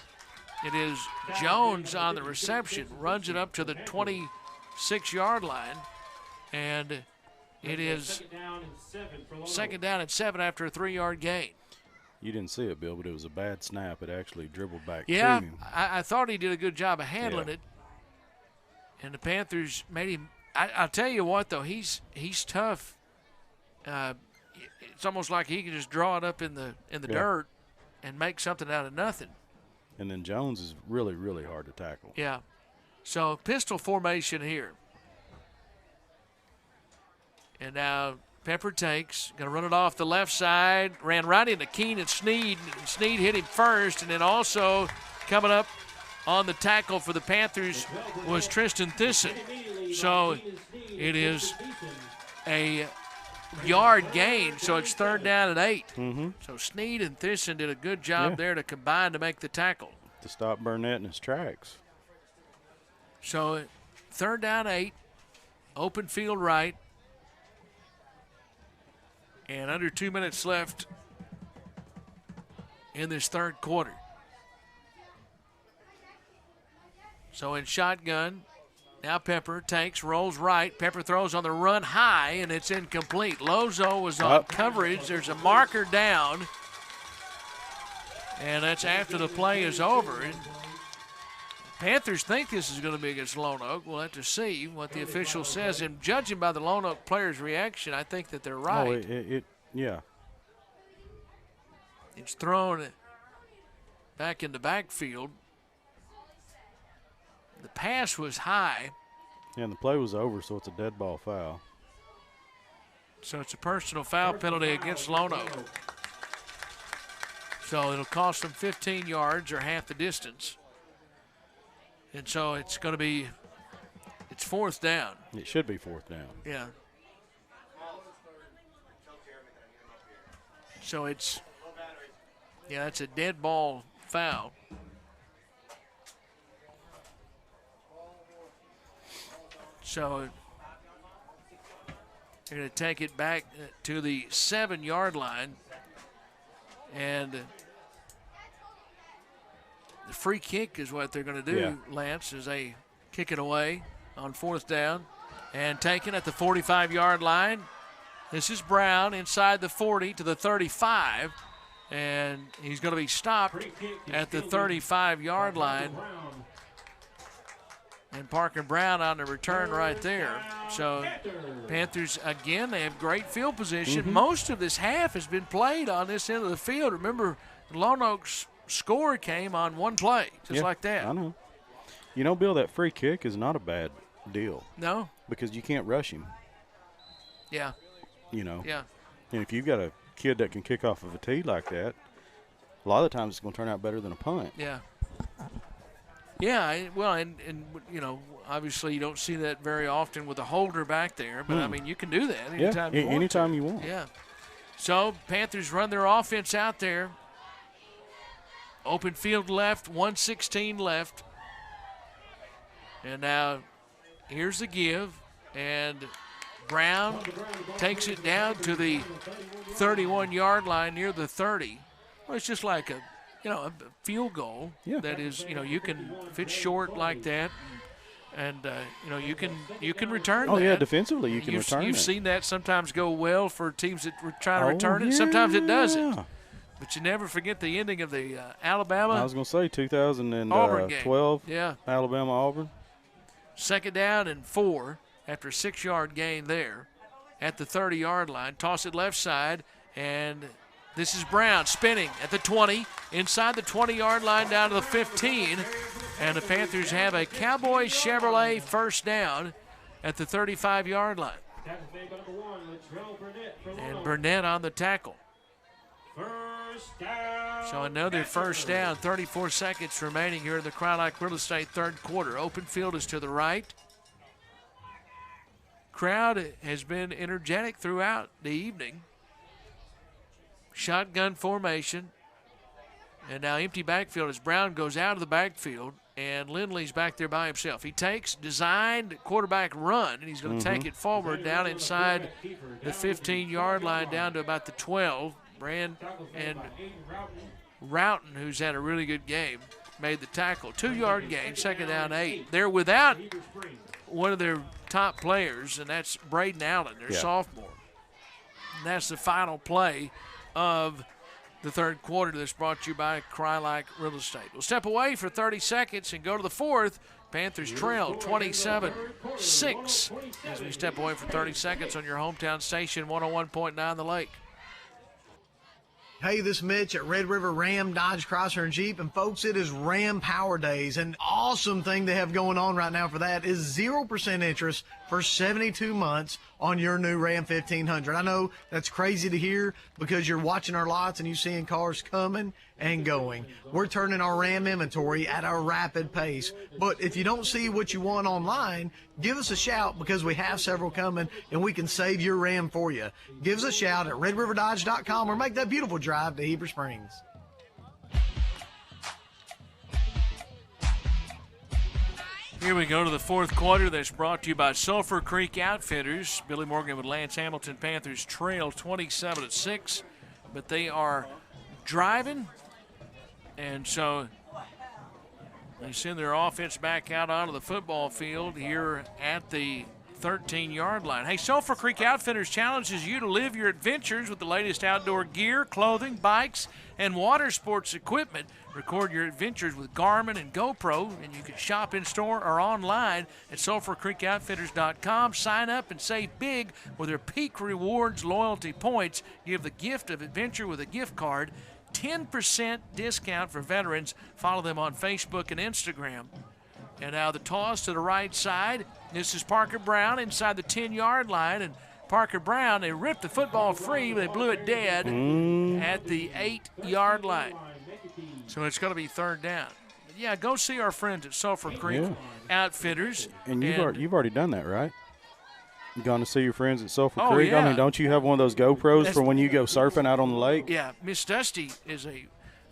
it is Jones on the reception, runs it up to the 26-yard line, and it is second down and 7 after a 3-yard gain. You didn't see it, Bill, but it was a bad snap. It actually dribbled back to him. Yeah, I thought he did a good job of handling it. And the Panthers made him – I'll tell you what, though, he's tough. It's almost like he can just draw it up in the dirt and make something out of nothing. And then Jones is really, really hard to tackle. Yeah. So pistol formation here. And now Pepper takes, going to run it off the left side, ran right into Keenan Sneed. Sneed hit him first, and then also coming up on the tackle for the Panthers was Tristan Thisson. So it is a yard gain, so it's third down and 8. Mm-hmm. So Sneed and Thisson did a good job there to combine to make the tackle. To stop Burnett in his tracks. So third down 8, open field right. And under 2 minutes left in this third quarter. So in shotgun, now Pepper takes, rolls right. Pepper throws on the run high, and it's incomplete. Lozo was on coverage. There's a marker down, and that's after the play is over. And Panthers think this is going to be against Lone Oak. We'll have to see what the official says. And judging by the Lone Oak players' reaction, I think that they're right. Oh, yeah. It's thrown back in the backfield. The pass was high. Yeah, and the play was over, so it's a dead ball foul. So it's a personal foul penalty against Lone Oak. So it'll cost them 15 yards or half the distance. And so it's going to be, it's fourth down. It should be fourth down. Yeah. So it's, it's a dead ball foul. So they're going to take it back to the 7-yard line. And the free kick is what they're going to do, Lance, as they kick it away on fourth down. And taken at the 45-yard line. This is Brown inside the 40 to the 35. And he's going to be stopped at the 35-yard line. And Parker Brown on the return right there. So Panthers, again, they have great field position. Mm-hmm. Most of this half has been played on this end of the field. Remember, Lone Oak's score came on one play, just like that. I know. You know, Bill, that free kick is not a bad deal. No. Because you can't rush him. Yeah. You know. Yeah. And if you've got a kid that can kick off of a tee like that, a lot of the times it's going to turn out better than a punt. Yeah. Yeah, well, and you know, obviously you don't see that very often with a holder back there, but I mean, you can do that anytime you want. Anytime you want. Yeah. So Panthers run their offense out there, Open field left, 1:16 left. And now here's the give. And Brown takes it down to the 31-yard line near the 30. Well, it's just like a field goal. Yeah. That is, you can, if it's short like that, and you can return that. Oh, yeah, defensively you can return it. You've seen that sometimes go well for teams that were trying to return it. Sometimes it doesn't. But you never forget the ending of the Alabama. I was going to say 2012 Auburn game. Yeah. Alabama-Auburn. 2nd down and 4 after a 6-yard gain there at the 30-yard line. Toss it left side, and this is Brown spinning at the 20, inside the 20-yard line down to the 15. And the Panthers have a Cowboy Chevrolet first down at the 35-yard line. And Burnett on the tackle. So another first down, 34 seconds remaining here in the Crye-Leike Real Estate third quarter. Open field is to the right. Crowd has been energetic throughout the evening. Shotgun formation. And now empty backfield as Brown goes out of the backfield, and Lindley's back there by himself. He takes designed quarterback run, and he's going to take it forward down inside the 15-yard line down to about the 12. Brand and Roughton, who's had a really good game, made the tackle. 2-yard gain, 2nd down 8. They're without one of their top players, and that's Braden Allen, their sophomore. And that's the final play of the third quarter that's brought to you by Crye-Leike Real Estate. We'll step away for 30 seconds and go to the fourth. Panthers trail 27-6 as we step away for 30 seconds on your hometown station, 101.9 The Lake. Hey, this is Mitch at Red River Ram, Dodge, Chrysler, and Jeep. And, folks, it is Ram Power Days. An awesome thing they have going on right now for that is 0% interest for 72 months on your new Ram 1500. I know that's crazy to hear because you're watching our lots and you're seeing cars coming and going. We're turning our Ram inventory at a rapid pace. But if you don't see what you want online, give us a shout because we have several coming and we can save your Ram for you. Give us a shout at redriverdodge.com or make that beautiful drive to Heber Springs. Here we go to the fourth quarter that's brought to you by Sulphur Creek Outfitters. Billy Morgan with Lance Hamilton. Panthers trail 27-6, but they are driving, and so they send their offense back out onto the football field here at the 13-yard line. Hey, Sulphur Creek Outfitters challenges you to live your adventures with the latest outdoor gear, clothing, bikes, and water sports equipment. Record your adventures with Garmin and GoPro, and you can shop in-store or online at sulphurcreekoutfitters.com. Sign up and save big with their Peak Rewards loyalty points. Give the gift of adventure with a gift card. 10% discount for veterans. Follow them on Facebook and Instagram. And now the toss to the right side. This is Parker Brown inside the 10-yard line. And Parker Brown, they ripped the football free. They blew it dead at the 8-yard line. So it's going to be third down. But yeah, go see our friends at Sulphur Creek Outfitters. And you've already done that, right? You gone to see your friends at Sulphur Creek? Yeah. I mean, don't you have one of those GoPros for when you go surfing out on the lake? Yeah, Miss Dusty is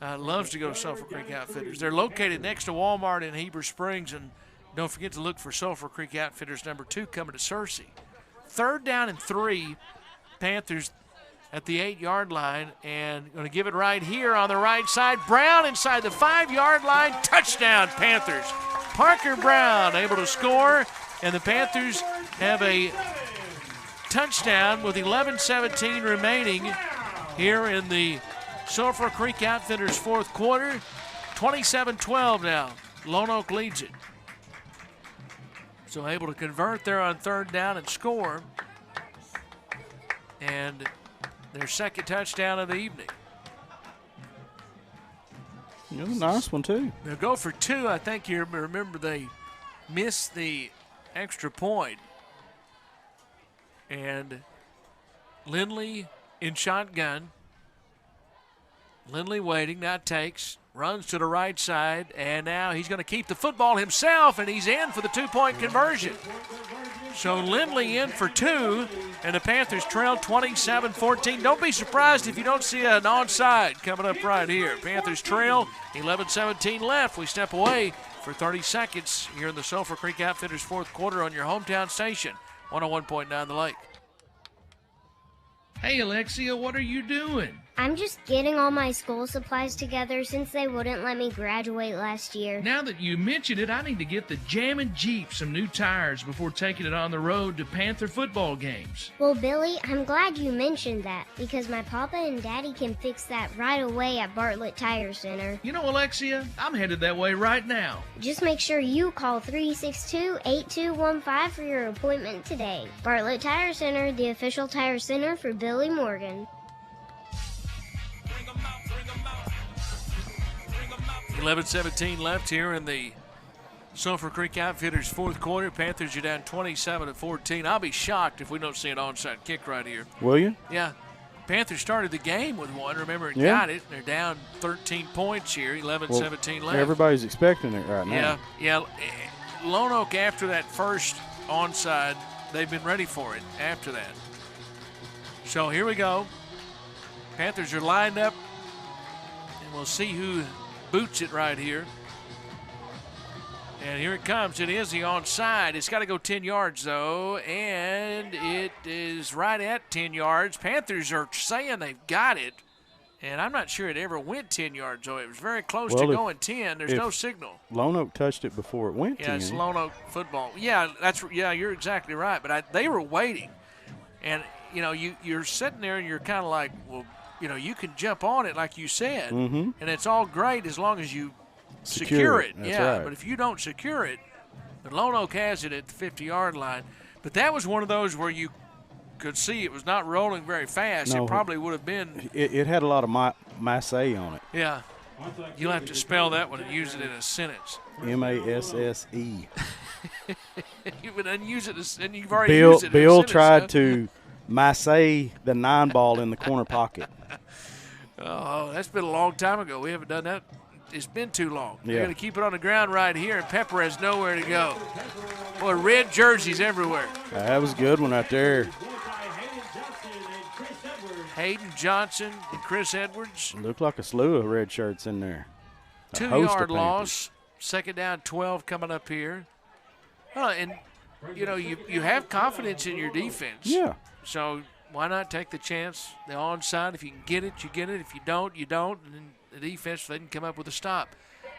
loves to go to Sulphur Creek Outfitters. They're located next to Walmart in Heber Springs, and don't forget to look for Sulphur Creek Outfitters number 2 coming to Searcy. 3rd down and 3, Panthers at the 8-yard line, and going to give it right here on the right side. Brown inside the 5-yard line. Touchdown, Panthers. Parker Brown able to score, and the Panthers have a touchdown with 11:17 remaining here in the Sulphur Creek Outfitters fourth quarter. 27-12 now. Lone Oak leads it. So able to convert there on 3rd down and score. And their second touchdown of the evening. It was a nice one, too. They'll go for 2. I think you remember they missed the extra point. And Lindley in shotgun. Lindley waiting, now takes, runs to the right side, and now he's going to keep the football himself, and he's in for the 2-point conversion. So Lindley in for 2, and the Panthers trail 27-14. Don't be surprised if you don't see an onside coming up right here. Panthers trail, 11-17 left. We step away for 30 seconds here in the Sulphur Creek Outfitters fourth quarter on your hometown station, 101.9 The Lake. Hey, Alexia, what are you doing? I'm just getting all my school supplies together since they wouldn't let me graduate last year. Now that you mention it, I need to get the Jammin' Jeep some new tires before taking it on the road to Panther football games. Well, Billy, I'm glad you mentioned that because my papa and daddy can fix that right away at Bartlett Tire Center. You know, Alexia, I'm headed that way right now. Just make sure you call 362-8215 for your appointment today. Bartlett Tire Center, the official tire center for Billy Morgan. 11-17 left here in the Sulphur Creek Outfitters fourth quarter. Panthers are down 27-14. I'll be shocked if we don't see an onside kick right here. Will you? Yeah. Panthers started the game with one. Remember, and Yeah. got it. They're down 13 points here, 11-17 left. Everybody's expecting it right now. Yeah. Lone Oak, after that first onside, they've been ready for it after that. So here we go. Panthers are lined up, and we'll see who boots it right here. And here it comes. It is the onside. It's got to go 10 yards, though, and it is right at 10 yards. Panthers are saying they've got it, and I'm not sure it ever went 10 yards, though. It was very close to going 10. There's no signal. Lone Oak touched it before it went 10. Yeah, it's Lone Oak football. Yeah, you're exactly right. But they were waiting, and you're sitting there and you're kind of like, well, you can jump on it like you said, and it's all great as long as you secure it. That's yeah, right. but if you don't secure it, the Lone Oak has it at the 50-yard line. But that was one of those where you could see it was not rolling very fast. No, it probably would have been. It had a lot of masse on it. Yeah. You'll have to spell that one and use it in a sentence. MASSE. You would use it, and you've already used it. Bill in a tried sentence, to masse the 9 ball in the corner pocket. Oh, that's been a long time ago. We haven't done that. It's been too long. Yeah. They're going to keep it on the ground right here, and Pepper has nowhere to go. Boy, red jerseys everywhere. That was a good one right there. Hayden Johnson and Chris Edwards. Looked like a slew of red shirts in there. 2-yard loss. Second down, 12 coming up here. And, you have confidence in your defense. Yeah. So why not take the chance, the onside? If you can get it, you get it. If you don't, you don't. And then the defense, they can come up with a stop.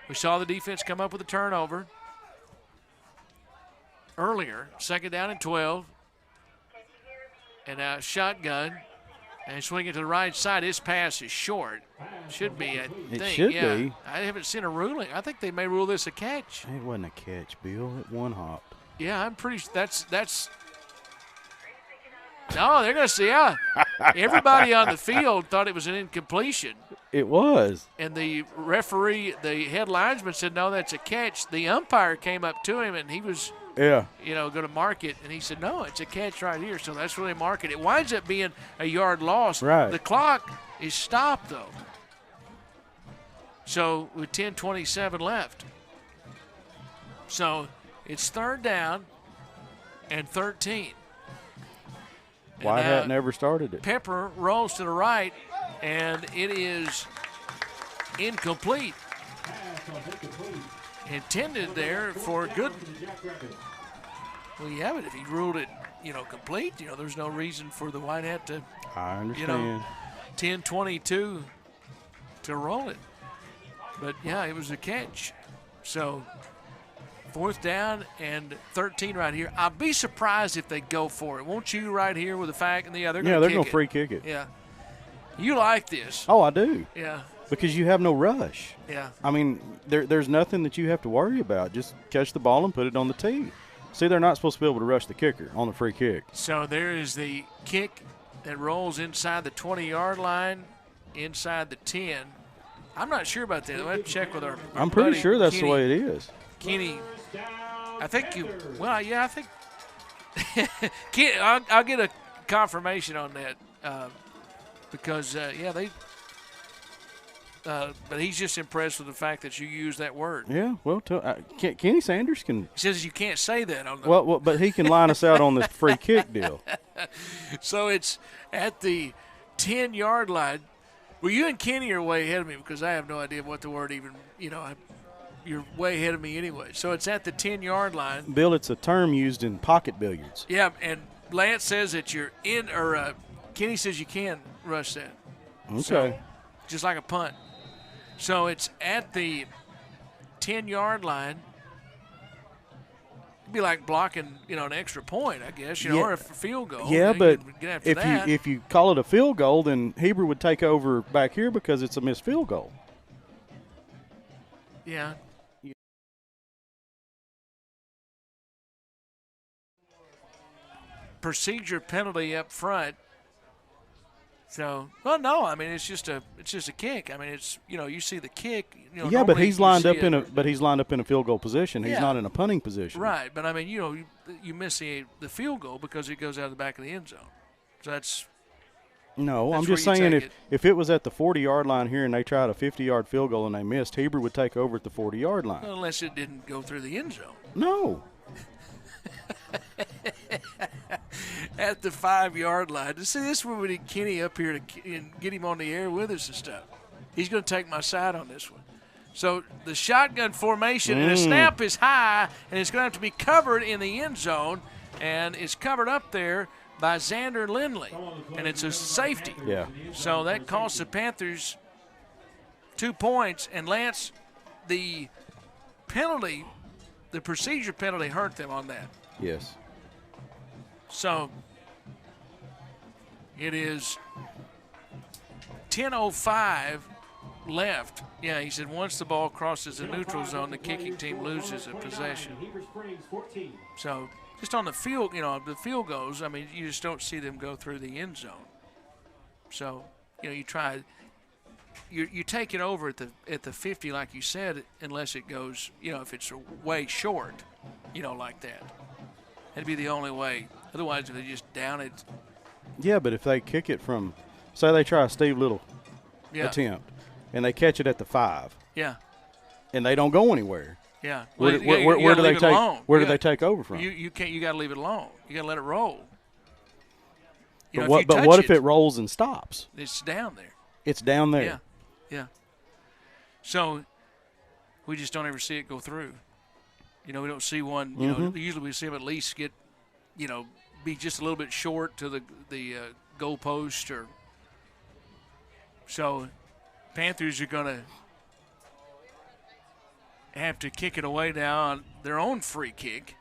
We saw the defense come up with a turnover earlier. Second down and 12. And now shotgun. And swing it to the right side. His pass is short. Should be, I think. It should be. I haven't seen a ruling. I think they may rule this a catch. It wasn't a catch, Bill. It one hopped. Yeah, I'm pretty. That's. No, they're going to see. Yeah, everybody on the field thought it was an incompletion. It was. And the referee, the head linesman, said no, that's a catch. The umpire came up to him and he was. Yeah. Going to mark it, and he said, no, it's a catch right here. So that's where they mark it. It winds up being a yard loss. Right. The clock is stopped, though. So with 10:27 left. So it's third down and 13. Whitehat never started it. Pepper rolls to the right, and it is incomplete. Intended there for good. Well, you have it. If he ruled it, complete, there's no reason for the Whitehat to, I understand. 10-22 to roll it. But, yeah, it was a catch. So, fourth down and 13 right here. I'll be surprised if they go for it. Won't you right here with the fact and the other? Yeah, they're going to free kick it. Yeah. You like this. Oh, I do. Yeah. Because you have no rush. Yeah. I mean, there's nothing that you have to worry about. Just catch the ball and put it on the tee. See, they're not supposed to be able to rush the kicker on the free kick. So there is the kick that rolls inside the 20-yard line, inside the 10. I'm not sure about that. We'll have to check with our I'm pretty buddy sure that's Kenny. the way it is. Kenny, I think you – well, yeah, I think – I'll get a confirmation on that because, they but he's just impressed with the fact that you use that word. Yeah, well, Kenny Sanders can. He says you can't say that on the. Well, but he can line us out on this free kick deal. So it's at the 10-yard line. Well, you and Kenny are way ahead of me because I have no idea what the word even. You're way ahead of me anyway. So it's at the 10-yard line. Bill, it's a term used in pocket billiards. Yeah, and Lance says that you're in, or Kenny says you can rush that. Okay. So, just like a punt. So it's at the 10-yard line. It'd be like blocking, an extra point, I guess, or a field goal. Yeah, but if you call it a field goal, then Heber would take over back here because it's a missed field goal. Yeah. Procedure penalty up front. So, well, no, I mean it's just a kick. I mean it's you see the kick. Yeah, but he's lined up in a field goal position. He's not in a punting position. Right, but I mean you miss the field goal because it goes out of the back of the end zone. So that's. No, that's I'm just saying if it was at the 40-yard line here and they tried a 50-yard field goal and they missed, Heber would take over at the 40-yard line. Unless it didn't go through the end zone. No. At the 5-yard line. See, this is when we need Kenny up here to get him on the air with us and stuff. He's going to take my side on this one. So the shotgun formation and the snap is high, and it's going to have to be covered in the end zone, and it's covered up there by Xander Lindley, and it's a safety. Yeah. So that costs the Panthers 2 points, and Lance, the procedure penalty hurt them on that. Yes. So it is 10:05 left. Yeah, he said once the ball crosses the neutral zone, the kicking team loses a possession. So just on the field, the field goes, I mean, you just don't see them go through the end zone. So, you try. You take it over at the 50, like you said, unless it goes, if it's way short, like that. That'd be the only way. Otherwise, if they just down it. Yeah, but if they kick it from, say they try a Steve Little attempt, and they catch it at the 5. Yeah. And they don't go anywhere. Yeah. Where do they take? Where do they take over from? You can't. You got to leave it alone. You got to let it roll. But what if it rolls and stops? It's down there. It's down there. Yeah. Yeah. So we just don't ever see it go through. We don't see one. Usually we see them at least get, be just a little bit short to the goal post or. So, Panthers are going to have to kick it away now on their own free kick,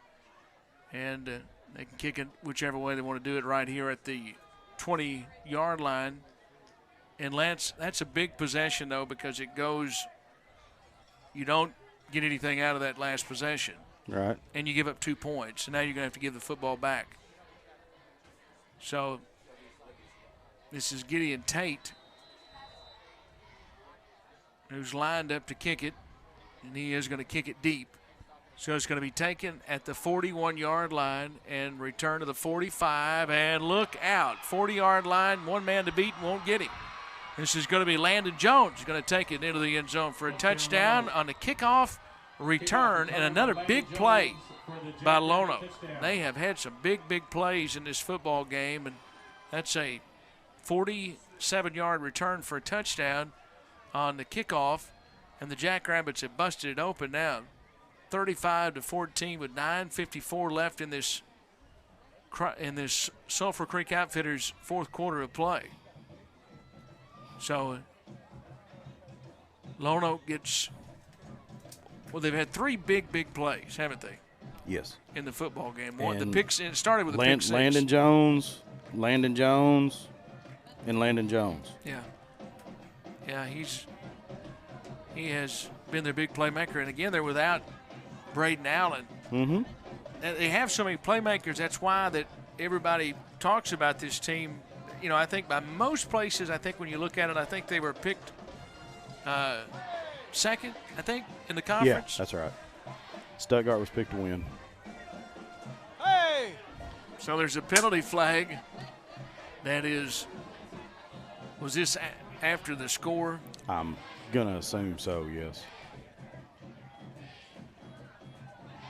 and they can kick it whichever way they want to do it right here at the 20-yard line. And Lance, that's a big possession though because it goes. You don't get anything out of that last possession. Right. And you give up 2 points. And now you're going to have to give the football back. So this is Gideon Tate, who's lined up to kick it. And he is going to kick it deep. So it's going to be taken at the 41-yard line and return to the 45. And look out. 40-yard line, one man to beat, won't get him. This is going to be Landon Jones going to take it into the end zone for a touchdown on the kickoff return and another big play by Lono. They have had some big plays in this football game, and that's a 47-yard return for a touchdown on the kickoff, and the Jackrabbits have busted it open now. 35-14 with 9:54 left in this Sulphur Creek Outfitters fourth quarter of play. So Lono gets, they've had 3 big plays, haven't they? Yes. In the football game. The picks, it started with a pick six. Landon Jones, and Landon Jones. Yeah. Yeah, he has been their big playmaker. And again, they're without Braden Allen. Mm-hmm. They have so many playmakers. That's why that everybody talks about this team. I think by most places, when you look at it, I think they were picked second, in the conference. Yeah, that's right. Stuttgart was picked to win. Hey! So there's a penalty flag. That is, was this after the score? I'm Gonna assume so, yes.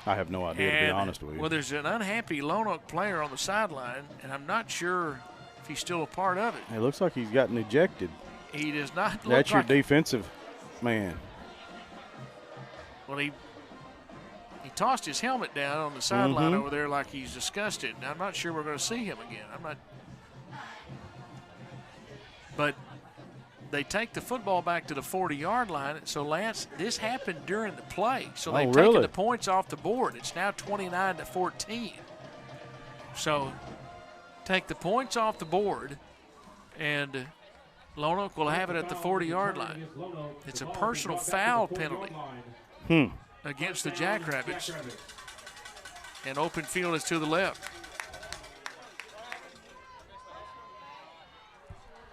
I have no idea, to be honest with you. Well, there's an unhappy Lone Oak player on the sideline, and I'm not sure if he's still a part of it. It looks like he's gotten ejected. He does not look That's your like defensive man. Well, he tossed his helmet down on the sideline over there like he's disgusted. I'm not sure we're going to see him again. But they take the football back to the 40-yard line. So, Lance, this happened during the play. So they've taken the points off the board. It's now 29-14. So take the points off the board, and Lone Oak will have it at the 40-yard line. It's a personal foul penalty against the Jackrabbits. And open field is to the left.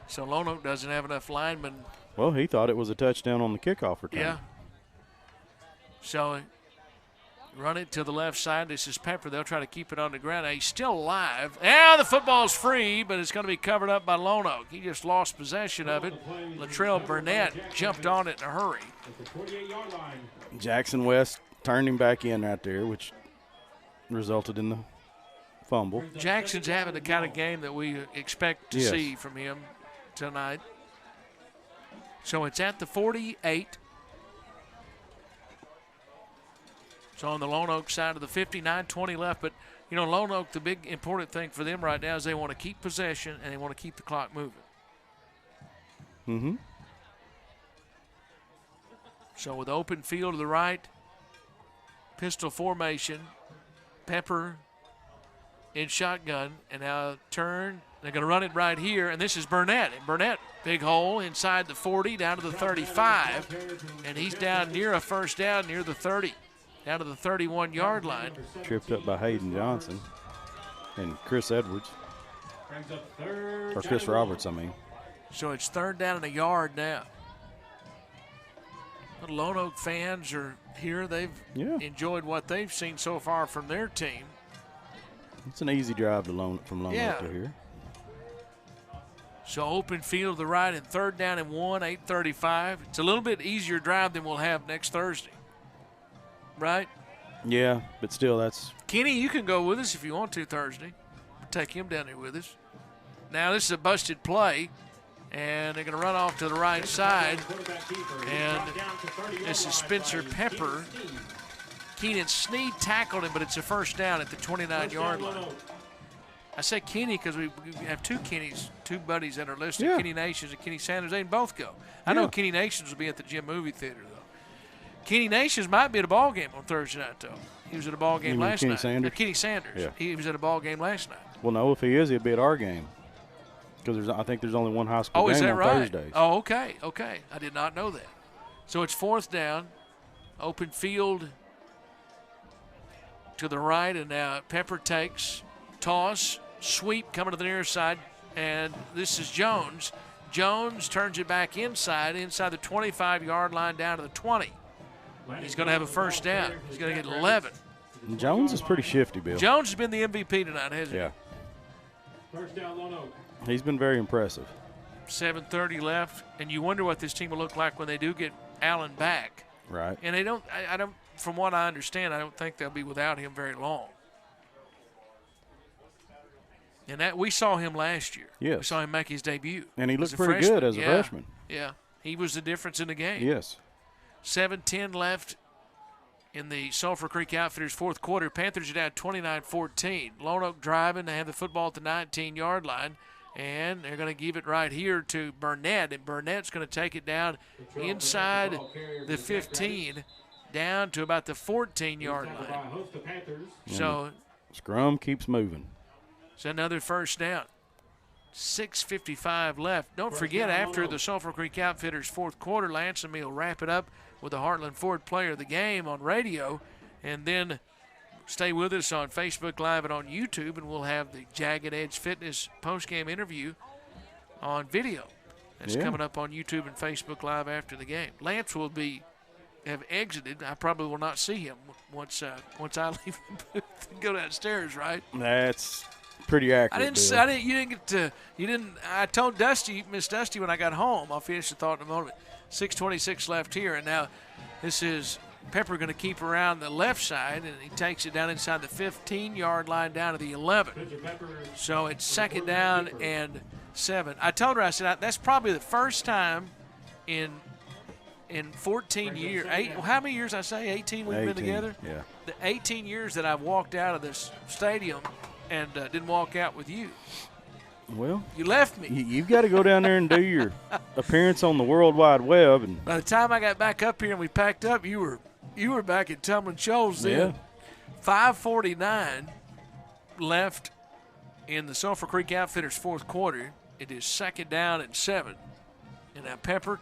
So Lone Oak doesn't have enough linemen. Well, he thought it was a touchdown on the kickoff return. Yeah. So run it to the left side. This is Pepper. They'll try to keep it on the ground. Now, he's still alive. Now the football's free, but it's going to be covered up by Lone Oak. He just lost possession of it. Latrell Burnett jumped on it in a hurry. Jackson West turned him back in right there, which resulted in the fumble. Jackson's having the kind of game that we expect to see from him tonight. So it's at the 48. So on the Lone Oak side of the 59, 20 left. But, you know, Lone Oak, the big important thing for them right now is they want to keep possession and they want to keep the clock moving. So with open field to the right, pistol formation, Pepper in shotgun, and now turn. They're going to run it right here, and this is Burnett. And Burnett, big hole inside the 40, down to the 35, and he's down near a first down, near the 30, down to the 31-yard line. Tripped up by Hayden Johnson and Chris Edwards. Or Chris Roberts, I mean. So it's third down and a yard now. The Lone Oak fans are here. They've enjoyed what they've seen so far from their team. It's an easy drive from Lone Oak to here. So open field to the right and third down and 1, 8:35. It's a little bit easier drive than we'll have next Thursday, right? Yeah, but still that's. Kenny, you can go with us if you want to Thursday. We'll take him down there with us. Now this is a busted play, and they're going to run off to the right side. And this is Spencer Pepper. Keenan Sneed tackled him, but it's a first down at the 29-yard line. I say Kenny because we have two Kennys, two buddies that are listed, Kenny Nations and Kenny Sanders. They can both go. I know Kenny Nations will be at the Gym Movie Theater, though. Kenny Nations might be at a ball game on Thursday night, though. He was at a ball game last night. Sanders? Kenny Sanders. Yeah. He was at a ball game last night. Well, no, if he is, he'll be at our game. Because I think there's only one high school game on Thursdays. Oh, okay. I did not know that. So it's fourth down, open field to the right, and now Pepper takes, toss, sweep coming to the near side, and this is Jones. Jones turns it back inside the 25-yard line down to the 20. He's going to have a first down. He's going to get 11. Jones is pretty shifty, Bill. Jones has been the MVP tonight, hasn't he? Yeah. First down, Lone Oak. He's been very impressive. 7:30 left, and you wonder what this team will look like when they do get Allen back. Right. And they don't. I don't. From what I understand, I don't think they'll be without him very long. And that we saw him last year. Yes. We saw him make his debut. And he looked pretty good as a freshman. Yeah. He was the difference in the game. Yes. 7:10 left in the Sulphur Creek Outfitters fourth quarter. Panthers are down 29-14. Lone Oak driving. They have the football at the 19-yard line. And they're going to give it right here to Burnett. And Burnett's going to take it down inside the 15, down to about the 14-yard line. So scrum keeps moving. It's another first down. 6:55 left. Don't forget, after the Sulphur Creek Outfitters fourth quarter, Lance and me will wrap it up with the Heartland Ford Player of the Game on radio. And then stay with us on Facebook Live and on YouTube, and we'll have the Jagged Edge Fitness post-game interview on video. That's coming up on YouTube and Facebook Live after the game. Lance will have exited. I probably will not see him once I leave the booth and go downstairs, right? That's pretty accurate. I told Dusty, Miss Dusty, when I got home, I'll finish the thought in a moment. 6:26 left here, and now this is Pepper going to keep around the left side, and he takes it down inside the 15-yard line down to the 11. So it's 2nd down and 7. I told her, I said, that's probably the first time in 14 years. How many years I say? 18 we've been together? Yeah. The 18 years that I've walked out of this stadium and didn't walk out with you. Well, you left me. You've got to go down there and do your appearance on the World Wide Web. And by the time I got back up here and we packed up, you were back at Tumbling Shoals then. 5:49 left in the Sulphur Creek Outfitters fourth quarter. It is 2nd down and 7. And now Pepper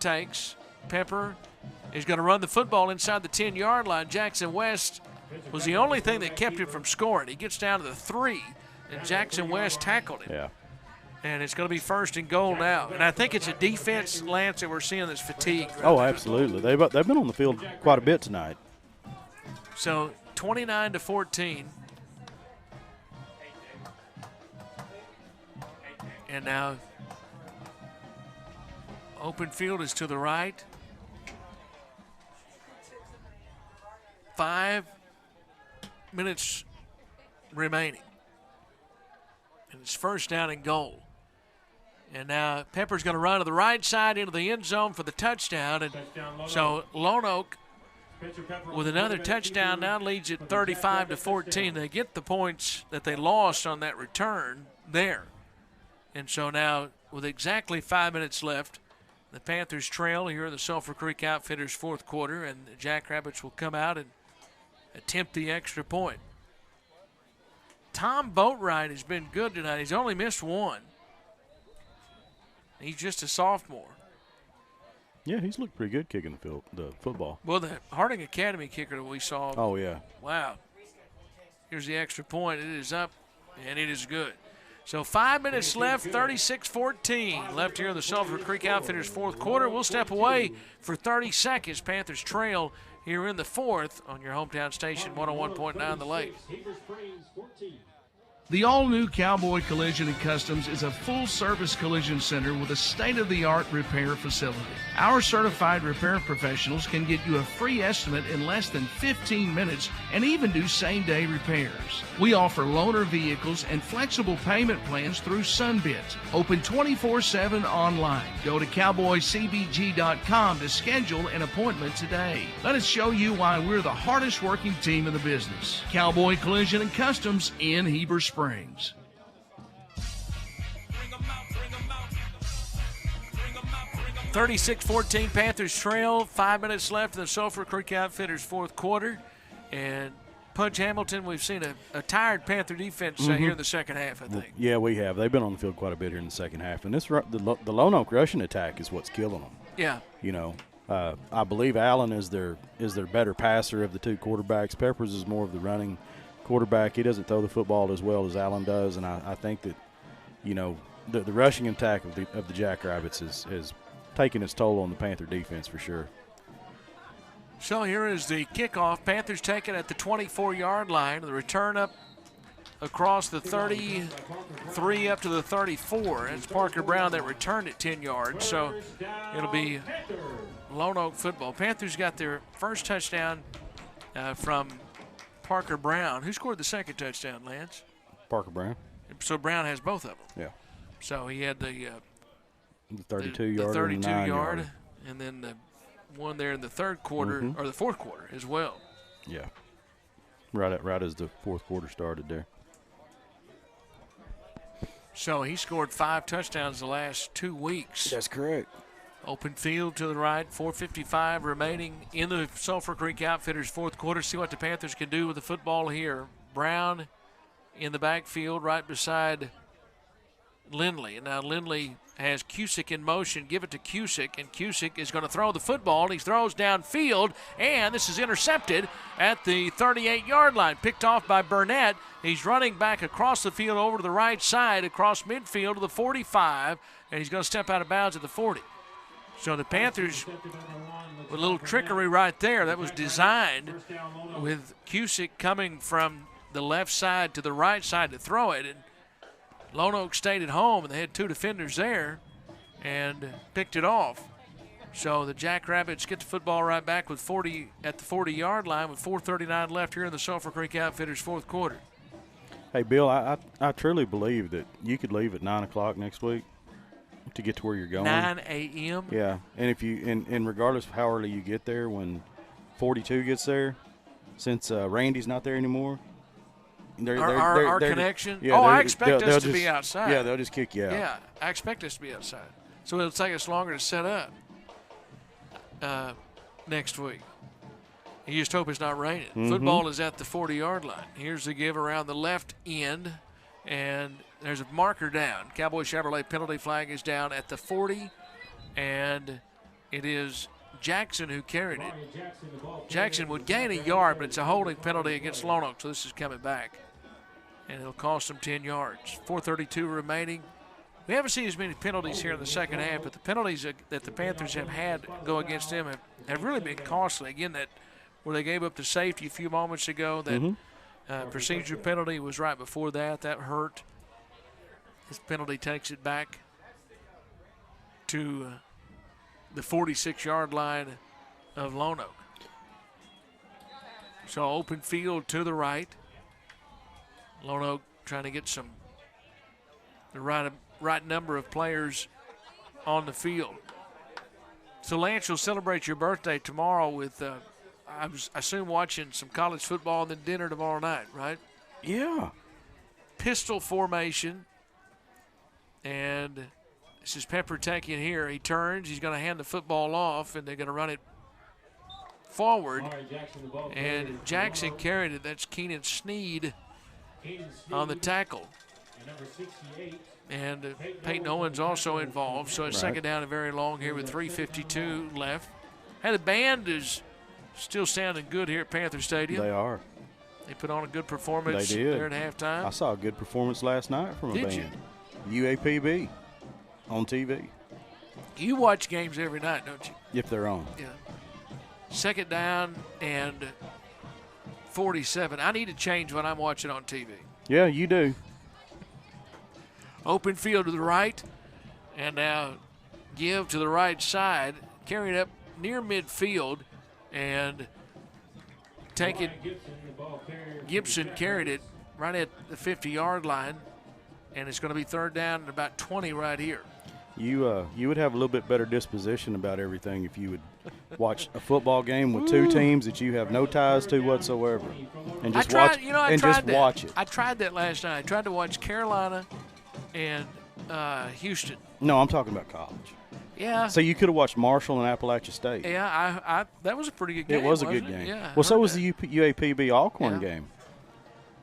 is going to run the football inside the 10-yard line. Jackson West was the only thing that kept him from scoring. He gets down to the 3, and Jackson West tackled him. Yeah. And it's going to be 1st and goal now. And I think it's a defense, Lance, that we're seeing that's fatigued. Right oh, absolutely. They've been on the field quite a bit tonight. So 29-14. And now open field is to the right. 5 minutes remaining. And it's 1st down and goal. And now Pepper's going to run to the right side into the end zone for the touchdown. And so Lone Oak, with another touchdown, now leads it 35-14. They get the points that they lost on that return there. And so now, with exactly 5 minutes left, the Panthers trail here in the Sulphur Creek Outfitters fourth quarter, and the Jackrabbits will come out and attempt the extra point. Tom Boatwright has been good tonight. He's only missed one. He's just a sophomore. Yeah, he's looked pretty good kicking the football. Well, the Harding Academy kicker that we saw. Oh, yeah. Wow. Here's the extra point. It is up, and it is good. So 5 minutes left, 36-14 left here in the Sulphur Creek Outfitters fourth quarter. We'll step away for 30 seconds. Panthers trail here in the fourth on your hometown station, 101.9 The Lake. The all-new Cowboy Collision and Customs is a full-service collision center with a state-of-the-art repair facility. Our certified repair professionals can get you a free estimate in less than 15 minutes and even do same-day repairs. We offer loaner vehicles and flexible payment plans through Sunbit. Open 24/7 online. Go to cowboycbg.com to schedule an appointment today. Let us show you why we're the hardest working team in the business. Cowboy Collision and Customs in Heber Springs. 36-14 Panthers trail. 5 minutes left in the Sulphur Creek Outfitters fourth quarter. And Pudge Hamilton, we've seen a tired Panther defense here in the second half, I think. Yeah, we have. They've been on the field quite a bit here in the second half. And the Lone Oak rushing attack is what's killing them. Yeah. You know, I believe Allen is their better passer of the two quarterbacks. Peppers is more of the running quarterback. He doesn't throw the football as well as Allen does, and I think that, you know, the rushing attack of the Jackrabbits is taking its toll on the Panther defense for sure. So here is the kickoff. Panthers take it at the 24-yard line. The return up across the 33 up to the 34. It's Parker Brown that returned it 10 yards. So it'll be Lone Oak football. Panthers got their first touchdown from Parker Brown. Who scored the second touchdown, Lance? Parker Brown. So Brown has both of them. Yeah. So he had the 32-yard, the 32-yard, and then the one there in the third quarter or the fourth quarter as well. Yeah. Right as the fourth quarter started there. So he scored 5 touchdowns the last 2 weeks. That's correct. Open field to the right, 4:55 remaining in the Sulphur Creek Outfitters fourth quarter. See what the Panthers can do with the football here. Brown in the backfield right beside Lindley. And now Lindley has Cusick in motion. Give it to Cusick, and Cusick is going to throw the football, and he throws downfield, and this is intercepted at the 38-yard line. Picked off by Burnett. He's running back across the field over to the right side, across midfield to the 45, and he's going to step out of bounds at the 40. So the Panthers, with a little trickery right there, that was designed with Cusick coming from the left side to the right side to throw it. And Lone Oak stayed at home, and they had 2 defenders there and picked it off. So the Jackrabbits get the football right back with 40 at the 40-yard line with 4:39 left here in the Sulphur Creek Outfitters fourth quarter. Hey, Bill, I truly believe that you could leave at 9 o'clock next week to get to where you're going. 9 a.m.? Yeah, and if you and regardless of how early you get there, when 42 gets there, since Randy's not there anymore, our connection? Yeah, I expect us to be outside. Yeah, they'll just kick you out. Yeah, I expect us to be outside. So it'll take us longer to set up next week. You just hope it's not raining. Mm-hmm. Football is at the 40-yard line. Here's the give around the left end, and there's a marker down. Cowboy Chevrolet penalty flag is down at the 40, and it is Jackson who carried it. Jackson would gain a yard, but it's a holding penalty against Lone Oak, so this is coming back. And it'll cost them 10 yards. 4:32 remaining. We haven't seen as many penalties here in the second half, but the penalties that the Panthers have had go against them have really been costly. Again, that where they gave up the safety a few moments ago, that procedure penalty was right before that. That hurt. This penalty takes it back to the 46-yard line of Lone Oak. So open field to the right. Lone Oak trying to get the right number of players on the field. So Lance, you'll celebrate your birthday tomorrow with, I assume, watching some college football and then dinner tomorrow night, right? Yeah. Pistol formation. And this is Pepper taking here. He turns. He's going to hand the football off, and they're going to run it forward. And Jackson carried it. That's Keenan Sneed on the tackle. And Peyton Owens also involved. So it's second down and very long here with 3:52 left. Hey, the band is still sounding good here at Panther Stadium. They are. They put on a good performance They did. there at halftime. I saw a good performance last night from a Did band. UAPB on TV. You watch games every night, don't you? If they're on. Yeah. Second down and 47. I need to change what I'm watching on TV. Yeah, you do. Open field to the right, and now give to the right side, carry it up near midfield, and take it. Gibson carried it right at the 50-yard line, and it's going to be third down and about 20 right here. You would have a little bit better disposition about everything if you would watch a football game with two teams that you have no ties to whatsoever, and just watch it. I tried that last night. I tried to watch Carolina and Houston. No, I'm talking about college. Yeah. So you could have watched Marshall and Appalachia State. Yeah, I that was a pretty good game. It was a good game. Yeah. Well, so was the UAPB Alcorn game.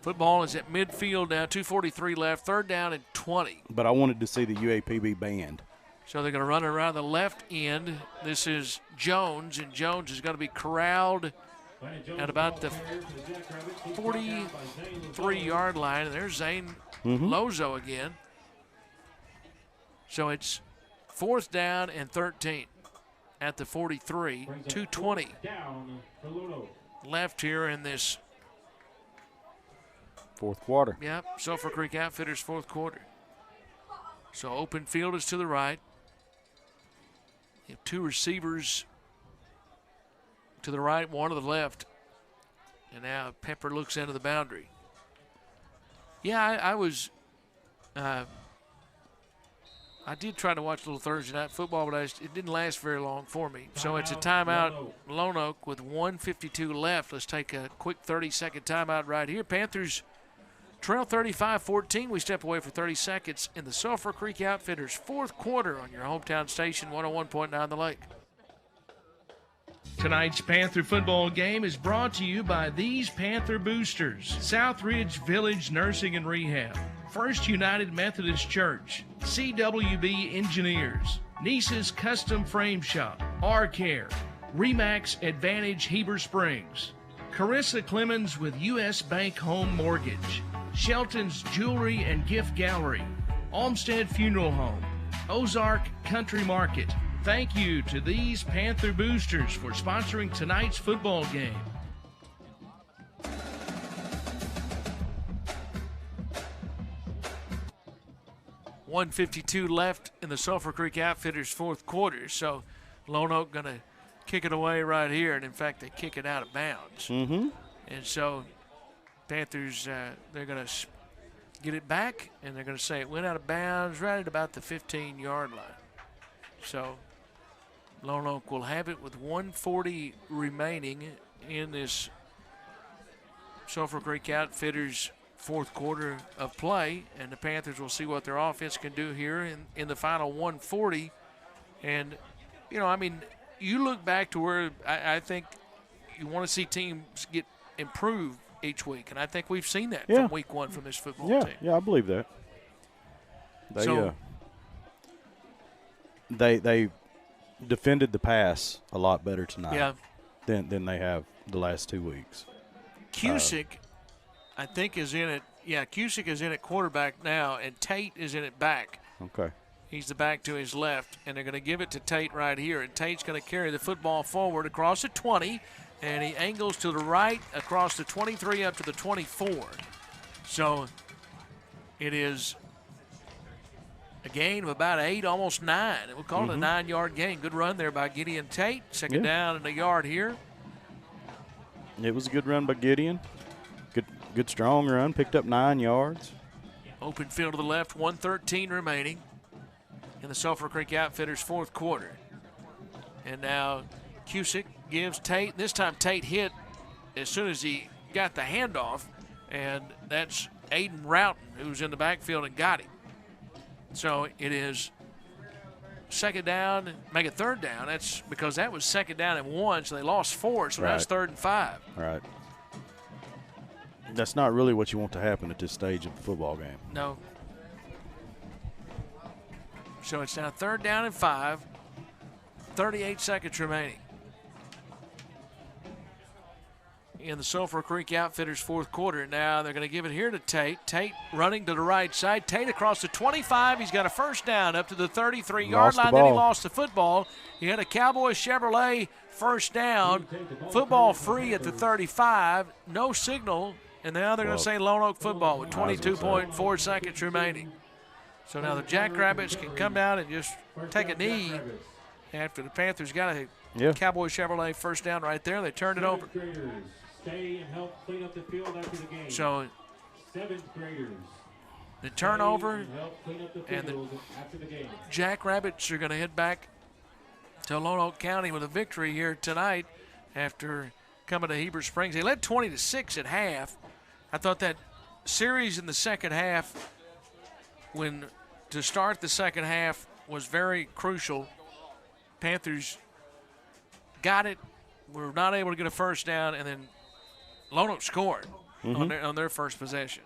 Football is at midfield now, 2:43 left, third down and 20. But I wanted to see the UAPB band. So they're going to run it around the left end. This is Jones, and Jones is going to be corralled at about the 43-yard line. And there's Zane Lozo again. So it's fourth down and 13 at the 43. 2:20 left here in this fourth quarter. Yep, Sulphur Creek Outfitters fourth quarter. So open field is to the right. You have two receivers to the right, one to the left. And now Pepper looks into the boundary. Yeah, I did try to watch a little Thursday night football, but it didn't last very long for me. So it's a timeout, Lone Oak, with 1:52 left. Let's take a quick 30-second timeout right here. Panthers trail 35-14. We step away for 30 seconds in the Sulphur Creek Outfitters fourth quarter on your hometown station, 101.9 The Lake. Tonight's Panther football game is brought to you by these Panther boosters: Southridge Village Nursing and Rehab, First United Methodist Church, CWB Engineers, Niece's Custom Frame Shop, R-Care, Remax Advantage Heber Springs, Carissa Clemens with U.S. Bank Home Mortgage, Shelton's Jewelry and Gift Gallery, Olmsted Funeral Home, Ozark Country Market. Thank you to these Panther boosters for sponsoring tonight's football game. .152 left in the Sulphur Creek Outfitters fourth quarter. So Lone Oak going to kick it away right here, and in fact, they kick it out of bounds. Mm-hmm. And so Panthers, they're going to get it back, and they're going to say it went out of bounds right at about the 15-yard line. So Lone Oak will have it with 1:40 remaining in this Sulphur Creek Outfitters fourth quarter of play, and the Panthers will see what their offense can do here in the final 1:40. And, you look back to where I think you want to see teams get improved each week, and I think we've seen that from week one from this football team. Yeah, I believe that. They defended the pass a lot better tonight than they have the last 2 weeks. Cusick, I think, is in it. Yeah, Cusick is in at quarterback now, and Tate is in it back. Okay. He's the back to his left, and they're going to give it to Tate right here. And Tate's going to carry the football forward across the 20, and he angles to the right across the 23 up to the 24. So it is a gain of about 8, almost 9. We'll call it a 9-yard gain. Good run there by Gideon Tate. Second down and a yard here. It was a good run by Gideon. Good strong run. Picked up 9 yards. Open field to the left, 1:13 remaining in the Sulphur Creek Outfitters fourth quarter. And now Cusick gives Tate. This time Tate hit as soon as he got the handoff, and that's Aiden Roughton who's in the backfield and got him. So it is second down, make it third down. That's because that was second down and 1, so they lost 4, so that's 3rd and 5. Right. That's not really what you want to happen at this stage of the football game. No. So it's now 3rd down and 5, 38 seconds remaining in the Sulphur Creek Outfitters fourth quarter. Now they're going to give it here to Tate. Tate running to the right side. Tate across the 25. He's got a first down up to the 33-yard line. Then he lost the football. He had a Cowboy Chevrolet first down. Football free at the 35. No signal. And now they're going to say Lone Oak football with 22.4 seconds remaining. So now the Jackrabbits can come down and just take a knee after the Panthers got a Cowboy Chevrolet first down right there. They turned it over. Stay and help clean up the field after the game. So 7th graders. The turnover and the Jackrabbits are going to head back to Lone Oak County with a victory here tonight after coming to Heber Springs. They led 20-6 at half. I thought that series in the second half, to start the second half, was very crucial. Panthers got it, were not able to get a first down, and then Lone Oak scored on their first possession.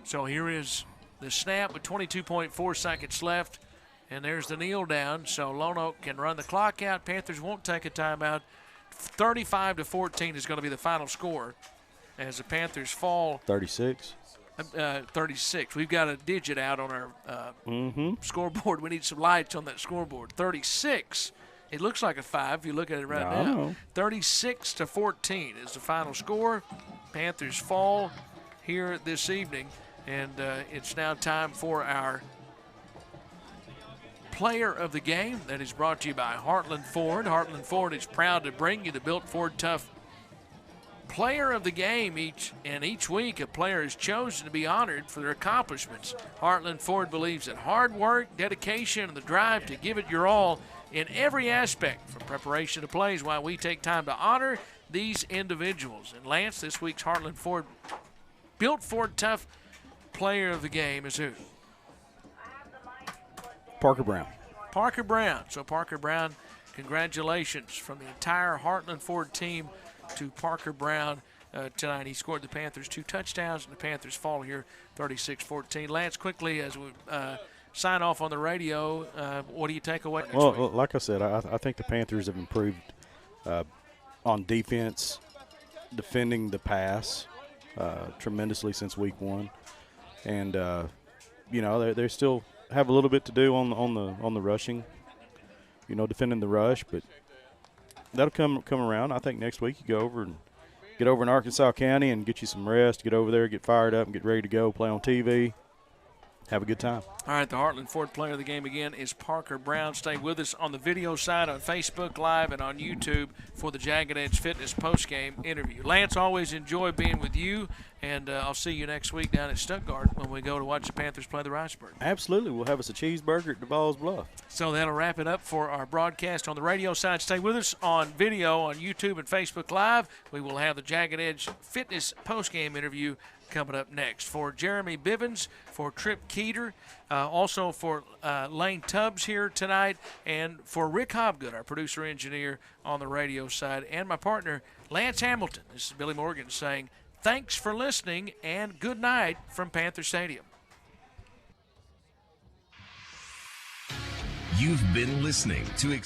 So here is the snap with 22.4 seconds left, and there's the kneel down. So Lone Oak can run the clock out. Panthers won't take a timeout. 35-14 is going to be the final score as the Panthers fall. 36. 36. We've got a digit out on our scoreboard. We need some lights on that scoreboard. 36. It looks like a 5 if you look at it right now. 36-14 is the final score. Panthers fall here this evening, and it's now time for our player of the game that is brought to you by Heartland Ford. Heartland Ford is proud to bring you the Built Ford Tough Player of the Game. Each week a player is chosen to be honored for their accomplishments. Heartland Ford believes that hard work, dedication, and the drive to give it your all in every aspect, from preparation to play, is why we take time to honor these individuals. And Lance, this week's Heartland Ford Built Ford Tough Player of the Game is who? Parker Brown. Parker Brown. So Parker Brown, congratulations from the entire Heartland Ford team to Parker Brown tonight. He scored the Panthers 2 touchdowns, and the Panthers fall here 36-14. Lance, quickly as we sign off on the radio, what do you take away next week? Well, like I said, I think the Panthers have improved on defense, defending the pass tremendously since week 1. And, they still have a little bit to do on the rushing, defending the rush, but that'll come around. I think next week you get over in Arkansas County and get you some rest, get over there, get fired up, and get ready to go, play on TV. have a good time. All right, the Heartland Ford player of the game again is Parker Brown. Stay with us on the video side on Facebook Live and on YouTube for the Jagged Edge Fitness postgame interview. Lance, always enjoy being with you, and I'll see you next week down at Stuttgart when we go to watch the Panthers play the Riceburg. Absolutely. We'll have us a cheeseburger at DeVal's Bluff. So that'll wrap it up for our broadcast on the radio side. Stay with us on video on YouTube and Facebook Live. We will have the Jagged Edge Fitness postgame interview coming up next. For Jeremy Bivens, for Trip Keeter, also for Lane Tubbs here tonight, and for Rick Hobgood, our producer-engineer on the radio side, and my partner, Lance Hamilton. This is Billy Morgan saying thanks for listening and good night from Panther Stadium. You've been listening to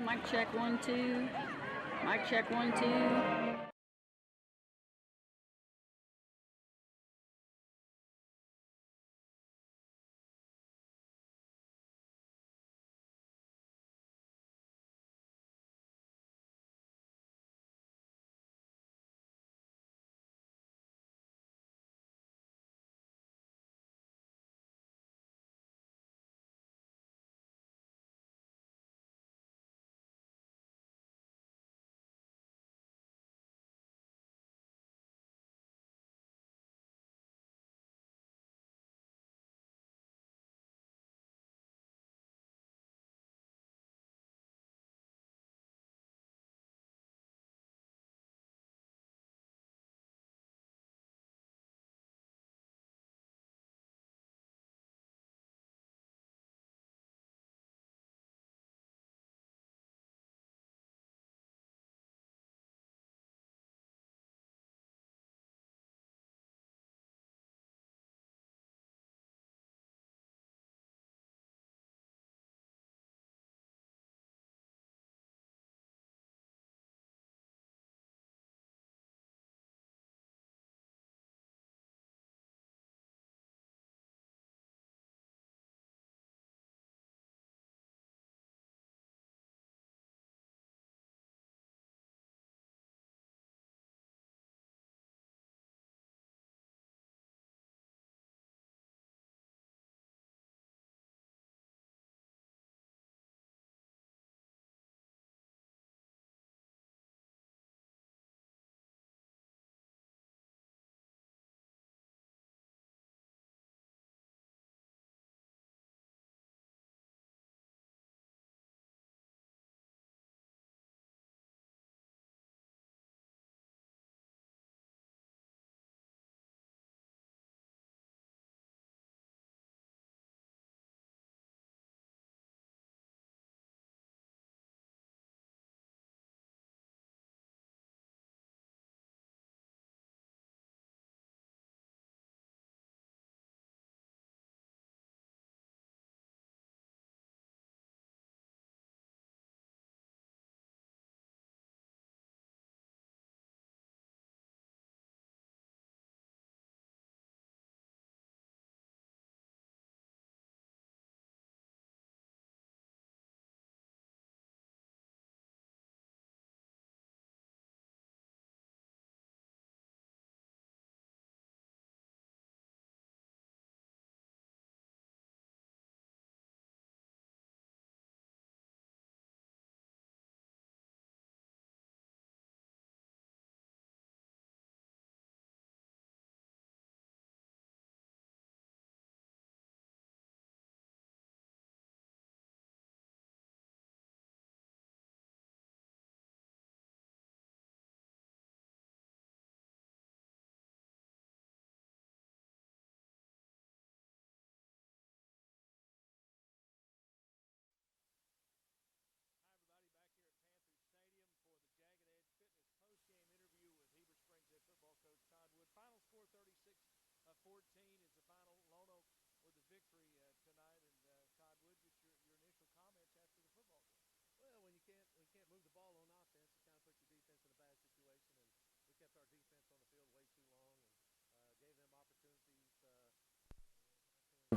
Mic check 1 2. Mic check 1 2.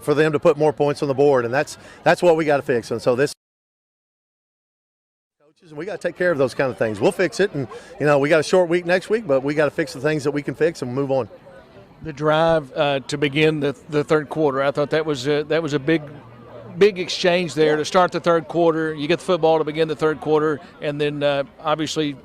for them to put more points on the board, and that's what we got to fix. And so this coaches, and we got to take care of those kind of things. We'll fix it, and we got a short week next week, but we got to fix the things that we can fix and move on. The drive to begin the third quarter, I thought that was a big exchange there to start the third quarter. You get the football to begin the third quarter, and then obviously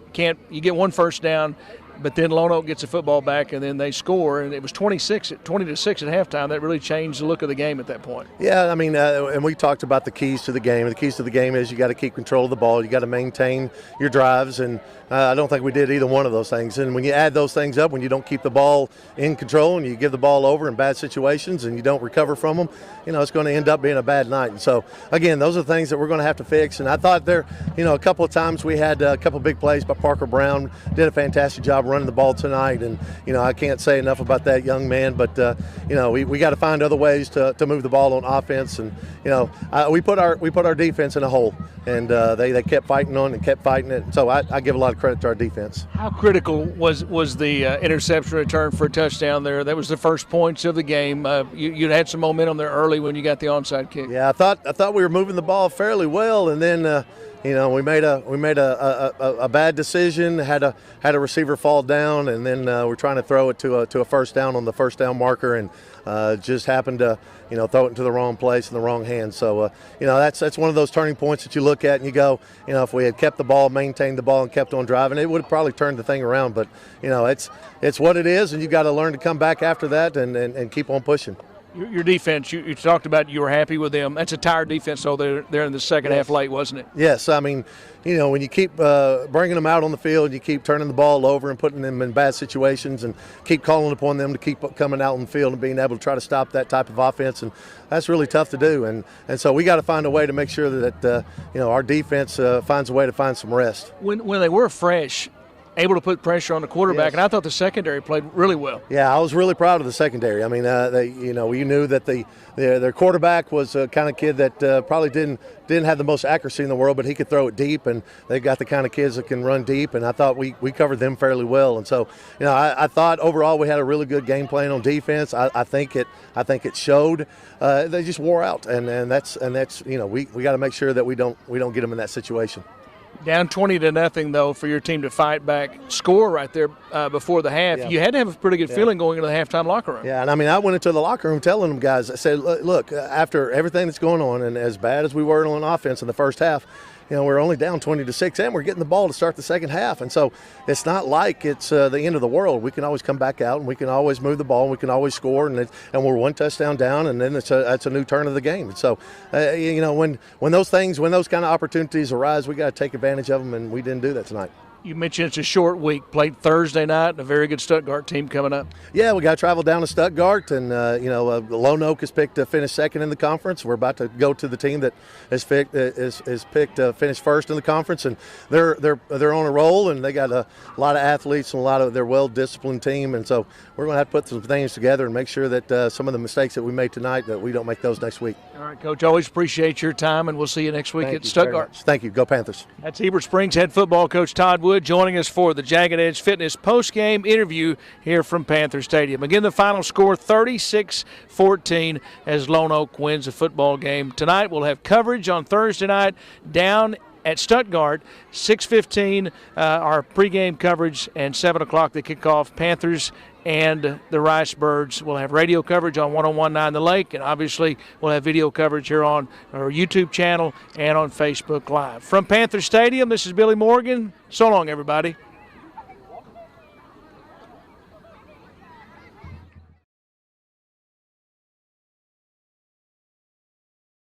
you get one first down. But then Lone Oak gets the football back, and then they score, and it was 20 to 6 at halftime. That really changed the look of the game at that point. Yeah, I mean, and we talked about the keys to the game. The keys to the game is you got to keep control of the ball. You got to maintain your drives, and I don't think we did either one of those things. And when you add those things up, when you don't keep the ball in control and you give the ball over in bad situations and you don't recover from them, it's going to end up being a bad night. And so, again, those are things that we're going to have to fix. And I thought there, a couple of times we had a couple of big plays, but Parker Brown did a fantastic job running the ball tonight. And, I can't say enough about that young man, but, we got to find other ways to move the ball on offense. And, we put our defense in a hole, and they kept fighting on and kept fighting it. So I give a lot of credit to our defense. How critical was the interception return for a touchdown there? That was the first points of the game. You had some momentum there early when you got the onside kick. Yeah, I thought we were moving the ball fairly well, and then we made a bad decision. Had a receiver fall down, and then we're trying to throw it to a first down on the first down marker, and just happened to throw it into the wrong place in the wrong hand. So that's one of those turning points that you look at and you go, if we had kept the ball, maintained the ball, and kept on driving, it would have probably turned the thing around. But it's what it is, and you got to learn to come back after that and keep on pushing. Your defense, you talked about you were happy with them. That's a tired defense, though, there in the second half late, wasn't it? Yes. I mean, when you keep bringing them out on the field, you keep turning the ball over and putting them in bad situations and keep calling upon them to keep coming out on the field and being able to try to stop that type of offense. And that's really tough to do. And so we got to find a way to make sure that, our defense finds a way to find some rest. When they were fresh, able to put pressure on the quarterback, yes. And I thought the secondary played really well. Yeah, I was really proud of the secondary. I mean, we knew that their quarterback was a kind of kid that probably didn't have the most accuracy in the world, but he could throw it deep, and they've got the kind of kids that can run deep, and I thought we covered them fairly well. And so, I thought overall we had a really good game plan on defense. I think it showed. They just wore out, and that's we got to make sure that we don't get them in that situation. Down 20-0, though, for your team to fight back, score right there before the half. Yeah. You had to have a pretty good feeling going into the halftime locker room. Yeah, and I mean, I went into the locker room telling them guys, I said, look, after everything that's going on, and as bad as we were on offense in the first half, we're only down 20-6, and we're getting the ball to start the second half. And so it's not like it's the end of the world. We can always come back out, and we can always move the ball, and we can always score, and we're one touchdown down, and then that's a new turn of the game. And so, when those kind of opportunities arise, we got to take advantage of them, and we didn't do that tonight. You mentioned it's a short week. Played Thursday night, and a very good Stuttgart team coming up. Yeah, we got to travel down to Stuttgart, and Lone Oak has picked to finish second in the conference. We're about to go to the team that is picked to finish first in the conference, and they're on a roll, and they got a lot of athletes and they're well-disciplined team, and so we're going to have to put some things together and make sure that some of the mistakes that we made tonight, that we don't make those next week. All right, Coach. Always appreciate your time, and we'll see you next week at Stuttgart. Thank you. Go Panthers. That's Heber Springs head football coach Todd Wood joining us for the Jagged Edge Fitness post-game interview here from Panther Stadium. Again, the final score 36-14 as Lone Oak wins the football game. Tonight we'll have coverage on Thursday night down at Stuttgart, 6:15 our pregame coverage, and 7 o'clock the kickoff. Panthers and the Rice Birds will have radio coverage on 101.9 The Lake, and obviously we'll have video coverage here on our YouTube channel and on Facebook Live. From Panther Stadium, this is Billy Morgan. So long, everybody.